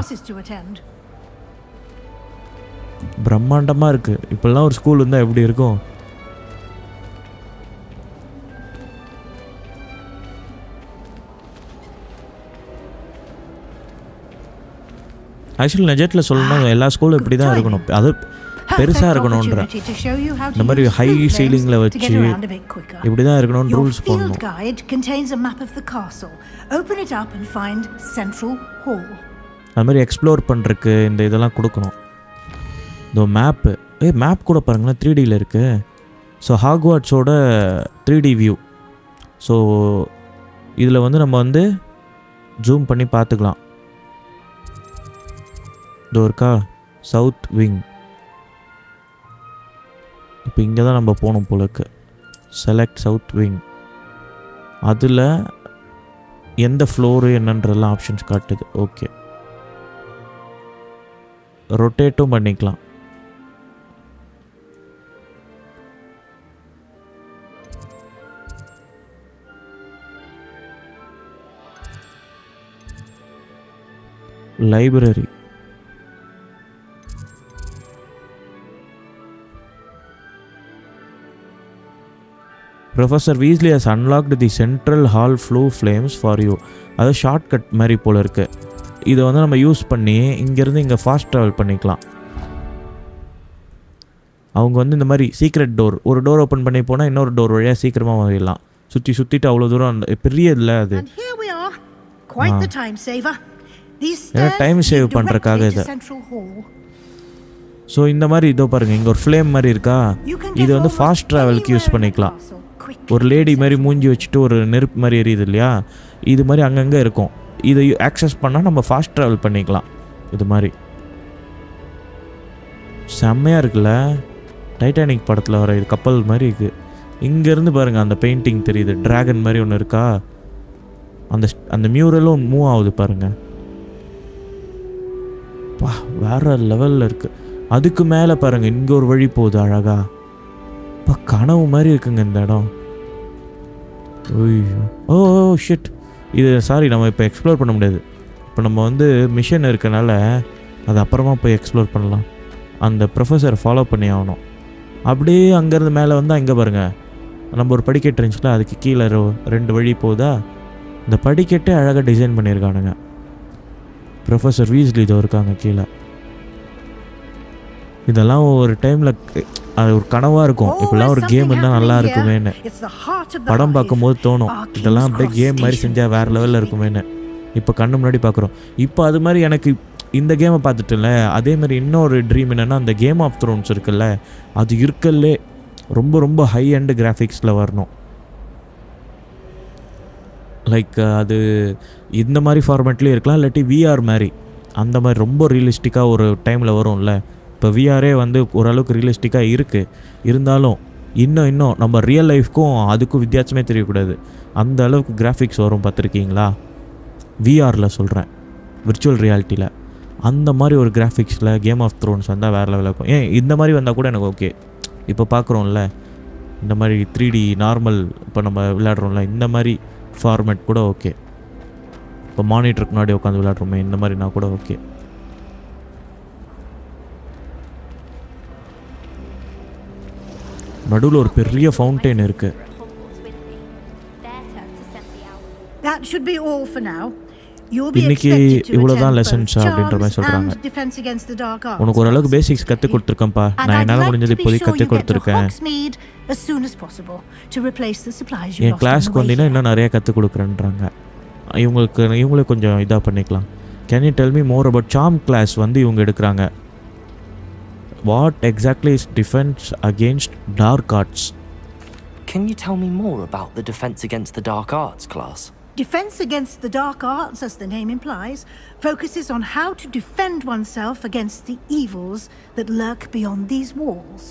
பிரம்மாண்டமாக இருக்குது. இப்போல்லாம் ஒரு ஸ்கூல் இருந்தால் எப்படி இருக்கும்? ஆக்சுவலி நெஜத்தில் சொல்லணும், எல்லா ஸ்கூலும் இப்படி தான் இருக்கணும். அது பெருசாக இருக்கணுன்ற இந்த மாதிரி ஹை சீலிங்கில் வச்சு இப்படி தான் இருக்கணும்னு ரூல்ஸ் போடணும். அது மாதிரி எக்ஸ்ப்ளோர் பண்ணுறதுக்கு இந்த இதெல்லாம் கொடுக்கணும். இந்த மேப்பு, மேப் கூட பாருங்களேன் 3Dயில் இருக்குது. So ஹாக்வார்ட்ஸோட 3D view. ஸோ இதில் வந்து நம்ம வந்து ஜூம் பண்ணி பார்த்துக்கலாம். இதோ இருக்கா சவுத் விங். இப்போ இங்கே தான் நம்ம போகணும் போல இருக்கு. Select south wing. அதில் எந்த ஃப்ளோரு என்னன்றதெல்லாம் ஆப்ஷன்ஸ் காட்டுது. ஓகே, ரொட்டேட்டும் பண்ணிக்கலாம். Library. Professor Weasley has unlocked the central hall floo flames for you. அது ஷார்ட்கட் மாதிரி போல் இருக்குது. இதை வந்து நம்ம யூஸ் பண்ணி இங்கேருந்து இங்கே ஃபாஸ்ட் ட்ராவல் பண்ணிக்கலாம். அவங்க வந்து இந்த மாதிரி சீக்ரெட் டோர், ஒரு டோர் ஓப்பன் பண்ணி போனால் இன்னொரு டோர் வழியாக சீக்கிரமாக வந்துடலாம். சுற்றிட்டு அவ்வளோ தூரம் அந்த பெரிய இல்லை அது. ஏன்னா டைம் சேவ் பண்ணுறக்காக இதை. ஸோ இந்த மாதிரி இதோ பாருங்கள், இங்கே ஒரு ஃப்ளேம் மாதிரி இருக்கா. இது வந்து ஃபாஸ்ட் ட்ராவலுக்கு யூஸ் பண்ணிக்கலாம். ஒரு லேடி மாதிரி மூஞ்சி வச்சுட்டு ஒரு நெருப்பு மாதிரி எரியுது இல்லையா, இது மாதிரி அங்கங்கே இருக்கும். இதை ஆக்சஸ் பண்ணால் நம்ம ஃபாஸ்ட் ட்ராவல் பண்ணிக்கலாம். இது மாதிரி செம்மையாக இருக்குல்ல, டைட்டானிக் படத்தில் வர இது கப்பல் மாதிரி இருக்குது. இங்கேருந்து பாருங்கள் அந்த பெயிண்டிங் தெரியுது, ட்ராகன் மாதிரி ஒன்று இருக்கா. அந்த மியூரலும் மூவ் ஆகுது பாருங்கள். வேறு லெவலில் இருக்குது. அதுக்கு மேலே பாருங்கள், இங்கே ஒரு வழி போகுது அழகாக. இப்போ கனவு மாதிரி இருக்குங்க இந்த இடம். ஐயோ, ஓ ஷிட். இது சாரி, நம்ம இப்போ எக்ஸ்ப்ளோர் பண்ண முடியாது. இப்போ நம்ம வந்து மிஷன் இருக்கனால அது அப்புறமா போய் எக்ஸ்ப்ளோர் பண்ணலாம். அந்த ப்ரொஃபஸரை ஃபாலோ பண்ணி ஆகணும். அப்படியே அங்கேருந்து மேலே வந்தால் இங்கே பாருங்கள், நம்ம ஒரு படிக்கட்டு இருந்துச்சுல, அதுக்கு கீழே 2 வழி போகுதா. இந்த படிக்கட்டே அழகாக டிசைன் பண்ணியிருக்கானுங்க. ப்ரொஃபஸர் வீஸ்லி இதோ இருக்காங்க கீழே. இதெல்லாம் ஒரு டைமில் அது ஒரு கனவாக இருக்கும். இப்போல்லாம் ஒரு கேம் இருந்தால் நல்லா இருக்குமேன்னு படம் பார்க்கும்போது தோணும். இதெல்லாம் அப்படியே கேம் மாதிரி செஞ்சால் வேறு லெவலில் இருக்குமேன்னு இப்போ கண்ணு முன்னாடி பார்க்குறோம். இப்போ அது மாதிரி எனக்கு இந்த கேமை பார்த்துட்டுல அதே மாதிரி இன்னொரு ட்ரீம் என்னென்னா, அந்த கேம் ஆஃப் த்ரோன்ஸ் இருக்குல்ல, அது இருக்கல்லே ரொம்ப ரொம்ப ஹை எண்ட் கிராஃபிக்ஸில் வரணும். லைக் அது இந்த மாதிரி ஃபார்மேட்லேயும் இருக்கலாம், இல்லாட்டி விஆர் மாதிரி அந்த மாதிரி ரொம்ப ரியலிஸ்டிக்காக ஒரு டைமில் வரும்ல. இப்போ விஆரே வந்து ஓரளவுக்கு ரியலிஸ்டிக்காக இருக்குது. இருந்தாலும் இன்னும் நம்ம ரியல் லைஃப்க்கும் அதுக்கும் வித்தியாசமே தெரியக்கூடாது. அந்த அளவுக்கு கிராஃபிக்ஸ் வரும். பார்த்துருக்கீங்களா? விஆரில் சொல்கிறேன், விர்ச்சுவல் ரியாலிட்டியில். அந்த மாதிரி ஒரு கிராஃபிக்ஸில் கேம் ஆஃப் த்ரோன்ஸ் வந்தால் வேறு லெவலில் இருக்கும். இந்த மாதிரி வந்தால் கூட எனக்கு ஓகே. இப்போ பார்க்குறோம்ல இந்த மாதிரி 3D நார்மல் இப்போ நம்ம விளையாடுறோம்ல, இந்த மாதிரி ஃபார்மேட் கூட ஓகே. இப்போ மானிட்டருக்கு முன்னாடி உட்காந்து விளையாடுறோமே, இந்த மாதிரினா கூட ஓகே. நடுவில் ஒரு பெரிய ஃபவுண்டைன் இருக்குது. That should be all for now. You'll be இன்னைக்கு expected to இவ்வளோதான் attend லெசன்ஸா both அப்படின்ற மாதிரி charms சொல்கிறாங்க. and defense against the dark arts. உனக்கு ஓரளவுக்கு பேசிக்ஸ் கற்றுக் கொடுத்துருக்கேன்ப்பா. And நான் I'd என்னால் like முடிஞ்சது to be இப்போதைக்கு sure you கற்றுக் get to கொடுத்துருக்கேன். Hogsmeade as soon as possible to replace the supplies you N lost on the கிளாஸ்க்கு way வந்தீங்கன்னா here. இன்னும் நிறையா கற்றுக் கொடுக்குறேன்றாங்க. இவங்களே கொஞ்சம் இதாக பண்ணிக்கலாம். Can you tell me more about charm class வந்து இவங்க எடுக்கிறாங்க. What exactly is defence against dark arts? Can you tell me more about the Defense Against the Dark Arts class? Defense against the dark arts, as the name implies, focuses on how to defend oneself against the evils that lurk beyond these walls.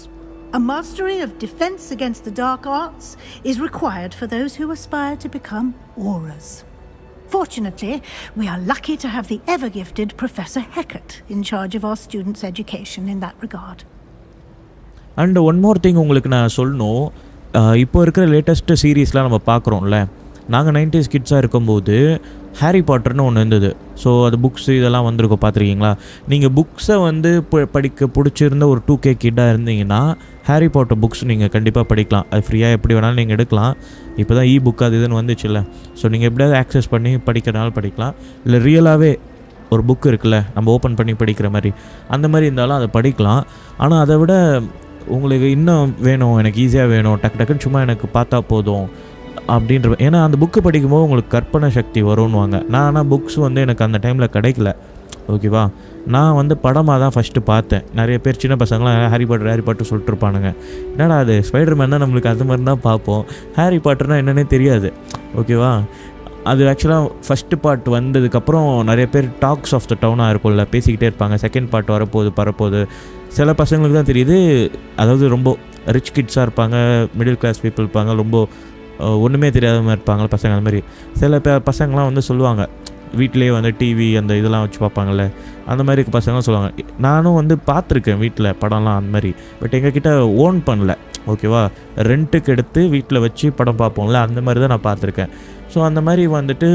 A mastery of defense against the dark arts is required for those who aspire to become auras. Fortunately, we are lucky to have the ever-gifted Professor Heckert in charge of our students' education in that regard. And one more thing உங்களுக்கு நான் சொல்லணும். இப்போ இருக்கிற லேட்டஸ்ட்டு சீரீஸ்லாம் நம்ம பார்க்குறோம்ல, நாங்கள் 90s கிட்ஸாக இருக்கும்போது ஹாரி பாட்டர்னு ஒன்று இருந்தது. ஸோ அது புக்ஸு இதெல்லாம் வந்திருக்கும், பார்த்துருக்கீங்களா? நீங்கள் புக்ஸை வந்து படிக்க பிடிச்சிருந்த ஒரு 2K கிட்டாக இருந்தீங்கன்னா ஹாரி பாட்டர் புக்ஸ் நீங்கள் கண்டிப்பாக படிக்கலாம். அது ஃப்ரீயாக எப்படி வேணாலும் நீங்கள் எடுக்கலாம். இப்போ தான் புக் அது இதுன்னு வந்துச்சுல்ல. ஸோ நீங்கள் எப்படியாவது ஆக்சஸ் பண்ணி படிக்கிறனாலும் படிக்கலாம். இல்லை ரியலாகவே ஒரு புக் இருக்குல்ல, நம்ம ஓப்பன் பண்ணி படிக்கிற மாதிரி, அந்த மாதிரி இருந்தாலும் அதை படிக்கலாம். ஆனால் அதை விட உங்களுக்கு இன்னும் வேணும், எனக்கு ஈஸியாக வேணும், டக்குன்னு சும்மா எனக்கு பார்த்தா போதும் அப்படின்ற. ஏன்னா அந்த புக்கு படிக்கும்போது உங்களுக்கு கற்பனை சக்தி வரும்னுவாங்க. நான் ஆனால் புக்ஸ் வந்து எனக்கு அந்த டைமில் கிடைக்கல. ஓகேவா? நான் வந்து படமாக தான் ஃபஸ்ட்டு பார்த்தேன். நிறைய பேர் சின்ன பசங்களாம் ஹாரி பாட்டர் சொல்லிட்டு இருப்பானுங்க. என்னடா அது ஸ்பைடர் மேன் தான், நம்மளுக்கு அது மாதிரி தான் பார்ப்போம். ஹாரி பாட்டர்னால் என்னன்னே தெரியாது. ஓகேவா? அது ஆக்சுவலாக ஃபஸ்ட்டு பார்ட் வந்ததுக்கப்புறம் நிறைய பேர் டாக்ஸ் ஆஃப் த டவுனாக இருக்கும்ல, பேசிக்கிட்டே இருப்பாங்க. செகண்ட் பார்ட் வரப்போகுது. சில பசங்களுக்கு தான் தெரியுது. அதாவது ரொம்ப ரிச் கிட்ஸாக இருப்பாங்க, மிடில் கிளாஸ் பீப்புள் இருப்பாங்க, ரொம்ப ஒன்றுமே தெரியாத மாதிரி இருப்பாங்க பசங்க. அந்த மாதிரி சில பசங்களாம் வந்து சொல்லுவாங்க, வீட்டிலே வந்து டிவி அந்த இதெல்லாம் வச்சு பார்ப்பாங்கள்ல, அந்த மாதிரி பசங்களாம் சொல்லுவாங்க. நானும் வந்து பார்த்துருக்கேன் வீட்டில் படம்லாம் அந்த மாதிரி. பட் எங்ககிட்ட ஓன் பண்ணல. ஓகேவா? ரெண்ட்டுக்கு எடுத்து வீட்டில் வச்சு படம் பார்ப்போம்ல, அந்த மாதிரி தான் நான் பார்த்துருக்கேன். ஸோ அந்த மாதிரி வந்துட்டு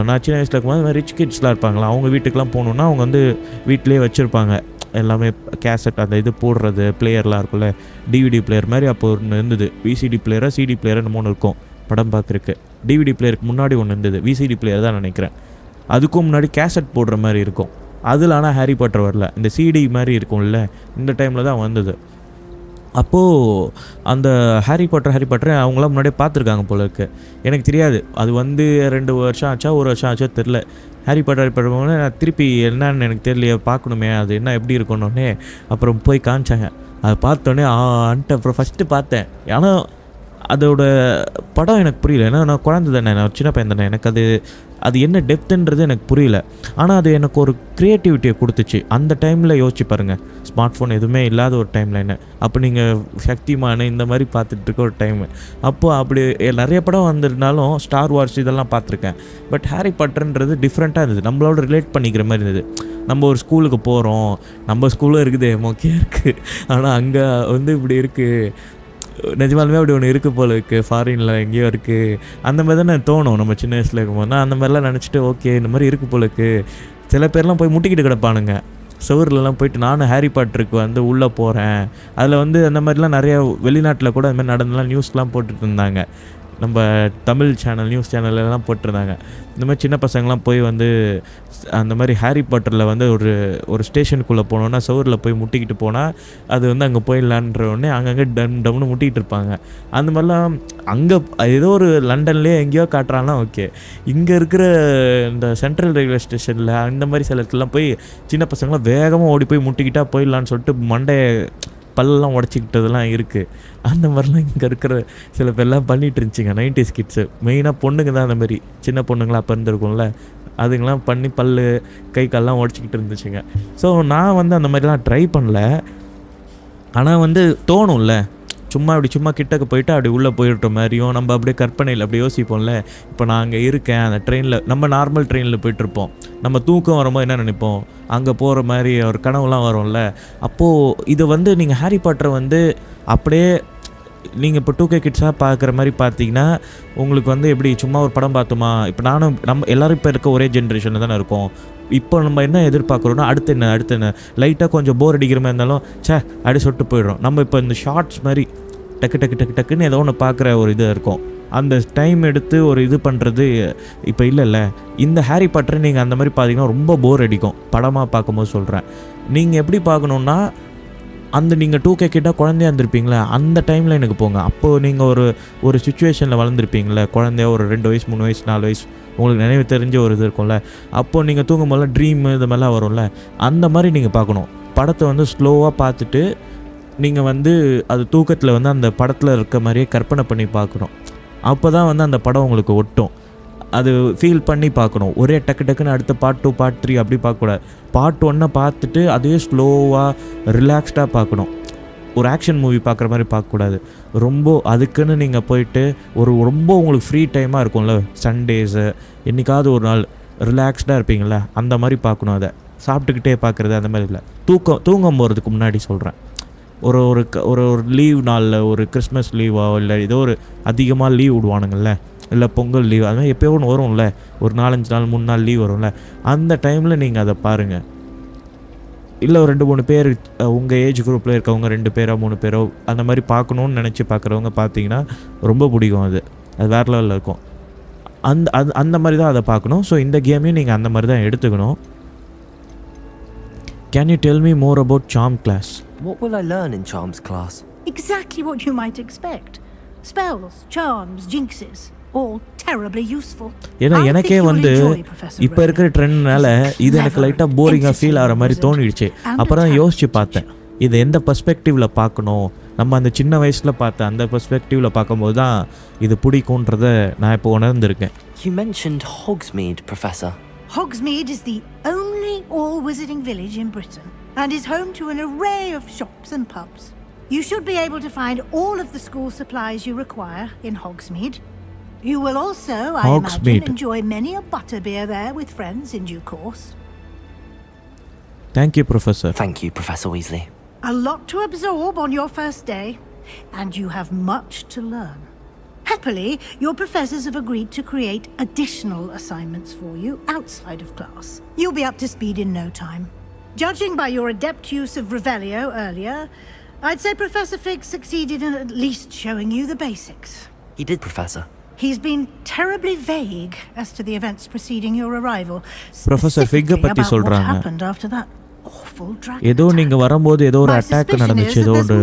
நான் சின்ன வயசில் இருக்கும்போது ரிச் கிட்ஸ்லாம் இருப்பாங்களா, அவங்க வீட்டுக்கெலாம் போகணுன்னா அவங்க வந்து வீட்டிலே வச்சுருப்பாங்க எல்லாமே. கேசட் அந்த இது போடுறது பிளேயர்லாம் இருக்குல்ல, டிவிடி பிளேயர் மாதிரி அப்போ ஒன்று இருந்தது. விசிடி பிளேயராக சிடி பிளேயர்னு 3 இருக்கும் படம் பார்க்குறக்கு. டிவிடி பிளேயருக்கு முன்னாடி ஒன்று இருந்தது, விசிடி பிளேயர் தான் நினைக்கிறேன். அதுக்கும் முன்னாடி கேசட் போடுற மாதிரி இருக்கும். அதில் ஆனால் ஹாரி பாட்டர் வரல, இந்த சிடி மாதிரி இருக்கும்ல, இந்த டைமில் தான் வந்தது. அப்போது அந்த ஹாரி பாட்டர் அவங்களாம் முன்னாடியே பார்த்துருக்காங்க போல இருக்குது. எனக்கு தெரியாது. அது வந்து 2 வருஷம் ஆச்சா 1 வருஷம் ஆச்சா தெரில. ஹாரி பாட்டர் நான் திருப்பி என்னன்னு எனக்கு தெரியலையே, பார்க்கணுமே அது என்ன எப்படி இருக்கணுன்னே. அப்புறம் போய் காமிச்சாங்க. அதை பார்த்தோன்னே அப்புறம் ஃபஸ்ட்டு பார்த்தேன். ஆனால் அதோட படம் எனக்கு புரியல. ஏன்னா நான் குழந்தை தானே, நான் சின்ன பையன் தானே, எனக்கு அது என்ன டெப்த்துன்றது எனக்கு புரியல. ஆனால் அது எனக்கு ஒரு க்ரியேட்டிவிட்டியை கொடுத்துச்சு. அந்த டைமில் யோசிச்சு பாருங்கள், ஸ்மார்ட் ஃபோன் எதுவுமே இல்லாத ஒரு டைமில் என்ன, அப்போ நீங்கள் சக்திமான இந்த மாதிரி பார்த்துட்டு இருக்க ஒரு டைமு. அப்போது அப்படி நிறைய படம் வந்திருந்தாலும் ஸ்டார் வார்ஸ் இதெல்லாம் பார்த்துருக்கேன். பட் ஹாரி பாட்டர்ன்றது டிஃப்ரெண்ட்டாக இருந்தது, நம்மளோட ரிலேட் பண்ணிக்கிற மாதிரி இருந்தது. நம்ம ஒரு ஸ்கூலுக்கு போகிறோம், நம்ம ஸ்கூலும் இருக்குது, மொக்கையாக இருக்குது, ஆனால் அங்கே வந்து இப்படி இருக்குது. நிஜமாலுமே அப்படி ஒன்று இருக்குது போல இருக்குது, ஃபாரினில் எங்கேயோ இருக்குது, அந்த மாதிரி தானே தோணும் நம்ம சின்ன வயசில் இருக்கும்போது. நான் அந்த மாதிரிலாம் நினச்சிட்டு ஓகே இந்த மாதிரி இருக்குது போல இருக்குது. சில பேர்லாம் போய் முட்டிக்கிட்டு கிடப்பானுங்க சுவர்லலாம் போயிட்டு. நானும் ஹாரி பாட்டருக்கு வந்து உள்ளே போகிறேன், அதில் வந்து அந்த மாதிரிலாம் நிறையா வெளிநாட்டில் கூட அந்த மாதிரி நடந்தெல்லாம் நியூஸ்லாம் போட்டுட்டு இருந்தாங்க. நம்ம தமிழ் சேனல் நியூஸ் சேனல்லாம் போட்டிருந்தாங்க. இந்த மாதிரி சின்ன பசங்களாம் போய் வந்து அந்த மாதிரி ஹாரி பாட்டரில் வந்து ஒரு ஸ்டேஷனுக்குள்ளே போனோன்னா சவுரில் போய் முட்டிக்கிட்டு போனால் அது வந்து அங்கே போயிடலான்ற உடனே அங்கங்கே டம்னு முட்டிக்கிட்டு இருப்பாங்க. அந்த மாதிரிலாம் அங்கே ஏதோ ஒரு லண்டன்லேயே எங்கேயோ காட்டுறாங்கன்னா ஓகே, இங்கே இருக்கிற இந்த சென்ட்ரல் ரயில்வே ஸ்டேஷனில் அந்த மாதிரி சில இடத்துலாம் போய் சின்ன பசங்களாம் வேகமாக ஓடி போய் முட்டிக்கிட்டா போயிடலான்னு சொல்லிட்டு மண்டையை பல்லெல்லாம் உடச்சிக்கிட்டதெல்லாம் இருக்குது. அந்த மாதிரிலாம் இங்கே இருக்கிற சில பேர்லாம் பண்ணிகிட்டு இருந்துச்சுங்க 90s கிட்ஸு. மெயினாக பொண்ணுங்க தான் அந்த மாதிரி சின்ன பொண்ணுங்களாம் அப்போ இருந்திருக்கும்ல, அதுங்கெல்லாம் பண்ணி கை கால்லாம் உடச்சிக்கிட்டு இருந்துச்சுங்க. ஸோ நான் வந்து அந்த மாதிரிலாம் ட்ரை பண்ணல. ஆனால் வந்து தோணும்ல, சும்மா கிட்டக்கு போயிட்டு அப்படி உள்ளே போயிடுற மாதிரியும் நம்ம அப்படியே கற்பனையில் அப்படி யோசிப்போம்ல. இப்போ நான் அங்கே இருக்கேன், அந்த ட்ரெயினில் நம்ம நார்மல் ட்ரெயினில் போயிட்டுருப்போம், நம்ம தூக்கம் வரும்போது என்ன நினைப்போம், அங்கே போகிற மாதிரி ஒரு கனவுலாம் வரும்ல. அப்போது இது வந்து நீங்கள் ஹாரி பாட்டரை வந்து அப்படியே நீங்கள் இப்போ 2K கிட்ஸாக பார்க்குற மாதிரி பார்த்தீங்கன்னா உங்களுக்கு வந்து எப்படி சும்மா ஒரு படம் பார்த்தோமா. இப்போ நம்ம எல்லோரும் இப்போ இருக்க ஒரே ஜென்ரேஷனில் தானே இருக்கோம். இப்போ நம்ம என்ன எதிர்பார்க்குறோன்னா அடுத்து என்ன லைட்டாக கொஞ்சம் போர் அடிக்கிற மாதிரி இருந்தாலும் அப்படி சொல்லிட்டு போயிடுறோம். நம்ம இப்போ இந்த ஷார்ட்ஸ் மாதிரி டக்குன்னு ஏதோ ஒன்று பார்க்குற ஒரு இது இருக்கும். அந்த டைம் எடுத்து ஒரு இது பண்ணுறது இப்போ இல்லைல்ல. இந்த ஹாரி பாட்டரை நீங்கள் அந்த மாதிரி பார்த்தீங்கன்னா ரொம்ப போர் அடிக்கும். படமாக பார்க்கும்போது சொல்கிறேன். நீங்கள் எப்படி பார்க்கணுன்னா அந்த நீங்கள் 2K கிட்டாக குழந்தையா இருந்திருப்பீங்களே அந்த டைமில் எனக்கு போங்க. அப்போது நீங்கள் ஒரு சுச்சுவேஷனில் வளர்ந்துருப்பீங்களே, குழந்தையா ஒரு 2 வயசு 3 வயசு 4 வயசு உங்களுக்கு நினைவு தெரிஞ்ச ஒரு இது இருக்கும்ல. அப்போது நீங்கள் தூங்கும் போதெல்லாம் ட்ரீமு இது மாதிரிலாம் வரும்ல, அந்த மாதிரி நீங்கள் பார்க்கணும். படத்தை வந்து ஸ்லோவாக பார்த்துட்டு நீங்கள் வந்து அது தூக்கத்தில் வந்து அந்த படத்தில் இருக்க மாதிரியே கற்பனை பண்ணி பார்க்கணும். அப்போ தான் வந்து அந்த படம் உங்களுக்கு ஒட்டும். அது ஃபீல் பண்ணி பார்க்கணும். ஒரே டக்குன்னு அடுத்த பார்ட் 2 பார்ட் 3 அப்படி பார்க்கக்கூடாது. பார்ட் 1 பார்த்துட்டு அதே ஸ்லோவாக ரிலாக்ஸ்டாக பார்க்கணும். ஒரு ஆக்ஷன் மூவி பார்க்குற மாதிரி பார்க்கக்கூடாது. ரொம்ப அதுக்குன்னு நீங்கள் போயிட்டு ரொம்ப உங்களுக்கு ஃப்ரீ டைமாக இருக்கும்ல, சண்டேஸு என்னைக்காவது ஒரு நாள் ரிலாக்ஸ்டாக இருப்பீங்கள, அந்த மாதிரி பார்க்கணும். அதை சாப்பிட்டுக்கிட்டே பார்க்குறது அந்த மாதிரி இல்லை. தூங்கும் போகிறதுக்கு முன்னாடி சொல்கிறேன். ஒரு லீவ் நாளில் ஒரு கிறிஸ்மஸ் லீவோ இல்லை ஏதோ ஒரு அதிகமாக லீவ் விடுவானுங்கள்ல, இல்லை பொங்கல் லீவ், அது மாதிரி எப்போயோ ஒன்று வரும்ல, ஒரு 4-5 நாள் 3 நாள் லீவ் வரும்ல, அந்த டைமில் நீங்கள் அதை பாருங்கள். இல்லை ஒரு 2-3 பேர் உங்கள் ஏஜ் குரூப்பில் இருக்கவங்க 2 பேரோ 3 பேரோ அந்த மாதிரி பார்க்கணுன்னு நினச்சி பார்க்குறவங்க பார்த்தீங்கன்னா ரொம்ப பிடிக்கும். அது வேறு லெவலில் இருக்கும். அந்த மாதிரி தான் அதை பார்க்கணும். ஸோ இந்த கேமையும் நீங்கள் அந்த மாதிரி தான் எடுத்துக்கணும். Can you tell me more about charm class? What will I learn in charms class? Exactly what you might expect. Spells, charms, jinxes, all terribly useful. ஏன்னா எனக்கே வந்து இப்போ இருக்கிற ட்ரெண்ட்னால இது எனக்கு லைட்டாக போரிங்காக ஃபீல் ஆகிற மாதிரி தோணிடுச்சு. அப்புறம் தான் யோசித்து பார்த்தேன், இது எந்த பெர்ஸ்பெக்டிவில் பார்க்கணும். நம்ம அந்த சின்ன வயசில் பார்த்த அந்த பெர்ஸ்பெக்டிவில் பார்க்கும்போது தான் இது பிடிக்குன்றதை நான் இப்போ உணர்ந்திருக்கேன். You mentioned Hogsmeade, Professor. Hogsmeade is the only all-wizarding village in Britain and is home to an array of shops and pubs. You should be able to find all of the school supplies you require in Hogsmeade. You will also, I imagine, enjoy many a butterbeer there with friends in due course. Thank you, Professor. Thank you, Professor Weasley. A lot to absorb on your first day, and you have much to learn. Happily, your professors have agreed to create additional assignments for you outside of class. You'll be up to speed in no time. Judging by your adept use of Revelio earlier, I'd say Professor Fig succeeded in at least showing you the basics. He did, Professor. He's been terribly vague as to the events preceding your arrival. Professor Fig பத்தி சொல்றாங்க. What happened after that awful dragon ஏதோ நீங்க வரும்போது ஏதோ ஒரு அட்டாக் நடந்துச்சு, ஏதோ ஒரு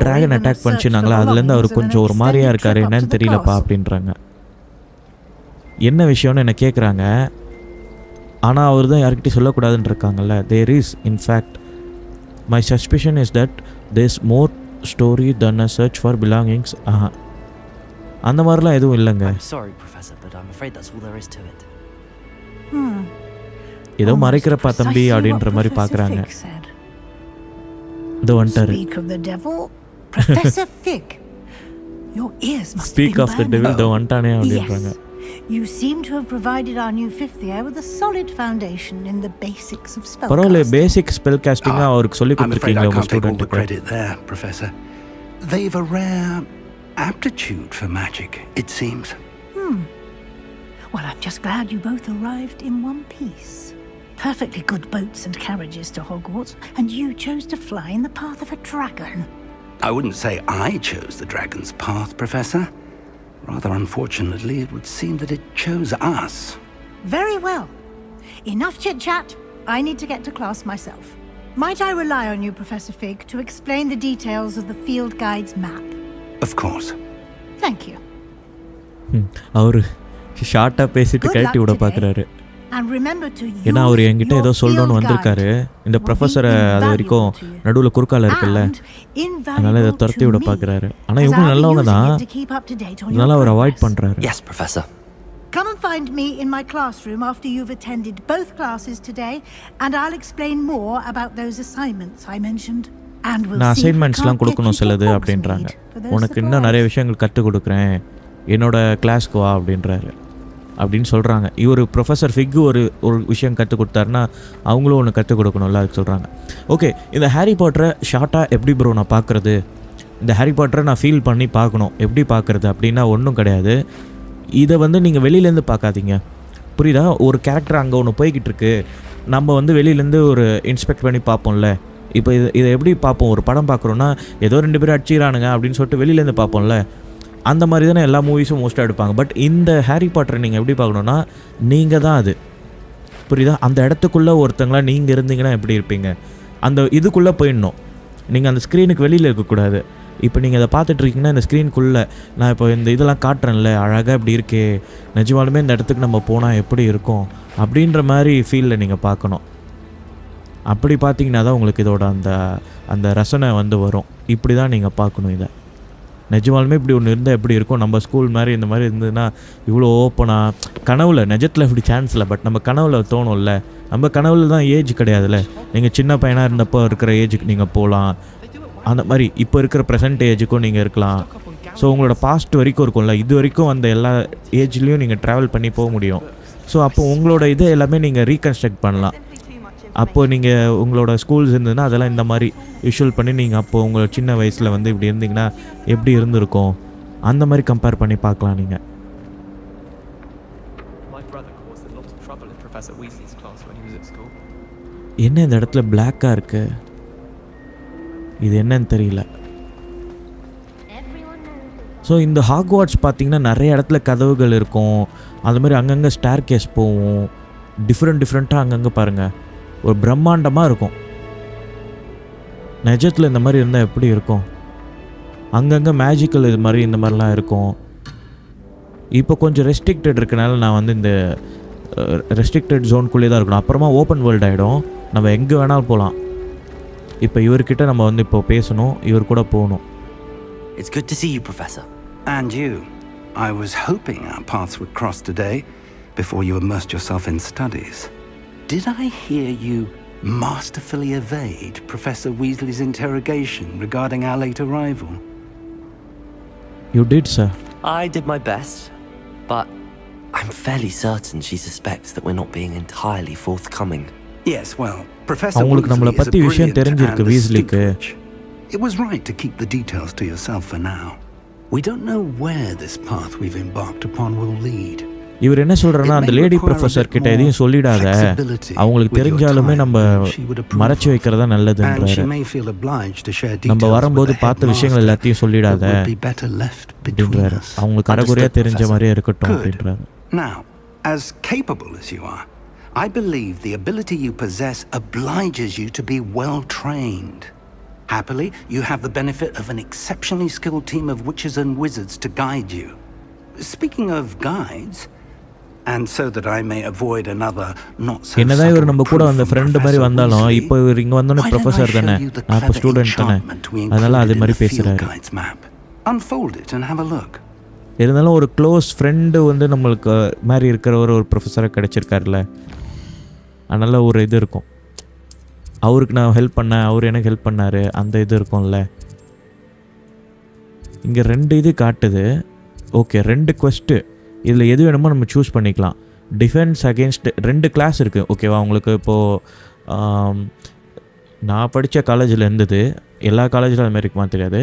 டிராகன் அட்டாக் பண்ணிச்சுனாங்களா, அதுலேருந்து அவர் கொஞ்சம் ஒரு மாதிரியா இருக்காரு, என்னன்னு தெரியலப்பா அப்படின்றாங்க. என்ன விஷயம்னு என்ன கேட்குறாங்க. ஆனால் அவர் தான் யார்கிட்டையும் சொல்லக்கூடாதுன்னு இருக்காங்கல்ல. There is in fact my suspicion is that there's more story than a search for belongings. அந்த மாதிரிலாம் எதுவும் இல்லைங்க. ஏதோ மறைக்கிறப்பா தம்பி அப்படின்ற மாதிரி பார்க்குறாங்க. இதோ வந்துட்டாரு. ஸ்பீக் ஆஃப் த டெவில், இதோ வந்துட்டானே அப்படின்றாங்க. You seem to have provided our new 5th year with a solid foundation in the basics of spellcasting. பரவாயில்ல, பேசிக் ஸ்பெல் காஸ்டிங்கா அவருக்கு சொல்லி கொடுத்துருக்கீங்க உங்க ஸ்டூடெண்ட்டுக்கு. Credit there, Professor. They've a rare aptitude for magic, it seems. Well, I'm just glad you both arrived in one piece. Perfectly good boats and carriages to Hogwarts, and you chose to fly in the path of a dragon. I wouldn't say I chose the dragon's path, Professor. Rather unfortunately, it would seem that it chose us. Very well. Enough chit-chat. I need to get to class myself. Might I rely on you, Professor Fig, to explain the details of the field guide's map? Of course. Thank you. அவர் ஷார்ட்டாக பேசிட்டு கழட்டி விட பார்க்குறாரு. And remember to ஏன்னா அவர் use என்கிட்ட your ஏதோ field சொல்லணும்னு வந்திருக்காரு. இந்த ப்ரொஃபஸரை அது வரைக்கும் நடுவில் குறுக்கால இருக்குல்ல, அதனால் இதை துரத்தி விட பார்க்குறாரு. ஆனால் இவங்க நல்லவங்க தான், அதனால அவர் அவாய்ட் பண்ணுறாரு. Yes, Professor. Come and find me in my classroom after you've attended both classes today, and I'll explain more about those assignments I mentioned. And we'll நான் see if we அசைன்மெண்ட்ஸ்லாம் can't get you கொடுக்கணும் to சிலது Hogsmeade அப்படின்றாங்க. for those உனக்கு இன்னும் நிறைய விஷயங்கள் கற்றுக் கொடுக்குறேன், என்னோட கிளாஸ்க்கு வா அப்படின்றாரு. அப்படின்னு சொல்கிறாங்க. இவர் ப்ரொஃபஸர் ஃபிக்கு ஒரு விஷயம் கற்றுக் கொடுத்தாருன்னா அவங்களும் ஒன்று கற்றுக் கொடுக்கணும்ல, அதுக்கு சொல்கிறாங்க. ஓகே, இந்த ஹாரி பாட்டரை ஷார்ட்டாக எப்படி ப்ரோ நான் பார்க்குறது, இந்த ஹாரி பாட்டரை நான் ஃபீல் பண்ணி பார்க்கணும், எப்படி பார்க்குறது அப்படின்னா ஒன்றும் கிடையாது. இதை வந்து நீங்கள் வெளியிலேருந்து பார்க்காதீங்க, புரியுதா? ஒரு கேரக்டர் அங்கே ஒன்று போய்கிட்டு இருக்கு, நம்ம வந்து வெளியிலேருந்து ஒரு இன்ஸ்பெக்ட் பண்ணி பார்ப்போம்ல. இப்போ இதை எப்படி பார்ப்போம்? ஒரு படம் பார்க்குறோன்னா ஏதோ 2 பேர் அடிச்சிக்கிறானுங்க அப்படின்னு சொல்லிட்டு வெளியிலேருந்து பார்ப்போம்ல, அந்த மாதிரி தானே எல்லா மூவிஸும் மோஸ்ட்டாக எடுப்பாங்க. பட் இந்த ஹாரி பாட்டரை நீங்கள் எப்படி பார்க்கணுன்னா, நீங்கள் தான் அது, புரியுதா? அந்த இடத்துக்குள்ளே ஒருத்தங்களா நீங்கள் இருந்தீங்கன்னா எப்படி இருப்பீங்க, அந்த இதுக்குள்ளே போயிடணும். நீங்கள் அந்த ஸ்க்ரீனுக்கு வெளியில் இருக்கக்கூடாது. இப்போ நீங்கள் இதை பார்த்துட்ருக்கீங்கன்னா இந்த ஸ்க்ரீனுக்குள்ளே நான் இப்போ இந்த இதெல்லாம் காட்டுறேன்ல, அழகாக இப்படி இருக்கே, நிஜமாலுமே இந்த இடத்துக்கு நம்ம போனால் எப்படி இருக்கும் அப்படின்ற மாதிரி ஃபீலில் நீங்கள் பார்க்கணும். அப்படி பார்த்தீங்கன்னா தான் உங்களுக்கு இதோட அந்த ரசனை வந்து வரும். இப்படி தான் நீங்கள் பார்க்கணும் இதை. நிஜமாலுமே இப்படி ஒன்று இருந்தால் எப்படி இருக்கும், நம்ம ஸ்கூல் மாதிரி இந்த மாதிரி இருந்ததுன்னா இவ்வளோ ஓப்பனாக, கனவுல நிஜத்தில் இப்படி சான்ஸ் இல்லை, பட் நம்ம கனவுல தோணும்ல. நம்ம கனவுல தான் ஏஜ் கிடையாதுல்ல. நீங்கள் சின்ன பையனாக இருந்தப்போ இருக்கிற ஏஜுக்கு நீங்கள் போகலாம், அந்த மாதிரி இப்போ இருக்கிற ப்ரெசென்ட் ஏஜுக்கும் நீங்கள் இருக்கலாம். ஸோ உங்களோட பாஸ்ட் வரைக்கும் இருக்கும்ல, இது வரைக்கும் அந்த எல்லா ஏஜ்லேயும் நீங்கள் ட்ராவல் பண்ணி போக முடியும். ஸோ அப்போ உங்களோட இதை எல்லாமே நீங்கள் ரீகன்ஸ்ட்ரக்ட் பண்ணலாம். அப்போது நீங்கள் உங்களோட ஸ்கூல்ஸ் இருந்ததுன்னா அதெல்லாம் இந்த மாதிரி விஷுவல் பண்ணி நீங்கள் அப்போது உங்களோட சின்ன வயசில் வந்து இப்படி இருந்தீங்கன்னா எப்படி இருந்திருக்கும், அந்த மாதிரி கம்பேர் பண்ணி பார்க்கலாம் நீங்கள். என்ன இந்த இடத்துல பிளாக்காக இருக்கு, இது என்னன்னு தெரியல. ஸோ இந்த ஹாக்வார்ட்ஸ் பார்த்திங்கன்னா நிறைய இடத்துல கதவுகள் இருக்கும், அது மாதிரி அங்கங்கே ஸ்டேர் கேஸ் போகும், டிஃப்ரெண்ட்டாக அங்கங்கே பாருங்கள், ஒரு பிரம்மாண்டமாக இருக்கும். நிஜத்தில் இந்த மாதிரி இருந்தால் எப்படி இருக்கும், அங்கங்கே மேஜிக்கல் இது மாதிரி இந்த மாதிரிலாம் இருக்கும். இப்போ கொஞ்சம் ரெஸ்ட்ரிக்டட் இருக்கனால நான் வந்து இந்த ரெஸ்ட்ரிக்டட் ஜோனுக்குள்ளே தான் இருக்கணும். அப்புறமா ஓப்பன் வேர்ல்டு ஆகிடும், நம்ம எங்கே வேணாலும் போகலாம். இப்போ இவர்கிட்ட நம்ம வந்து இப்போ பேசணும், இவர் கூட போகணும். It's good to see you, Professor. And you. I was hoping our paths would cross today before you immersed yourself in studies. Did I hear you masterfully evade Professor Weasley's interrogation regarding our late arrival? You did, sir. I did my best, but I'm fairly certain she suspects that we're not being entirely forthcoming. Yes, well, Professor அவங்களுக்கு நம்மளை Weasley is a பற்றி விஷயம் brilliant தெரிஞ்சிருக்கு and astute வீஸ்லிக்கு. witch. It was right to keep the details to yourself for now. We don't know where this path we've embarked upon will lead. இவர் என்ன சொல்கிறேன்னா, அந்த லேடி ப்ரொஃபஸர் கிட்ட எதையும் சொல்லிடாத, அவங்களுக்கு தெரிஞ்சாலுமே நம்ம மறைச்சி வைக்கிறதா நல்லதுன்றாரு. நம்ம வரும்போது பார்த்த விஷயங்கள் எல்லாத்தையும் சொல்லிடாத அப்படின்றாரு, அவங்களுக்கு அரைகுறையாக தெரிஞ்ச மாதிரியே இருக்கட்டும் அப்படின்றாரு. Now, as capable as you are, I believe the ability you possess obliges you to be well trained. Happily, you have the benefit of an exceptionally skilled team of witches and wizards to guide you. Speaking of guides, and so that I may avoid another not so என்னதான் இவர் நம்ம கூட வந்த ஃப்ரெண்டு மாதிரி வந்தாலும் இப்போ இவர் இங்கே வந்தோன்னே ப்ரொஃபஸர் தானே, நான் இப்போ ஸ்டூடெண்ட் தானே, அதனால் அது மாதிரி பேசுகிறாரு. Unfold it and have a look. இருந்தாலும் ஒரு க்ளோஸ் ஃப்ரெண்டு வந்து நம்மளுக்கு மாதிரி இருக்கிற ஒரு ப்ரொஃபஸராக கிடச்சிருக்காருல, அதனால் ஒரு இது இருக்கும், அவருக்கு நான் ஹெல்ப் பண்ணேன், அவர் எனக்கு ஹெல்ப் பண்ணார், அந்த இது இருக்கும்ல. இங்கே 2 இது காட்டுது. ஓகே, 2 குவெஸ்ட்டு, இதில் எது வேணுமோ நம்ம சூஸ் பண்ணிக்கலாம். டிஃபென்ஸ் அகேன்ஸ்ட் 2 கிளாஸ் இருக்குது, ஓகேவா? உங்களுக்கு இப்போது நான் படித்த காலேஜில் இருந்தது, எல்லா காலேஜிலும் அது மாதிரி இருக்குமா தெரியாது.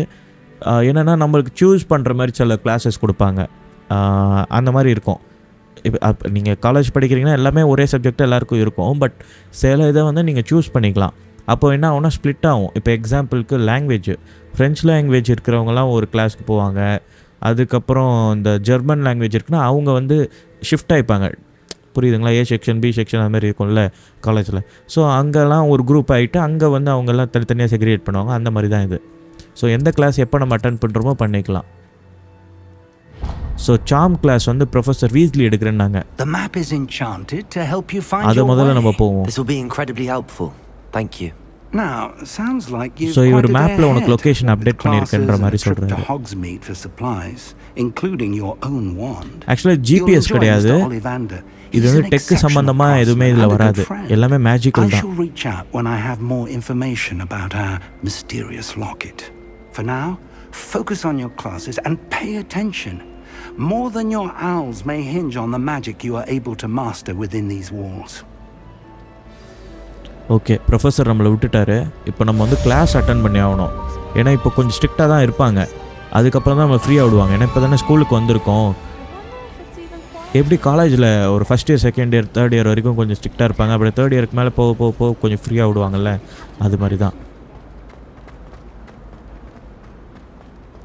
என்னென்னா நம்மளுக்கு சூஸ் பண்ணுற மாதிரி சில கிளாஸஸ் கொடுப்பாங்க. அந்த மாதிரி இருக்கும். இப்போ நீங்கள் காலேஜ் படிக்கிறீங்கன்னா எல்லாமே ஒரே சப்ஜெக்ட் எல்லாருக்கும் இருக்கும். பட் சில இதை வந்து நீங்கள் சூஸ் பண்ணிக்கலாம். அப்போ என்ன ஆகும்னா ஸ்ப்ளிட் ஆகும். இப்போ எக்ஸாம்பிளுக்கு லாங்குவேஜ், ஃப்ரெஞ்ச் லாங்குவேஜ் இருக்கிறவங்கலாம் ஒரு கிளாஸ்க்கு போவாங்க. அதுக்கப்புறம் இந்த ஜெர்மன் லாங்குவேஜ் இருக்குன்னா அவங்க வந்து ஷிஃப்ட் ஆகிப்பாங்க. புரியுதுங்களா? ஏ செக்ஷன், பி செக்ஷன் அது மாதிரி இருக்கும்ல காலேஜில். ஸோ அங்கெல்லாம் ஒரு குரூப் ஆகிட்டு அங்கே வந்து அவங்கெல்லாம் தனித்தனியாக செக்ரிகேட் பண்ணுவாங்க. அந்த மாதிரி தான் இது. ஸோ எந்த கிளாஸ் எப்போ நம்ம அட்டென்ட் பண்ணுறோமோ பண்ணிக்கலாம். ஸோ சார்ம் கிளாஸ் வந்து ப்ரொஃபஸர் வீஸ்லி எடுக்கிறேன்னாங்க. The map is enchanted to help you find அது your முதல்ல நம்ம way. போவோம். This will be incredibly helpful. Thank you. Now, sounds like you've So இவர் quite a மேப்ல day உனக்கு ahead location with update classes பண்ணியிருக்கேன்ற and மாதிரி a trip to சொல்றாரு. Hogsmeade for supplies, including your own wand. ஆக்சுவலாக You'll ஜிபிஎஸ் enjoy கிடையாது. Mr. Ollivander. இது He's வந்து an டெக் exceptional சம்பந்தமாக எதுவுமே craftsman இதில் and a வராது. good friend. எல்லாமே மேஜிக்கல் I தான். shall reach out when I have more information about our mysterious locket. For now, focus on your classes and pay attention. More than your owls may hinge on the magic you are able to master within these walls. Okay, professor நம்மளை விட்டுட்டாரு. இப்போ நம்ம வந்து கிளாஸ் அட்டன் பண்ணி ஆகணும். ஏன்னா இப்போ கொஞ்சம் ஸ்ட்ரிக்டாக தான் இருப்பாங்க. அதுக்கப்புறம் தான் நம்ம ஃப்ரீயாக விடுவாங்க. ஏன்னா இப்போ தானே ஸ்கூலுக்கு வந்திருக்கோம். எப்படி காலேஜில் ஒரு first year, second year, third year வரைக்கும் கொஞ்சம் ஸ்ட்ரிக்டாக இருப்பாங்க. அப்படி தேர்ட் இயருக்கு மேலே போக போக போக கொஞ்சம் ஃப்ரீயாக விடுவாங்கல்ல, அது மாதிரி தான்.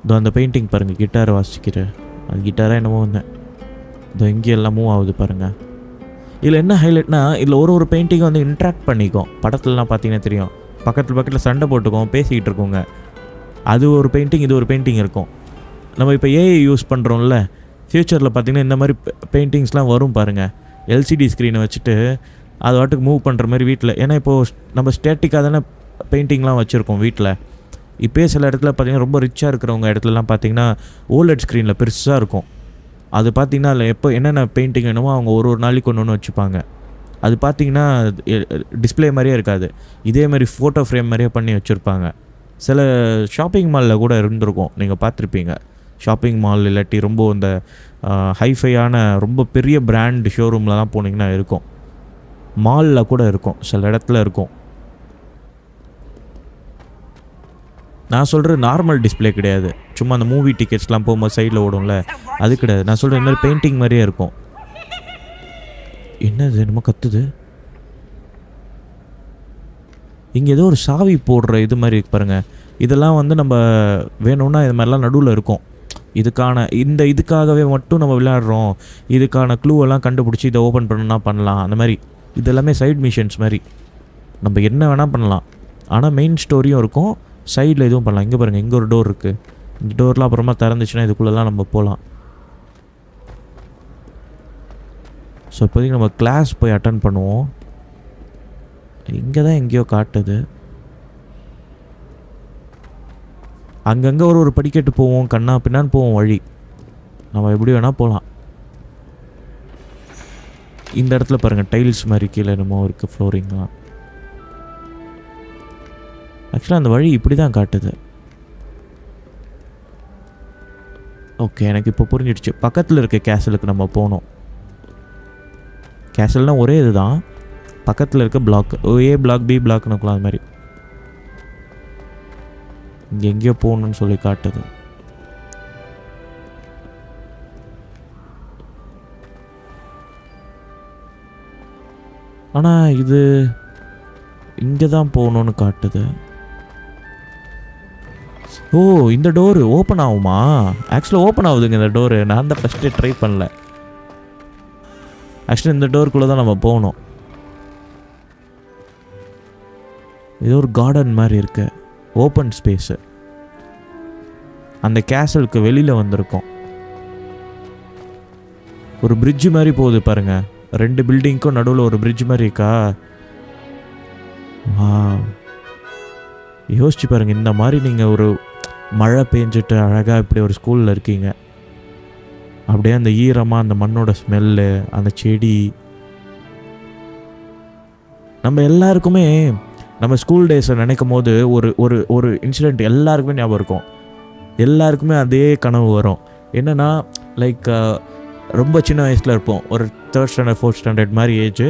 இதோ அந்த பெயிண்டிங் பாருங்கள், கிட்டாரை வாசிக்கிறேன். அது கிட்டாராக என்னமோ வந்தேன். இதோ இங்கே எல்லாம் மூவ் ஆகுது பாருங்கள். இதில் என்ன ஹைலைட்னா, இதில் ஒரு பெயிண்டிங்கை வந்து இன்ட்ராக்ட் பண்ணிக்கும். படத்துலலாம் பார்த்தீங்கன்னா தெரியும், பக்கத்தில் சண்டை போட்டுக்கோம், பேசிக்கிட்டு இருக்கோங்க. அது ஒரு பெயிண்டிங், இது ஒரு பெயிண்டிங் இருக்கும். நம்ம இப்போ ஏஐ யூஸ் பண்ணுறோம்ல, ஃப்யூச்சரில் பார்த்திங்கன்னா இந்த மாதிரி பெயிண்டிங்ஸ்லாம் வரும் பாருங்கள். எல்சிடி ஸ்க்ரீனை வச்சுட்டு அது வாட்டுக்கு மூவ் பண்ணுற மாதிரி வீட்டில். ஏன்னா இப்போது நம்ம ஸ்டேட்டிக்காக தானே பெயிண்டிங்லாம் வச்சுருக்கோம் வீட்டில். இப்போயே சில இடத்துல பார்த்திங்கன்னா ரொம்ப ரிச்சாக இருக்கிறவங்க இடத்துலலாம் பார்த்திங்கன்னா ஓலெட் ஸ்க்ரீனில் பெருசாக இருக்கும். அது பார்த்திங்கன்னா அதில் எப்போ என்னென்ன பெயிண்டிங் வேணுமோ அவங்க ஒரு நாளைக்கு ஒன்று வச்சுப்பாங்க. அது பார்த்திங்கன்னா டிஸ்பிளே மாதிரியே இருக்காது, இதே மாதிரி ஃபோட்டோ ஃப்ரேம் மாதிரியே பண்ணி வச்சுருப்பாங்க. சில ஷாப்பிங் மாலில் கூட இருந்திருக்கும், நீங்கள் பார்த்துருப்பீங்க. ஷாப்பிங் மால் இல்லாட்டி ரொம்ப இந்த ஹைஃபையான ரொம்ப பெரிய பிராண்ட் ஷோரூம்லலாம் போனீங்கன்னா இருக்கும். மாலில் கூட இருக்கும், சில இடத்துல இருக்கும். நான் சொல்கிறது நார்மல் டிஸ்பிளே கிடையாது, சும்மா அந்த மூவி டிக்கெட்ஸ்லாம் போகும்போது சைடில் ஓடும்ல, அது கிடையாது. நான் சொல்கிறேன் இந்த மாதிரி பெயிண்டிங் மாதிரியே இருக்கும். என்னது என்னமோ கத்துது இங்கே, ஏதோ ஒரு சாவி போடுற இது மாதிரி பாருங்கள். இதெல்லாம் வந்து நம்ம வேணும்னா இது மாதிரிலாம் நடுவில் இருக்கும். இதுக்காகவே மட்டும் நம்ம விளையாடுறோம், இதுக்கான க்ளூவெல்லாம் கண்டுபிடிச்சி இதை ஓப்பன் பண்ணணும்னா பண்ணலாம். அந்த மாதிரி இதெல்லாமே சைட் மிஷன்ஸ் மாதிரி, நம்ம என்ன வேணால் பண்ணலாம். ஆனால் மெயின் ஸ்டோரியும் இருக்கும், சைடில் எதுவும் பண்ணலாம். இங்கே பாருங்கள், இங்கே ஒரு டோர் இருக்குது. இந்த டோர்லாம் அப்புறமா திறந்துச்சுன்னா இதுக்குள்ளெல்லாம் நம்ம போகலாம். ஸோ இப்போதைக்கு நம்ம கிளாஸ் போய் அட்டன் பண்ணுவோம். இங்கே தான் எங்கேயோ காட்டுது. அங்கங்கே ஒரு படிக்கட்டு போவோம், கண்ணா பின்னான்னு போவோம் வழி. நம்ம எப்படி வேணால் போகலாம். இந்த இடத்துல பாருங்கள், டைல்ஸ் மாதிரி கீழே என்னமோ இருக்குது, ஃப்ளோரிங்லாம். ஆக்சுவலாக அந்த வழி இப்படி தான் காட்டுது. ஓகே, எனக்கு இப்போ புரிஞ்சிடுச்சு. பக்கத்தில் இருக்க கேசலுக்கு நம்ம போகணும். கேசல்னால் ஒரே இது தான், பக்கத்தில் இருக்க பிளாக், ஏ பிளாக், பி பிளாக்னு இருக்கலாம். அது மாதிரி இங்கே எங்கேயோ போகணுன்னு சொல்லி காட்டுது. ஆனால் இது இங்கே தான் போகணுன்னு காட்டுது. ஓ, இந்த டோரு ஓப்பன் ஆகுமா? ஆக்சுவலாக ஓப்பன் ஆகுதுங்க இந்த டோரு. நான் தான் ஃபஸ்ட்டு ட்ரை பண்ணல. ஆக்சுவலி இந்த டோருக்குள்ளே தான் நம்ம போகணும். இது ஒரு கார்டன் மாதிரி இருக்கு, ஓப்பன் ஸ்பேஸு. அந்த கேசலுக்கு வெளியில் வந்திருக்கோம். ஒரு பிரிட்ஜு மாதிரி போகுது பாருங்க, 2 பில்டிங்க்கும் நடுவில் ஒரு பிரிட்ஜ் மாதிரி இருக்கா. யோசிச்சு பாருங்க, இந்த மாதிரி நீங்கள் ஒரு மழை பெஞ்சிட்டு அழகாக இப்படி ஒரு ஸ்கூலில் இருக்கீங்க. அப்படியே அந்த ஈரமாக, அந்த மண்ணோட ஸ்மெல்லு, அந்த செடி. நம்ம எல்லாருக்குமே நம்ம ஸ்கூல் டேஸை நினைக்கும் போது ஒரு இன்சிடெண்ட் எல்லாருக்குமே ஞாபகம் இருக்கும். எல்லாருக்குமே அதே கனவு வரும். என்னென்னா லைக் ரொம்ப சின்ன வயசில் இருப்போம், ஒரு 3rd ஸ்டாண்டர்ட் 4th ஸ்டாண்டர்ட் மாதிரி ஏஜ்.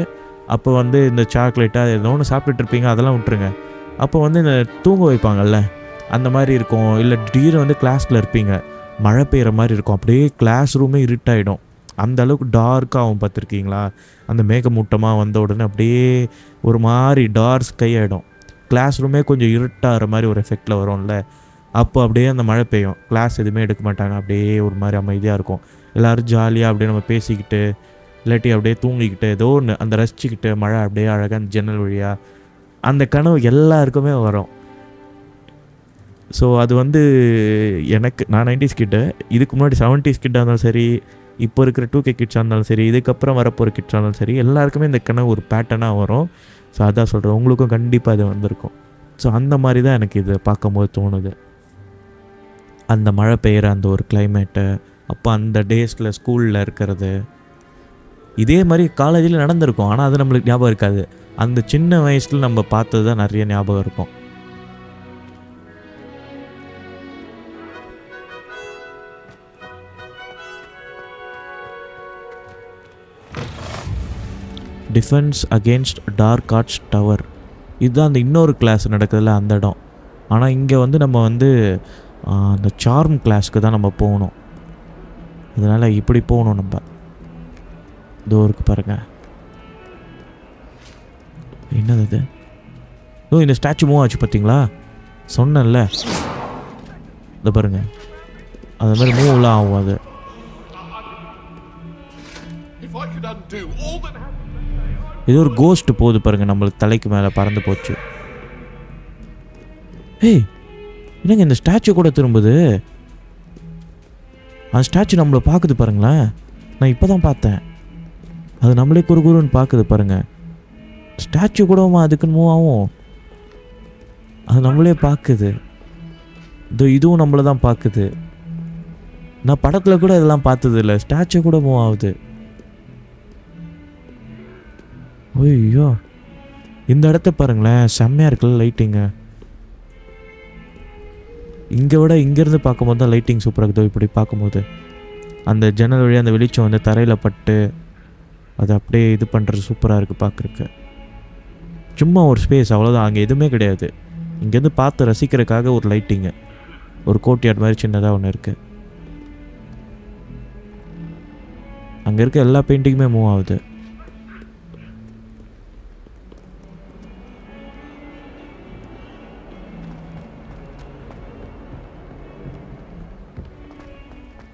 அப்போ வந்து இந்த சாக்லேட்டாக ஏதோ ஒன்று சாப்பிட்டுட்டு இருப்பீங்க, அதெல்லாம் விட்டுருங்க. அப்போ வந்து இந்த தூங்க வைப்பாங்கல்ல, அந்த மாதிரி இருக்கும். இல்லை திடீர்னு வந்து கிளாஸில் இருப்பீங்க, மழை பெய்கிற மாதிரி இருக்கும், அப்படியே கிளாஸ் ரூமே இருட்டாயிடும். அந்த அளவுக்கு டார்க்காகவும் பார்த்துருக்கீங்களா? அந்த மேகமூட்டமாக வந்த உடனே அப்படியே ஒரு மாதிரி டார்க் ஸ்கை ஆகிடும். கிளாஸ் ரூமே கொஞ்சம் இருட்டாகிற மாதிரி ஒரு எஃபெக்டில் வரும்ல. அப்போ அப்படியே அந்த மழை பெய்யும், கிளாஸ் எதுவுமே எடுக்க மாட்டாங்க, அப்படியே ஒரு மாதிரி அமைதியாக இருக்கும். எல்லோரும் ஜாலியாக அப்படியே நம்ம பேசிக்கிட்டு இல்லாட்டி அப்படியே தூங்கிக்கிட்டு ஏதோ ஒன்று அந்த ரசிச்சுக்கிட்டு மழை அப்படியே அழகாக அந்த ஜன்னல் வழியாக அந்த கனவு எல்லாருக்குமே வரும். ஸோ அது வந்து எனக்கு நான் 90s கிட்ட, இதுக்கு முன்னாடி 70s கிட்டாக இருந்தாலும் சரி, இப்போ இருக்கிற 2K கிட்ஸாக இருந்தாலும் சரி, இதுக்கப்புறம் வரப்போகிற கிட்ஸாக இருந்தாலும் சரி, எல்லாருக்குமே இந்த கனவு ஒரு பேட்டர்னாக வரும். ஸோ அதான் சொல்கிறேன், உங்களுக்கும் கண்டிப்பாக இது வந்திருக்கும். ஸோ அந்த மாதிரி தான் எனக்கு இது பார்க்கும்போது தோணுது. அந்த மழை பெய்கிற அந்த ஒரு கிளைமேட்டு, அப்போ அந்த டேஸில் ஸ்கூலில் இருக்கிறது, இதே மாதிரி காலேஜில் நடந்திருக்கும். ஆனால் அது நம்மளுக்கு ஞாபகம் இருக்காது. அந்த சின்ன வயசில் நம்ம பார்த்தது தான் நிறைய ஞாபகம் இருக்கும். Defence against dark arts tower, இதுதான் அந்த இன்னொரு கிளாஸ் நடக்குதுல்ல அந்த இடம். ஆனால் இங்கே வந்து நம்ம வந்து அந்த சார்ம் கிளாஸ்க்கு தான் நம்ம போகணும். அதனால் இப்படி போகணும் நம்ம. இதோ இருக்கு பாருங்க, என்னது இது? ஓ, இந்த ஸ்டாச்சு மூவ் ஆச்சு பார்த்தீங்களா? சொன்னேன்ல, இதை பாருங்க, அது மாதிரி மூவ்லாம் ஆகும். அது ஏதோ ஒரு கோஸ்ட் போகுது பாருங்க, நம்மளுக்கு தலைக்கு மேலே பறந்து போச்சு. ஏய், என்னங்க இந்த ஸ்டாச்சு கூட திரும்புது? அந்த ஸ்டாச்சு நம்மளை பார்க்குது பாருங்களேன். நான் இப்போ தான் பார்த்தேன், அது நம்மளே குறுன்னு பார்க்குது பாருங்க. ஸ்டாச்சு கூடமா அதுக்குன்னு மூவ் ஆகும்? அது நம்மளே பார்க்குது. இதுவும் நம்மளை தான் பார்க்குது. நான் படத்தில் கூட இதெல்லாம் பார்த்தது இல்லை, ஸ்டாச்சு கூட மூவ் ஆகுது. ஐயோ, இந்த இடத்த பாருங்களேன், செம்மையாக இருக்குல்ல லைட்டிங்கு. இங்கே விட இங்கேருந்து பார்க்கும்போது தான் லைட்டிங் சூப்பராக இருக்குது. இப்படி பார்க்கும்போது அந்த ஜன்னல் வழியாக அந்த வெளிச்சம் வந்து தரையில் பட்டு அது அப்படியே இது பண்ணுறது சூப்பராக இருக்குது பார்க்குறக்கு. சும்மா ஒரு ஸ்பேஸ், அவ்வளோதான். அங்கே எதுவுமே கிடையாது. இங்கேருந்து பார்த்து ரசிக்கிறதுக்காக ஒரு லைட்டிங்கு, ஒரு கோர்ட்யார்ட் மாதிரி சின்னதாக ஒன்று இருக்குது. அங்கே இருக்க எல்லா பெயிண்டிங்குமே மூவ் ஆகுது.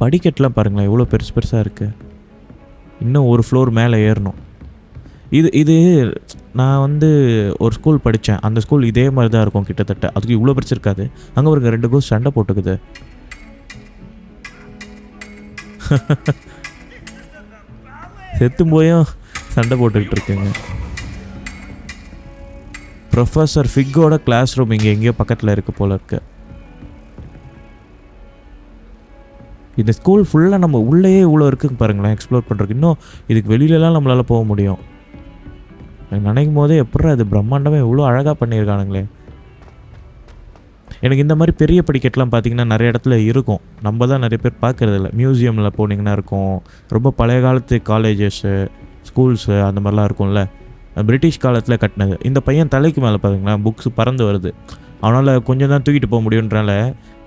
படிக்கட்டெலாம் பாருங்களேன், எவ்வளோ பெருசாக இருக்குது. இன்னும் ஒரு ஃப்ளோர் மேலே ஏறணும். இது நான் வந்து ஒரு ஸ்கூல் படித்தேன், அந்த ஸ்கூல் இதே மாதிரி தான் இருக்கும் கிட்டத்தட்ட. அதுக்கு இவ்வளோ பெருசு இருக்காது. அங்கே ஒரு 2 கோஸ் சண்டை போட்டுக்குது. செத்தும் போயும் சண்டை போட்டுக்கிட்டு இருக்குங்க. ப்ரொஃபஸர் ஃபிக்கோட கிளாஸ் ரூம் இங்கே எங்கேயோ பக்கத்தில் இருக்குது போல இருக்கு. இந்த ஸ்கூல் ஃபுல்லாக நம்ம உள்ளேயே இவ்வளோ இருக்குங்க பாருங்களேன், எக்ஸ்ப்ளோர் பண்ணுறதுக்கு. இன்னும் இதுக்கு வெளியிலலாம் நம்மளால் போக முடியும். நினைக்கும் போதே எப்படா இது பிரம்மாண்டமே இவ்வளோ அழகாக பண்ணியிருக்கானுங்களே. எனக்கு இந்த மாதிரி பெரிய படிக்கட்டெலாம் பார்த்திங்கன்னா நிறைய இடத்துல இருக்கும், நம்ம தான் நிறைய பேர் பார்க்குறது இல்லை. மியூசியமில் போனீங்கன்னா இருக்கும், ரொம்ப பழைய காலத்து காலேஜஸ்ஸு ஸ்கூல்ஸு அந்த மாதிரிலாம் இருக்கும்ல, பிரிட்டிஷ் காலத்தில் கட்டினது. இந்த பையன் தலைக்கு மேலே பார்த்தீங்கன்னா புக்ஸ் பறந்து வருது. அவனால் கொஞ்சம் தான் தூக்கிட்டு போக முடியுன்றனால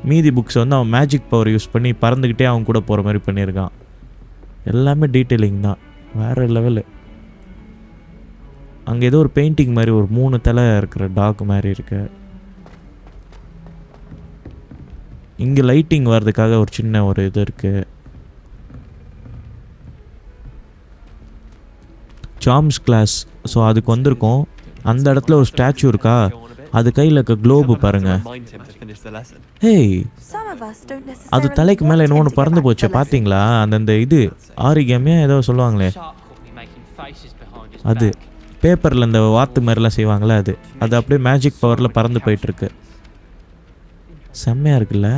மீதி புக்ஸை வந்து அவன் மேஜிக் பவர் யூஸ் பண்ணி பறந்துக்கிட்டே அவன் கூட போகிற மாதிரி பண்ணியிருக்கான். எல்லாமே டீட்டெயிலிங் தான், வேறு லெவலு. அங்கே ஏதோ ஒரு பெயிண்டிங் மாதிரி ஒரு 3 தலை இருக்கிற டாக் மாதிரி இருக்கு. இங்கே லைட்டிங் வர்றதுக்காக ஒரு சின்ன ஒரு இது இருக்குது. சார்ம்ஸ் கிளாஸ், ஸோ அதுக்கு வந்திருக்கோம். அந்த இடத்துல ஒரு ஸ்டாச்சு இருக்கா, அது கையில் இருக்க குளோபு பாருங்க. ஹேய், அது தலைக்கு மேலே என்ன ஒன்று பறந்து போச்சு பார்த்தீங்களா? அந்த இது ஆரிகமே ஏதோ சொல்லுவாங்களே, அது பேப்பரில் இந்த வாத்து மாதிரிலாம் செய்வாங்களே, அது அப்படியே மேஜிக் பவரில் பறந்து போயிட்டுருக்கு. செம்மையாக இருக்குல்ல?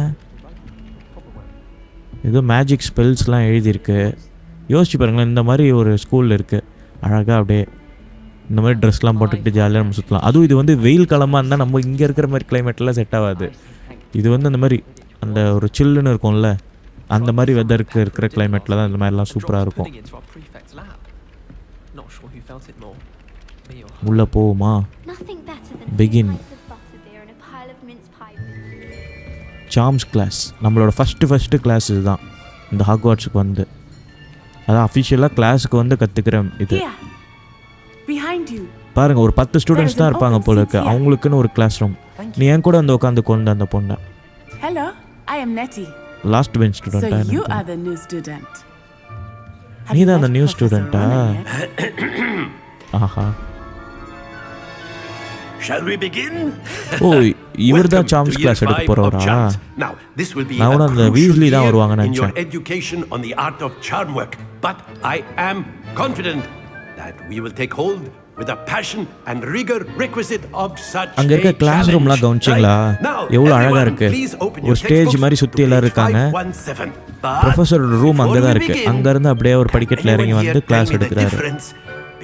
ஏதோ மேஜிக் ஸ்பெல்ஸ்லாம் எழுதியிருக்கு. யோசிச்சு பாருங்களேன், இந்த மாதிரி ஒரு ஸ்கூல் இருக்குது, அழகாக அப்படியே இந்த மாதிரி ட்ரெஸ்லாம் போட்டுக்கிட்டு ஜாலியாக நம்ம சுற்றலாம். அதுவும் இது வந்து வெயில் காலமாக இருந்தால் நம்ம இங்கே இருக்கிற மாதிரி கிளைமேட்லாம் செட் ஆகாது. இது வந்து அந்த மாதிரி அந்த ஒரு சில்லுன்னு இருக்கும்ல, அந்த மாதிரி வெதருக்கு இருக்கிற கிளைமேட்டில் தான் இந்த மாதிரிலாம் சூப்பராக இருக்கும். உள்ளே போவோமா? பிகின். Charms class. நம்மளோட ஃபஸ்ட்டு கிளாஸ் இதுதான் இந்த ஹாக்வார்ட்ஸுக்கு வந்து. அதான் அஃபிஷியலாக கிளாஸுக்கு வந்து கற்றுக்கிறேன் இது. பாருங்கள், ஒரு 10 ஸ்டூடெண்ட்ஸ் தான் இருப்பாங்க போல இருக்கு. அவங்களுக்குன்னு ஒரு கிளாஸ் ரூம். நீ ஏன் கூட வந்து உட்காந்து கொண்டு அந்த பொண்ணை. Hello, I am Nettie. Last bench ஸ்டூடெண்ட்டா? So you are the new student. நீ தான் அந்த நியூ ஸ்டூடெண்ட்டா? ஆஹா. Shall we begin? ஓ, இவர் தான் சார்ம்ஸ் கிளாஸ் எடுக்க போறவரா? Now, this will be நான் அந்த வீஸ்லி தான் வருவாங்கன்னு in your நினைச்சேன். education on the art of charm work, but I am confident that we will take hold with a passion and rigor requisite of such. அங்க இருக்க கிளாஸ் ரூம்லாம் கவனிச்சிங்களா? எவ்வளவு அழகா இருக்கு. ஒரு ஸ்டேஜ் மாதிரி சுத்தி எல்லாரும் இருக்காங்க. ப்ரொஃபசர் ரூம் அங்க தான் இருக்கு. அங்க இருந்து அப்படியே ஒரு படிக்கட்டுல இறங்கி வந்து class எடுக்கறாரு.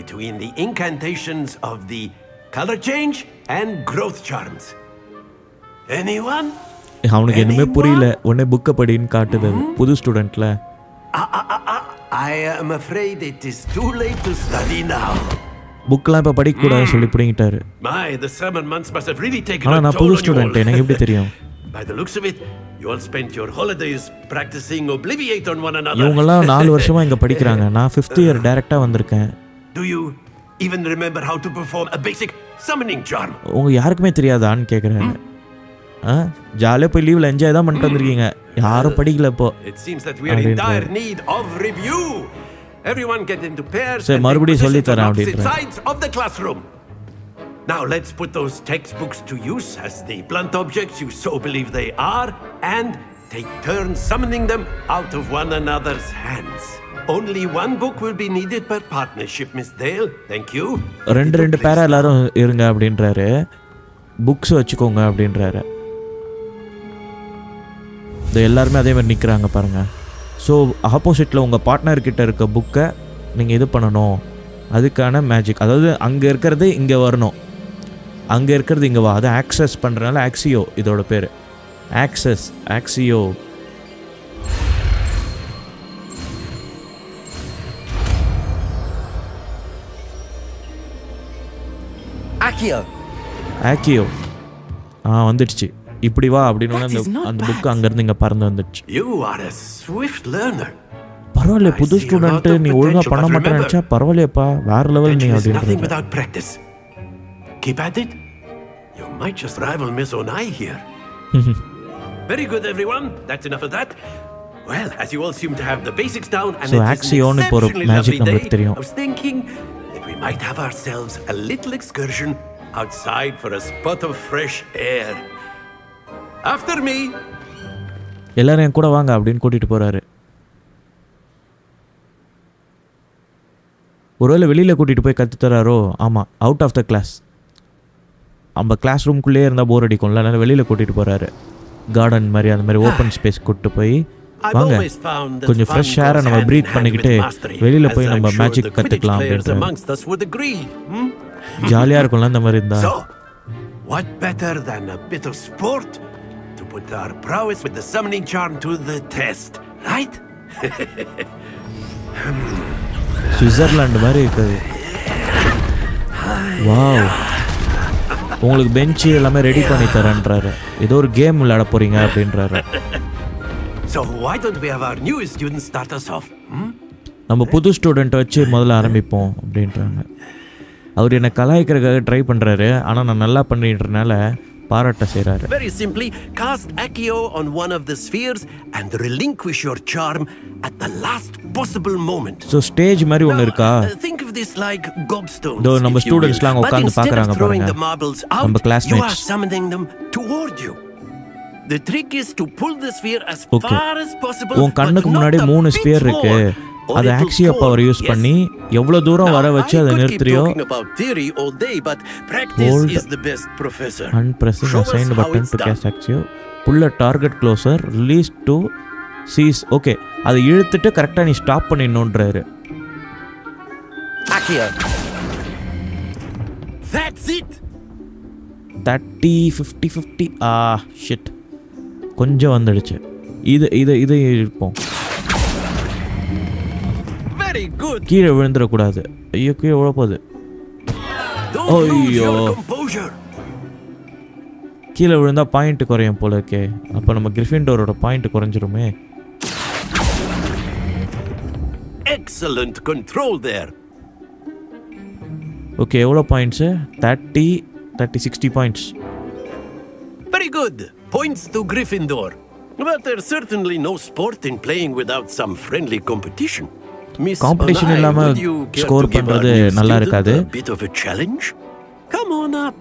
Between the incantations of the color change and growth charms. Anyone? அவனுக்கு என்னமே புரியல. உடனே புக்க படின்னு காட்டுது புது ஸ்டூடெண்ட்ல. I am afraid it is too late to study now. புக்லாம் இப்ப படிக்க கூடாதுன்னு சொல்லி புடிங்கிட்டாரு. My, the summer months must have really taken ஆனா a நான் toll புது on you ஸ்டூடெண்ட், all. எனக்கு எப்படி தெரியும்? By the looks of it, you all spent your holidays practicing Obliviate on one another. இவங்கலாம் 4 வருஷமா இங்க படிக்கிறாங்க. நான் 5th இயர் டைரக்டா வந்திருக்கேன். Do you even remember how to perform a basic summoning charm? உங்க யாருக்குமே தெரியாதான்னு கேக்குறேன். ஜாலியா போய் லீவ்ல என்ஜாய் தான் பண்ணிட்டு வந்திருக்கீங்க. யாரும் படிக்கல இப்போ. It seems that we are in dire need of review. Everyone get into pairs சரி, மறுபடியும் சொல்லி தரேன் opposite அப்படின்றேன். sides of the classroom. Now let's put those textbooks to use as the blunt objects you so believe they are, and take turns summoning them out of one another's hands. Only one book will be needed per partnership, Miss Dale. Thank you. ரெண்டு பேரா எல்லாரும் இருங்க அப்படின்றாரு. புக்ஸ் வச்சுக்கோங்க அப்படின்றாரு. இது எல்லாருமே அதே மாதிரி நிற்கிறாங்க பாருங்க. ஸோ ஆப்போசிட்டில் உங்கள் பார்ட்னர்கிட்ட இருக்க புக்கை நீங்கள் இது பண்ணணும். அதுக்கான மேஜிக், அதாவது அங்கே இருக்கிறது இங்கே வரணும், அங்கே இருக்கிறது இங்கே வா. அதை ஆக்சஸ் பண்ணுறதுனால ஆக்சியோ இதோட பேர். ஆக்சியோ. ஆக்கியோ வந்துடுச்சு. இப்படி வா அப்படின்னு அந்த புக் அங்கேருந்து இங்கே பறந்து வந்துடுச்சு. பரவாயில்ல, புது ஸ்டூடெண்ட், நீ ஒழுங்கா பண்ண மாட்டேன்னு நினச்சா பரவாயில்லையப்பா, வேற லெவல் நீ அப்படின்னு. Keep at it. You might just rival Miss Onai here. Very good, everyone. That's enough of that. Well, as you all seem to have the basics down, and so it is Axion an por exceptionally magic lovely நம்மளுக்கு day, தெரியும். I was thinking that we might have ourselves a little excursion outside for a spot of fresh air. After me. எல்லாரும் என் கூட வாங்க அப்படின்னு கூட்டிட்டு போறாரு. ஒருவேளை வெளியில் கூட்டிகிட்டு போய் கற்று தராரோ? ஆமாம், அவுட் ஆஃப் த கிளாஸ். நம்ம கிளாஸ் ரூம்குள்ளேயே இருந்தால் போர் அடிக்கும்ல, அதனால் வெளியில் கூட்டிகிட்டு போகிறாரு. கார்டன் மாதிரி, அந்த மாதிரி ஓப்பன் ஸ்பேஸ் கூப்பிட்டு போய் வாங்க, கொஞ்சம் ஃப்ரெஷ் ஏரை நம்ம ப்ரீத் பண்ணிக்கிட்டு வெளியில் போய் நம்ம மேஜிக் கற்றுக்கலாம் அப்படின்ட்டு. ஜாலியாக இருக்கும்ல இந்த மாதிரி இருந்தால். What better than a bit of sport to put our prowess with the summoning charm to the test, right? Switzerland மாதிரி இருக்குது. வாவ், உங்களுக்கு பெஞ்சு எல்லாமே ரெடி பண்ணி தரேன்றாரு. ஏதோ ஒரு கேம் விளையாட போறீங்க அப்படின்றாரு. So why don't we have our newest student start us off? நம்ம புது ஸ்டூடெண்ட் வச்சு முதல்ல ஆரம்பிப்போம் அப்படின்றாங்க. அவர் என்னை கலாய்க்கிறதுக்காக ட்ரை பண்ணுறாரு, ஆனால் நான் நல்லா பண்ணிடுறதுனால பாராட்ட செய்கிறாரு. Very simply, cast Accio on one of the spheres and relinquish your charm at the last possible moment. So stage மாதிரி ஒன்று இருக்கா? Think of this like gobstones. தோ நம்ம ஸ்டூடெண்ட்ஸ்லாம் உட்கார்ந்து பார்க்கறாங்க பாருங்க. நம்ம classmates. You are summoning them toward you. The trick is to pull the sphere as far as possible. உன் கண்ணுக்கு முன்னாடி 3 ஸ்பியர் இருக்கு. அது ஆக்சியோ பவர் யூஸ் பண்ணி எவ்வளவு தூரம் வர வச்சு அதை நிறுத்துறியோ. And pressing assigned button to cast Accio. Pull a target closer, release to seize. Okay, அதை இழுத்துட்டு கரெக்டா நீ ஸ்டாப் பண்ணிடணும்ன்றாரு. Accio. That's it. 30 50 50. ஷிட், கொஞ்சம் வந்துடுச்சு. இது இருப்போம். கீழே விழுந்துடக்கூடாது. ஐயோ, கீழே விழப்போகுது. ஐயோ, கீழே விழுந்தால் பாயிண்ட் குறையும் போல இருக்கே. அப்போ நம்ம கிரிஃபிண்டோரோட பாயிண்ட் குறைஞ்சிருமே. Excellent control there. ஓகே, எவ்வளோ points? 30, 60 points. Very good. Points to Gryffindor. But there's certainly no sport in playing without some friendly competition. Miss competition Onai, இல்லாமல் would you care score to give our பண்ணுறது new நல்லா student இருக்காது. a bit of a challenge? Come on up.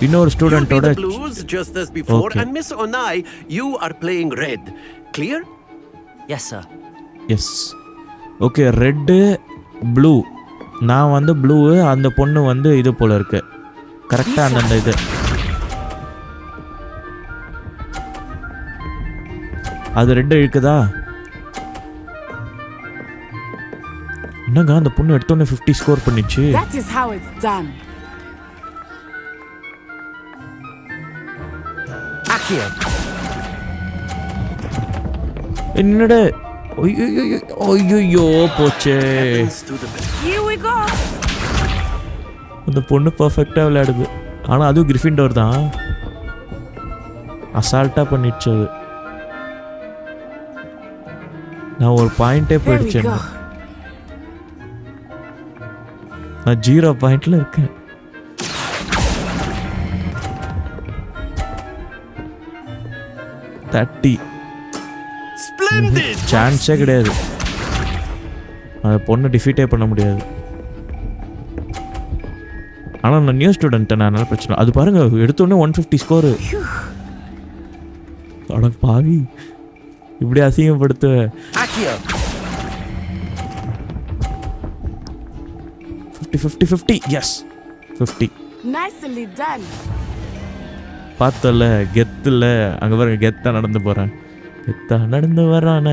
இன்னொரு You'll be ஸ்டூடெண்ட்டோட the blues just as before, Okay. and Miss Onai, you are playing red. Clear? Yes, sir. Yes. Okay, red blue. நான் வந்து ப்ளூ, அந்த பொண்ணு வந்து இது போல் இருக்கு. கரெக்டாக அந்தந்த இது. அது ரெட்டு இழுக்குதா? என்னங்க அந்த பொண்ணு எடுத்தோன்னே 50 ஸ்கோர் பண்ணிச்சு. That is how it's done. Accio. என்னடா? ஐயோ போச்சே. Happens to the best. Here we go. அந்த பொண்ணு பர்ஃபெக்டாக விளையாடுது. ஆனால் அதுவும் கிரிஃபிண்டோர் தான். அசால்ட்டாக பண்ணிடுச்சு அது. நான் ஒரு பாயிண்டே There we போயிடுச்சேன். go. நான் 0 பாயிண்ட்ல இருக்கேன். Splendid. சான்ஸே கிடையாது. அந்த பொண்ணை டிஃபீட்டே பண்ண முடியாது. ஆனால் நான் நியூ ஸ்டூடெண்ட்டை நான் நல்ல பிரச்சனை. அது பாருங்க, எடுத்தோடனே 150 ஸ்கோரு. அட பாவி, இப்படி அசிங்கப்படுத்த. Accio. 50 எஸ் 50. Nicely done. பார்த்தல கெத்தில் அங்கே பாருங்க, கெத்தாக நடந்து போகிறேன். கெத்தா நடந்து வரான.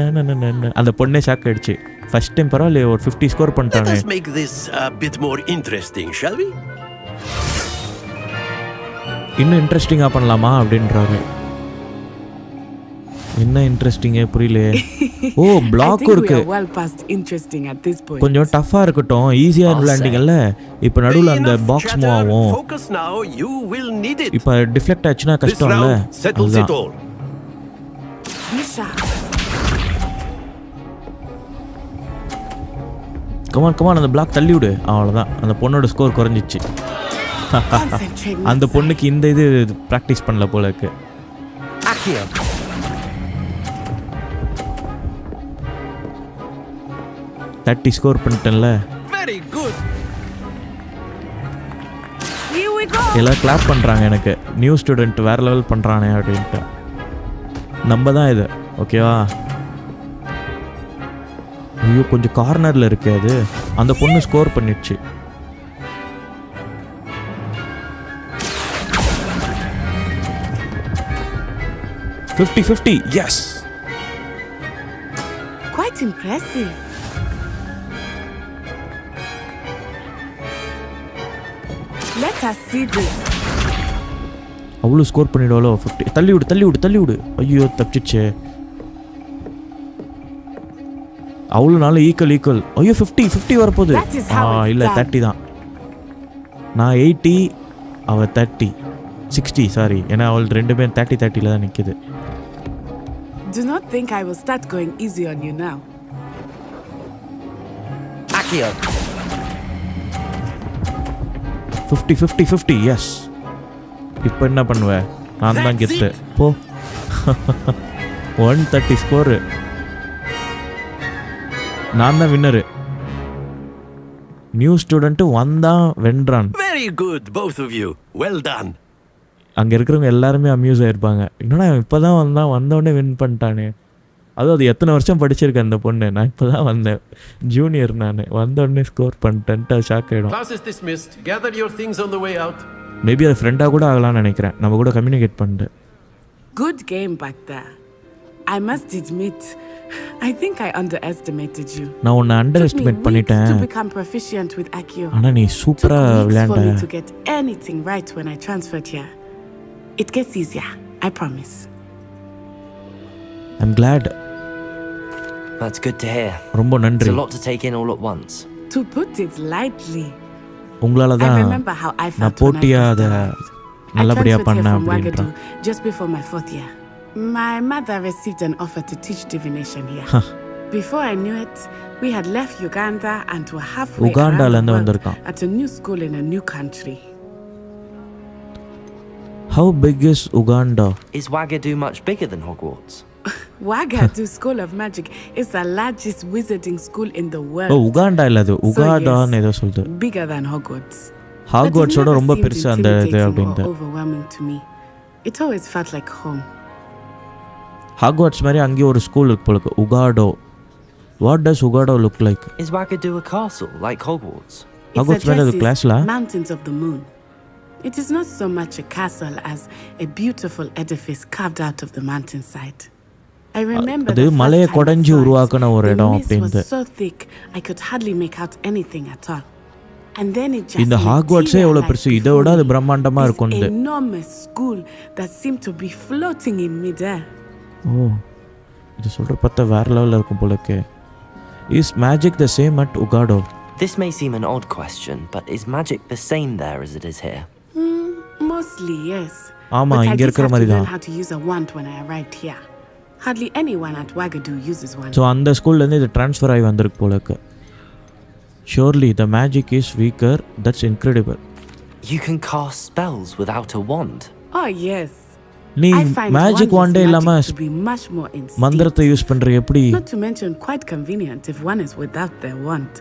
அந்த பொண்ணே ஷாக் ஆயிடுச்சு. ஃபர்ஸ்ட் டைம் பரவாயில்லையே, ஒரு 50 ஸ்கோர் Let பண்ணிட்டாங்க. us make this a bit more interesting, shall we? இன்னும் இன்ட்ரெஸ்டிங்காக பண்ணலாமா அப்படின்றாரு. என்ன இன்ட்ரெஸ்டிங்கே புரியலையே. ஓ, I think பிளாக்கும் we இருக்கு. are well past interesting at this point. கொஞ்சம் டஃப்பாக இருக்கட்டும், ஈஸியாக விளையாண்டிங்கல்ல. இப்போ நடுவில் அந்த Enough பாக்ஸ் chatter. மூவ் ஆகும். Focus now. You will need it. இப்போ டிஃப்ளெக்ட் ஆச்சுன்னா This கஷ்டம் இல்லை. round settles it all. Misha. Come on அந்த பிளாக் தள்ளி விடு. அவ்வளோதான், அந்த பொண்ணோட ஸ்கோர் குறைஞ்சிச்சு. Concentrate. அந்த பொண்ணுக்கு இந்த இது ப்ராக்டிஸ் பண்ணல போல இருக்கு. Accio. 30 ஸ்கோர் பண்ணிட்டேன்ல. Very good. Here we go. எல்லாம் கிளாப் பண்ணுறாங்க எனக்கு. நியூ ஸ்டூடெண்ட் வேறு லெவல் பண்ணுறானே அப்படின்ட்டு. நம்ம தான் இது, ஓகேவா? ஐயோ, கொஞ்சம் கார்னரில் இருக்கு அது. அந்த பொண்ணு ஸ்கோர் பண்ணிடுச்சு. $50 yes. Quite impressive. Let us see this. அவ்வளோ ஸ்கோர் பண்ணிடுவாளோ? 50. தள்ளி விடு. ஐயோ தப்பிச்சிச்சே. அவ்வளோ நாள் ஈக்குவல். ஐயோ 50 வரப்போகுது. That is how it's இல்லை done. 30 தான். நான் 80, அவள் 30, 60 சாரி. ஏன்னா அவள் 2 பேர் 30 தான் நிற்கிது. Do not think I will start going easy on you now. Accio. 50 S. இப்போ என்ன பண்ணுவ? நான் தான் கெத்து. போ. 130 ஸ்கோரு. நான் தான் வின்னரு. நியூ ஸ்டூடெண்ட்டு வந்தான் வென்றான். Very good, both of you. Well done. அங்கே இருக்கிறவங்க எல்லாருமே அம்யூஸ் ஆகிருப்பாங்க. என்னடா இப்போ தான் வந்தோடனே வின் பண்ணிட்டானே. அதுவும் அது எத்தனை வருஷம் படிச்சிருக்கேன் அந்த பொண்ணு. நான் இப்போ தான் வந்தேன், ஜூனியர். நான் வந்தோடனே ஸ்கோர் பண்ணிட்டேன்ட்டு ஷாக் ஆகிடும். Class is dismissed. Gather your things on the way out. Maybe அது ஃப்ரெண்டாக கூட ஆகலாம்னு நினைக்கிறேன். நம்ம கூட கம்யூனிகேட் பண்ணிட்டு. Good game back there. I must admit, I think I underestimated you. நான் உன்னை அண்டர் எஸ்டிமேட் பண்ணிட்டேன். To become proficient with Accio. ஆனால் நீ சூப்பராக விளையாண்ட. for me to get anything right when I transferred here. It gets easier, I promise. I'm glad. That's good to hear. ரொம்ப நன்றி. It's a lot to take in all at once. To put it lightly. உங்களால I தான் remember how I நான் felt when I போட்டியாக first அதை arrived. I நல்லபடியாக transferred here பண்ணேன் from அப்படின்றான். Wagadu just before my 4th year. My mother received an offer to teach divination here. Before I knew it, we had left Uganda and were halfway around உகாண்டால the இருந்து world வந்திருக்கான். at a new school in a new country. How big is Uganda? Is Wagadu much bigger than Hogwarts? Wagadu School of Magic is the largest wizarding school in the oh world. Uganda இல்லை அது உகாடான்னு ஏதோ சொல்லுது. Bigger than Hogwarts. ஹாக்வர்ட்ஸோட But it ரொம்ப never பெருசு seemed அந்த இது intimidating or அப்படின்ட்டு. overwhelming to me. It always felt like home. Hogwarts மாதிரி அங்கேயே ஒரு ஸ்கூல் இருக்கு போல இருக்கு. Wagadu. What does Wagadu look like? Is Wagadu a castle like Hogwarts? Hogwarts மாதிரி அது கிளாஸ்ல? Mountains of the Moon. It is not so much a castle as a beautiful edifice carved out of the mountainside. I remember அது மலையை குடைஞ்சு உருவாக்குன ஒரு இடம் the mist அப்படின்ட்டு. was so thick I could hardly make out anything at all. And then it just இந்த ஹாக்வர்ட்ஸே எவ்வளோ பெருசு, இதை விட அது பிரம்மாண்டமாக இருக்கும். This enormous school that seemed to be floating in midair. ஓ இது சொல்கிற பார்த்தா வேறு லெவலில் இருக்கும் போல இருக்கு. Is magic the same at Ugado? This may seem an odd question, but is magic the same there as it is here? Mostly, yes. ஆமா, But I இங்க did இருக்கிற have மாதிரி to learn தான். how to use a wand when I arrived here. Hardly anyone at Wagadu uses one. So அந்த ஸ்கூல்லேருந்து இது ட்ரான்ஸ்ஃபர் ஆகி வந்திருக்கு போல இருக்கு. Surely the magic is weaker. That's incredible. You can cast spells without a wand. Oh, yes. நீ I find மேஜிக் வாண்டே wandless இல்லாமல் magic to be much more instinct. மந்திரத்தை யூஸ் பண்ணுற எப்படி? Not to mention quite convenient if one is without their wand.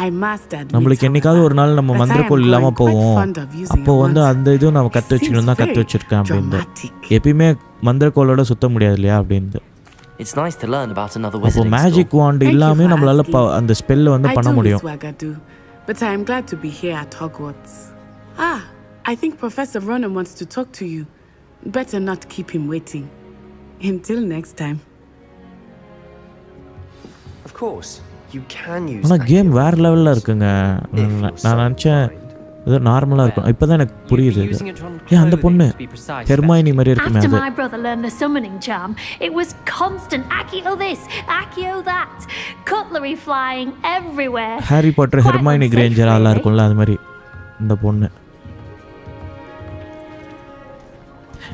I must admit, நம்மளுக்கு என்னைக்காவது ஒரு நாள் நம்ம that I am மந்திரக்கோள் இல்லாமல் growing quite போவோம். fond of using அப்போ a வந்து wand. அந்த இதுவும் நம்ம கற்று வச்சுக்கணும் தான் கற்று வச்சுருக்கேன் அப்படின்ட்டு. எப்பயுமே மந்திரக்கோளோட சுத்த முடியாது இல்லையா அப்படின்ட்டு. It's nice to learn about another அப்போ wizarding magic school. Want Thank you இல்லாமல் for நம்மளால asking. அந்த ஸ்பெல்லை வந்து I பண்ண too முடியும். miss Wagadu, but I am glad to be here at Hogwarts. I think Professor Ronan wants to talk to you. Better not keep him waiting. Until next time. Of course, you can use ஆனால் கேம் வேறு லெவலில் இருக்குங்க. நான் நினச்சேன் இது நார்மலாக இருக்கும். இப்போ தான் எனக்கு புரியுது இது. ஏன் அந்த பொண்ணு ஹெர்மைனி மாதிரி இருக்குமே After அது. my brother learned the summoning charm, it was constant Accio this, Accio that, cutlery flying everywhere. Harry Potter Quite Hermione unsafe, Granger ஆளாக really. இருக்கும்ல அது மாதிரி இந்த பொண்ணு.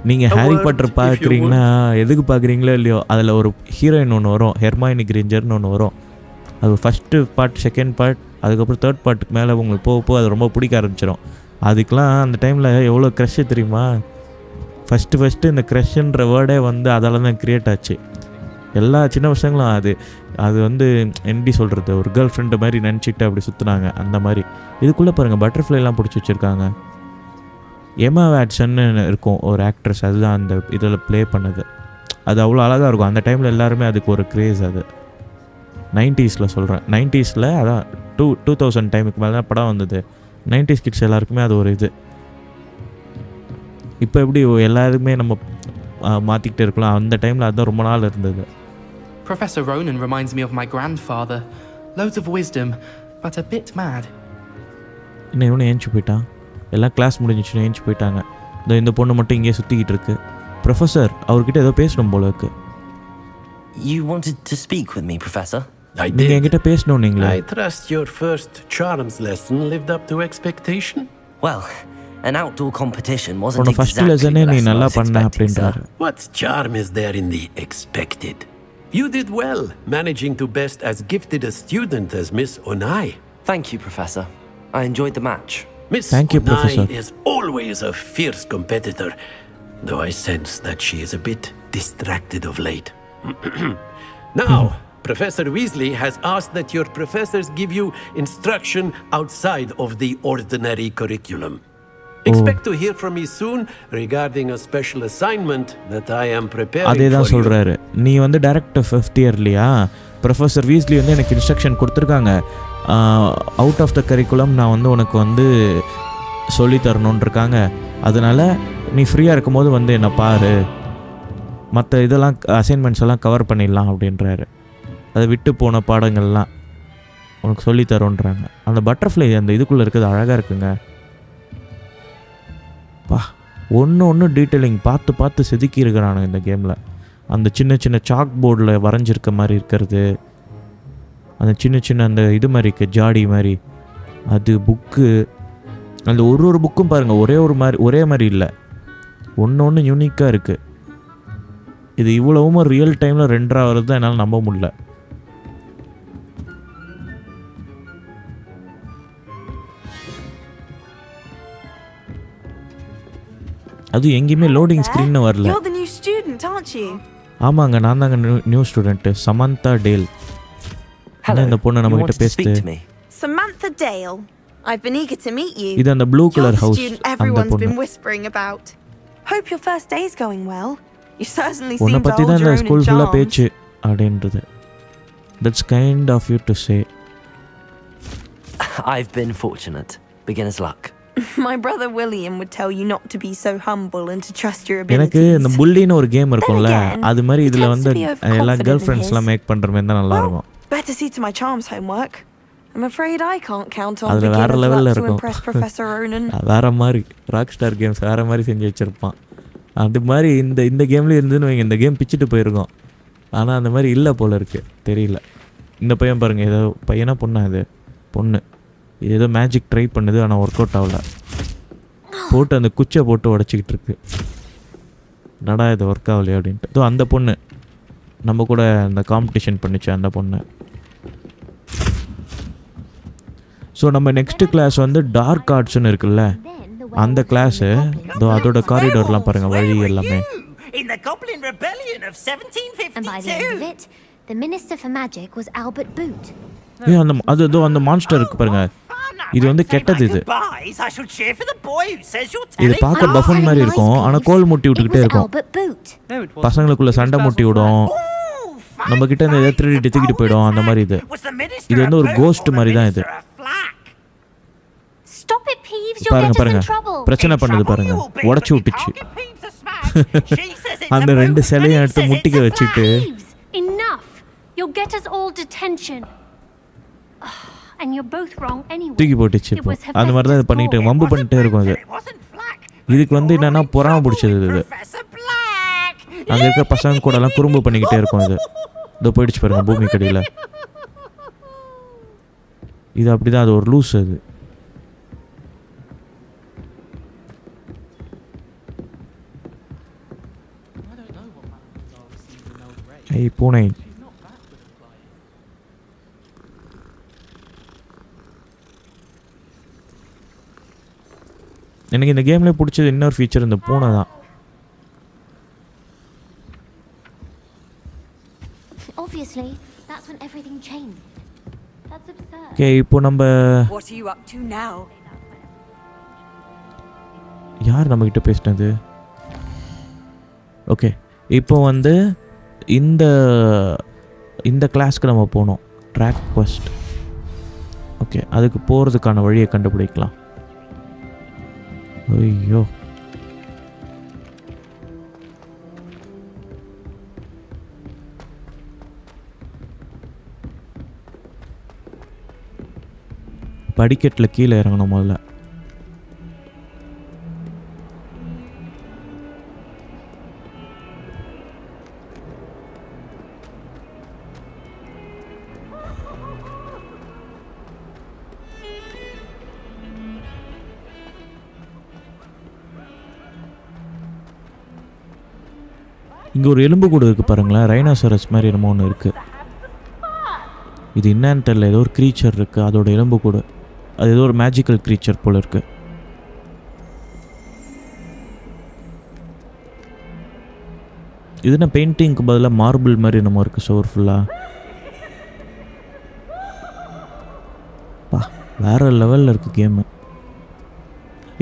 நீங்கள் ஹாரி பாட்டர் பார்க்குறீங்கன்னா எதுக்கு பார்க்குறீங்களோ இல்லையோ அதில் ஒரு ஹீரோயின் ஒன்று வரும், ஹெர்மைனி கிரேஞ்சர்னு ஒன்று வரும். அது ஃபஸ்ட்டு பார்ட், செகண்ட் பார்ட், அதுக்கப்புறம் தேர்ட் பார்ட்டுக்கு மேலே உங்களுக்கு போக அது ரொம்ப பிடிக்க ஆரம்பிச்சிடும். அதுக்கெலாம் அந்த டைமில் எவ்வளோ க்ரஷ்ஷு தெரியுமா? ஃபஸ்ட்டு இந்த க்ரஷ்ன்ற வேர்டே வந்து அதால் தான் க்ரியேட் ஆச்சு. எல்லா சின்ன பசங்களும் அது வந்து எப்படி சொல்கிறது, ஒரு கேர்ள் ஃப்ரெண்டு மாதிரி நினச்சிட்டு அப்படி சுற்றுனாங்க அந்த மாதிரி. இதுக்குள்ளே பாருங்கள் பட்டர்ஃப்ளைலாம் பிடிச்சி வச்சுருக்காங்க. எமா வாட்சன்னு இருக்கும் ஒரு ஆக்ட்ரஸ், அதுதான் அந்த இதில் ப்ளே பண்ணது. அது அவ்வளோ அழகாக இருக்கும். அந்த டைமில் எல்லாருமே அதுக்கு ஒரு க்ரேஸ். அது 90s சொல்கிறேன். 90s அதான் 2000 டைமுக்கு மேலே தான் படம் வந்தது. 90s கிட்ஸ் எல்லாருக்குமே அது ஒரு இது. இப்போ எப்படி எல்லாருமே நம்ம மாற்றிக்கிட்டே இருக்கலாம், அந்த டைமில் அதுதான் ரொம்ப நாள் இருந்தது. Professor Ronan reminds me of my grandfather. Loads of wisdom, but a bit mad. இன்னும் இவனு ஏஞ்சி போயிட்டான். எல்லாம் கிளாஸ் முடிஞ்சிச்சுன்னு ஏஞ்சி போயிட்டாங்க. இந்த பொண்ணு மட்டும் இங்கேயே சுற்றிக்கிட்டு இருக்கு. ப்ரொஃபஸர் அவர்கிட்ட ஏதோ பேசணும் போல இருக்கு. You wanted to speak with me, Professor? நீங்கள் என்கிட்ட பேசணும் நீங்களே. I trust your first charms lesson lived up to expectation. Well, an outdoor competition wasn't உன்னோட ஃபர்ஸ்ட் exactly லெசனே the நீ lesson I நல்லா was பண்ண expecting, அப்படின்றாரு. sir. What charm is there in the expected? You did well, managing to best as gifted a student as Miss Onai. Thank you, Professor. I enjoyed the match. Miss Thank you, Onai Professor. is always a fierce competitor, though I sense that she is a bit distracted of late. Now, Professor Weasley has asked that your professors give you instruction outside of the ordinary curriculum. Expect to hear from me soon regarding a special assignment that I am preparing அதே தான் for you. சொல்கிறாரு. நீ வந்து டைரக்ட் 5th இயர் இல்லையா? ப்ரொஃபஸர் வீஸ்லி வந்து எனக்கு இன்ஸ்ட்ரக்ஷன் கொடுத்துருக்காங்க. அவுட் ஆஃப் த கரிக்குலம் நான் வந்து உனக்கு வந்து சொல்லித்தரணுன்னு இருக்காங்க. அதனால் நீ ஃப்ரீயாக இருக்கும்போது வந்து என்னை பாரு, மற்ற இதெல்லாம் அசைன்மெண்ட்ஸ் எல்லாம் கவர் பண்ணிடலாம் அப்படின்றாரு. அதை விட்டு போன பாடங்கள்லாம் உனக்கு சொல்லித்தரோன்றாங்க. அந்த பட்டர்ஃப்ளை அந்த இதுக்குள்ளே இருக்கிறது அழகாக இருக்குங்க. பா ஒன்று டீட்டெயிலிங் பார்த்து செதுக்கி இருக்கிறானுங்க இந்த கேமில். அந்த சின்ன சாக் போர்டில் வரைஞ்சிருக்க மாதிரி இருக்கிறது, அந்த சின்ன அந்த இது மாதிரி இருக்குது ஜாடி மாதிரி, அது புக்கு, அந்த ஒரு புக்கும் பாருங்கள் ஒரே மாதிரி இல்லை, ஒன்று யூனிக்காக இருக்குது. இது இவ்வளவும் ரியல் டைமில் ரெண்டர் ஆகிறது தான் என்னால் நம்ப முடியல. அது எங்கேயுமே லோடிங் ஸ்க்ரீன்னு வரல. ஆமாங்க, நான் தாங்க நியூ ஸ்டூடெண்ட்டு, சமந்தா டேல். இந்த பொண்ணு நம்ம கிட்ட பேசுது. Samantha Dale. I've been eager to meet you. இது அந்த blue colour house. Everyone's been whispering about. Hope your first day is going well. You certainly seem to உன்னை பற்றி தான் hold இந்த your own ஸ்கூல் in ஃபுல்லாக charms. பேச்சு அப்படின்றது. That's kind of you to say. I've been fortunate. Beginner's luck. My brother William would tell you not to be so humble and to trust your எனக்கு abilities. இந்த புல்லின்னு ஒரு கேம் இருக்கும்ல, again, அது மாதிரி இதில் he வந்து tends to be overconfident எல்லா in கேர்ள் ஃப்ரெண்ட்ஸ்லாம் his. மேக் பண்ணுற மாதிரி தான் நல்லா இருக்கும். Better see to my charms homework. I'm afraid I can't count on அதில் வேறு beginner's லெவலில் luck to இருக்கும். impress Professor Ronan. வேறு மாதிரி ராக் ஸ்டார் கேம்ஸ் வேறு மாதிரி செஞ்சு வச்சுருப்பான். அது மாதிரி இந்த கேம்லேயும் இருந்துன்னு வைங்க, இந்த கேம் பிச்சுட்டு போயிருக்கோம். ஆனால் அந்த மாதிரி இல்லை போல இருக்குது, தெரியல. இந்த பையன் பாருங்கள், ஏதோ பையனா பொண்ணா? இது பொண்ணு. இது ஏதோ மேஜிக் ட்ரை பண்ணுது, ஆனால் ஒர்க் அவுட் ஆகல. போட்டு அந்த குச்சை போட்டு உடச்சிக்கிட்டு இருக்கு. நடா இது ஒர்க் ஆகலையே அப்படின்ட்டு. ஸோ அந்த பொண்ணு நம்ம கூட அந்த காம்படிஷன் பண்ணிச்சு, அந்த பொண்ணு. ஸோ நம்ம நெக்ஸ்ட்டு கிளாஸ் வந்து டார்க் ஆர்ட்ஸ்னு இருக்குல்ல, அந்த கிளாஸு. அதோட காரிடோர்லாம் பாருங்கள், வழி எல்லாமே. In the Goblin Rebellion of 1752. And by the end of it, the Minister for Magic was Albert Boot. அந்த மான்ஸ்டர் இருக்கு பாருங்க, இது வந்து கெட்டது. இது I should cheer for the boy who says you're இது telling. பார்க்க பஃபன் மாதிரி இருக்கும், ஆனால் கோல் முட்டி விட்டுக்கிட்டே இருக்கும். பசங்களுக்குள்ள சண்டை முட்டி விடும், நம்ம கிட்ட இந்த எதை திருடி தூக்கிட்டு போயிடும், அந்த மாதிரி. இது வந்து ஒரு கோஸ்ட் மாதிரி தான் இது. Stop it, Peeves. You'll பாருங்க get us in பாருங்க, trouble. பிரச்சனை பண்ணுது பாருங்க, உடச்சி விட்டுச்சு. அந்த ரெண்டு சிலையும் எடுத்து முட்டிக்க வச்சுட்டு. Peeves, enough. You'll get us all detention. And you're both wrong anyway. தூக்கி போட்டுச்சு. இப்போ அந்த மாதிரி தான் இது பண்ணிட்டு வம்பு பண்ணிட்டே இருக்கும். அது இதுக்கு வந்து என்னன்னா பொறாம பிடிச்சது. இது அங்கே இருக்க பசங்க கூட எல்லாம் குறும்பு பண்ணிக்கிட்டே இருக்கும். இது இதோ போயிடுச்சு பாருங்க பூமி கடியில். இது அப்படிதான், அது ஒரு லூஸ். அது பூனை. எனக்கு இந்த கேம்லேயே பிடிச்சது இன்னொரு ஃபீச்சர் இந்த பூனை தான். ஓகே, இப்போ நம்ம யார் நம்மக்கிட்ட பேசினது? ஓகே, இப்போ வந்து இந்த கிளாஸ்க்கு நம்ம போனோம், ட்ராக் ஃபர்ஸ்ட். ஓகே, அதுக்கு போகிறதுக்கான வழியை கண்டுபிடிக்கலாம். ஐயோ, படிக்கட்டில் கீழே இறங்கணும் முதல்ல. இங்கே ஒரு எலும்பு கூடு இருக்குது பாருங்களேன், ரைனோசரஸ் மாதிரி என்னமோ ஒன்று இருக்குது. இது என்னன்னு தெரியல, ஏதோ ஒரு க்ரீச்சர் இருக்குது, அதோட எலும்பு கூடு. அது ஏதோ ஒரு மேஜிக்கல் க்ரீச்சர் போல் இருக்குது. இது என்ன பெயிண்டிங்க்கு பதிலாக மார்பிள் மாதிரி என்னமோ இருக்குது சோர் ஃபுல்லாக. வேறு லெவலில் இருக்குது கேமு.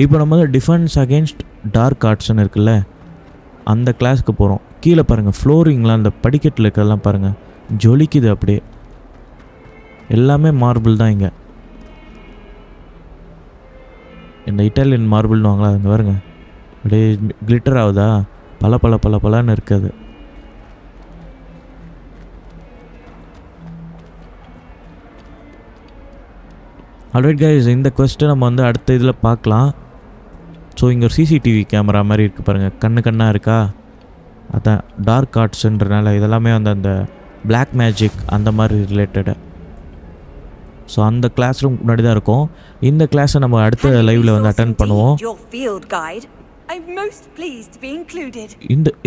இப்போ நம்ம வந்து டிஃபென்ஸ் அகேன்ஸ்ட் டார்க் ஆர்ட்ஸ்ன்னு இருக்குல்ல, அந்த கிளாஸ்க்கு போகிறோம். கீழே பாருங்கள், ஃப்ளோரிங்லாம் அந்த படிக்கட்டில் இருக்கிறதெல்லாம் பாருங்கள், ஜொலிக்குது அப்படியே. எல்லாமே மார்பிள் தான் இங்கே. இந்த இட்டாலியன் மார்பிள்னு வாங்களா, அதுங்க பாருங்க அப்படியே கிளிட்டர் ஆகுதா, பலன்னு இருக்குது. ஆல்ரைட் கைஸ், இந்த குவெஸ்ட்டை நம்ம வந்து அடுத்த இதில் பார்க்கலாம். ஸோ இங்கே ஒரு சிசிடிவி கேமரா மாதிரி இருக்குது பாருங்கள், கண்ணாக இருக்கா, அதான் டார்க் ஆர்ட்ஸுன்றனால இதெல்லாமே வந்து அந்த பிளாக் மேஜிக் அந்த மாதிரி ரிலேட்டடு. ஸோ அந்த கிளாஸ் ரூம் முன்னாடி தான் இருக்கும். இந்த கிளாஸை நம்ம அடுத்த லைவில் வந்து அட்டென்ட் பண்ணுவோம்.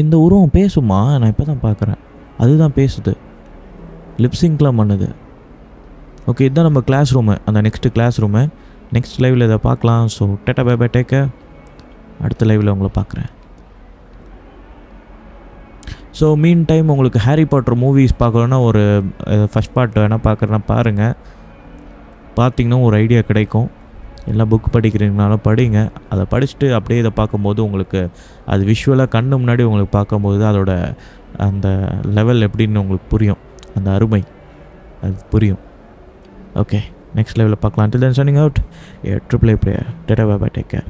இந்த உருவம் பேசுமா? நான் இப்போ தான் பார்க்குறேன். அதுதான் பேசுது, லிப்ஸிங்க்லாம் பண்ணுது. ஓகே, இதுதான் நம்ம கிளாஸ் ரூமு, அந்த நெக்ஸ்ட்டு கிளாஸ் ரூமு. நெக்ஸ்ட் லைவில் இதை பார்க்கலாம். So tata bye bye, take care. அடுத்த லைவில் உங்களை பார்க்குறேன். ஸோ மீன் டைம் உங்களுக்கு ஹாரி பாட்டர் மூவிஸ் பார்க்கணுன்னா ஒரு ஃபஸ்ட் பார்ட் வேணால் பார்க்குறேன்னா பாருங்கள். பார்த்திங்கன்னா ஒரு ஐடியா கிடைக்கும். எல்லாம் புக் படிக்கிறீங்கனாலும் படிங்க. அதை படிச்சுட்டு அப்படியே இதை பார்க்கும்போது உங்களுக்கு அது விஷுவலாக கண்ணு முன்னாடி உங்களுக்கு பார்க்கும்போது அதோட அந்த லெவல் எப்படின்னு உங்களுக்கு புரியும், அந்த அருமை அது புரியும். ஓகே, நெக்ஸ்ட் லெவலில் பார்க்கலாம். Until then, signing out. Triple A player. Tata, bye bye, take care.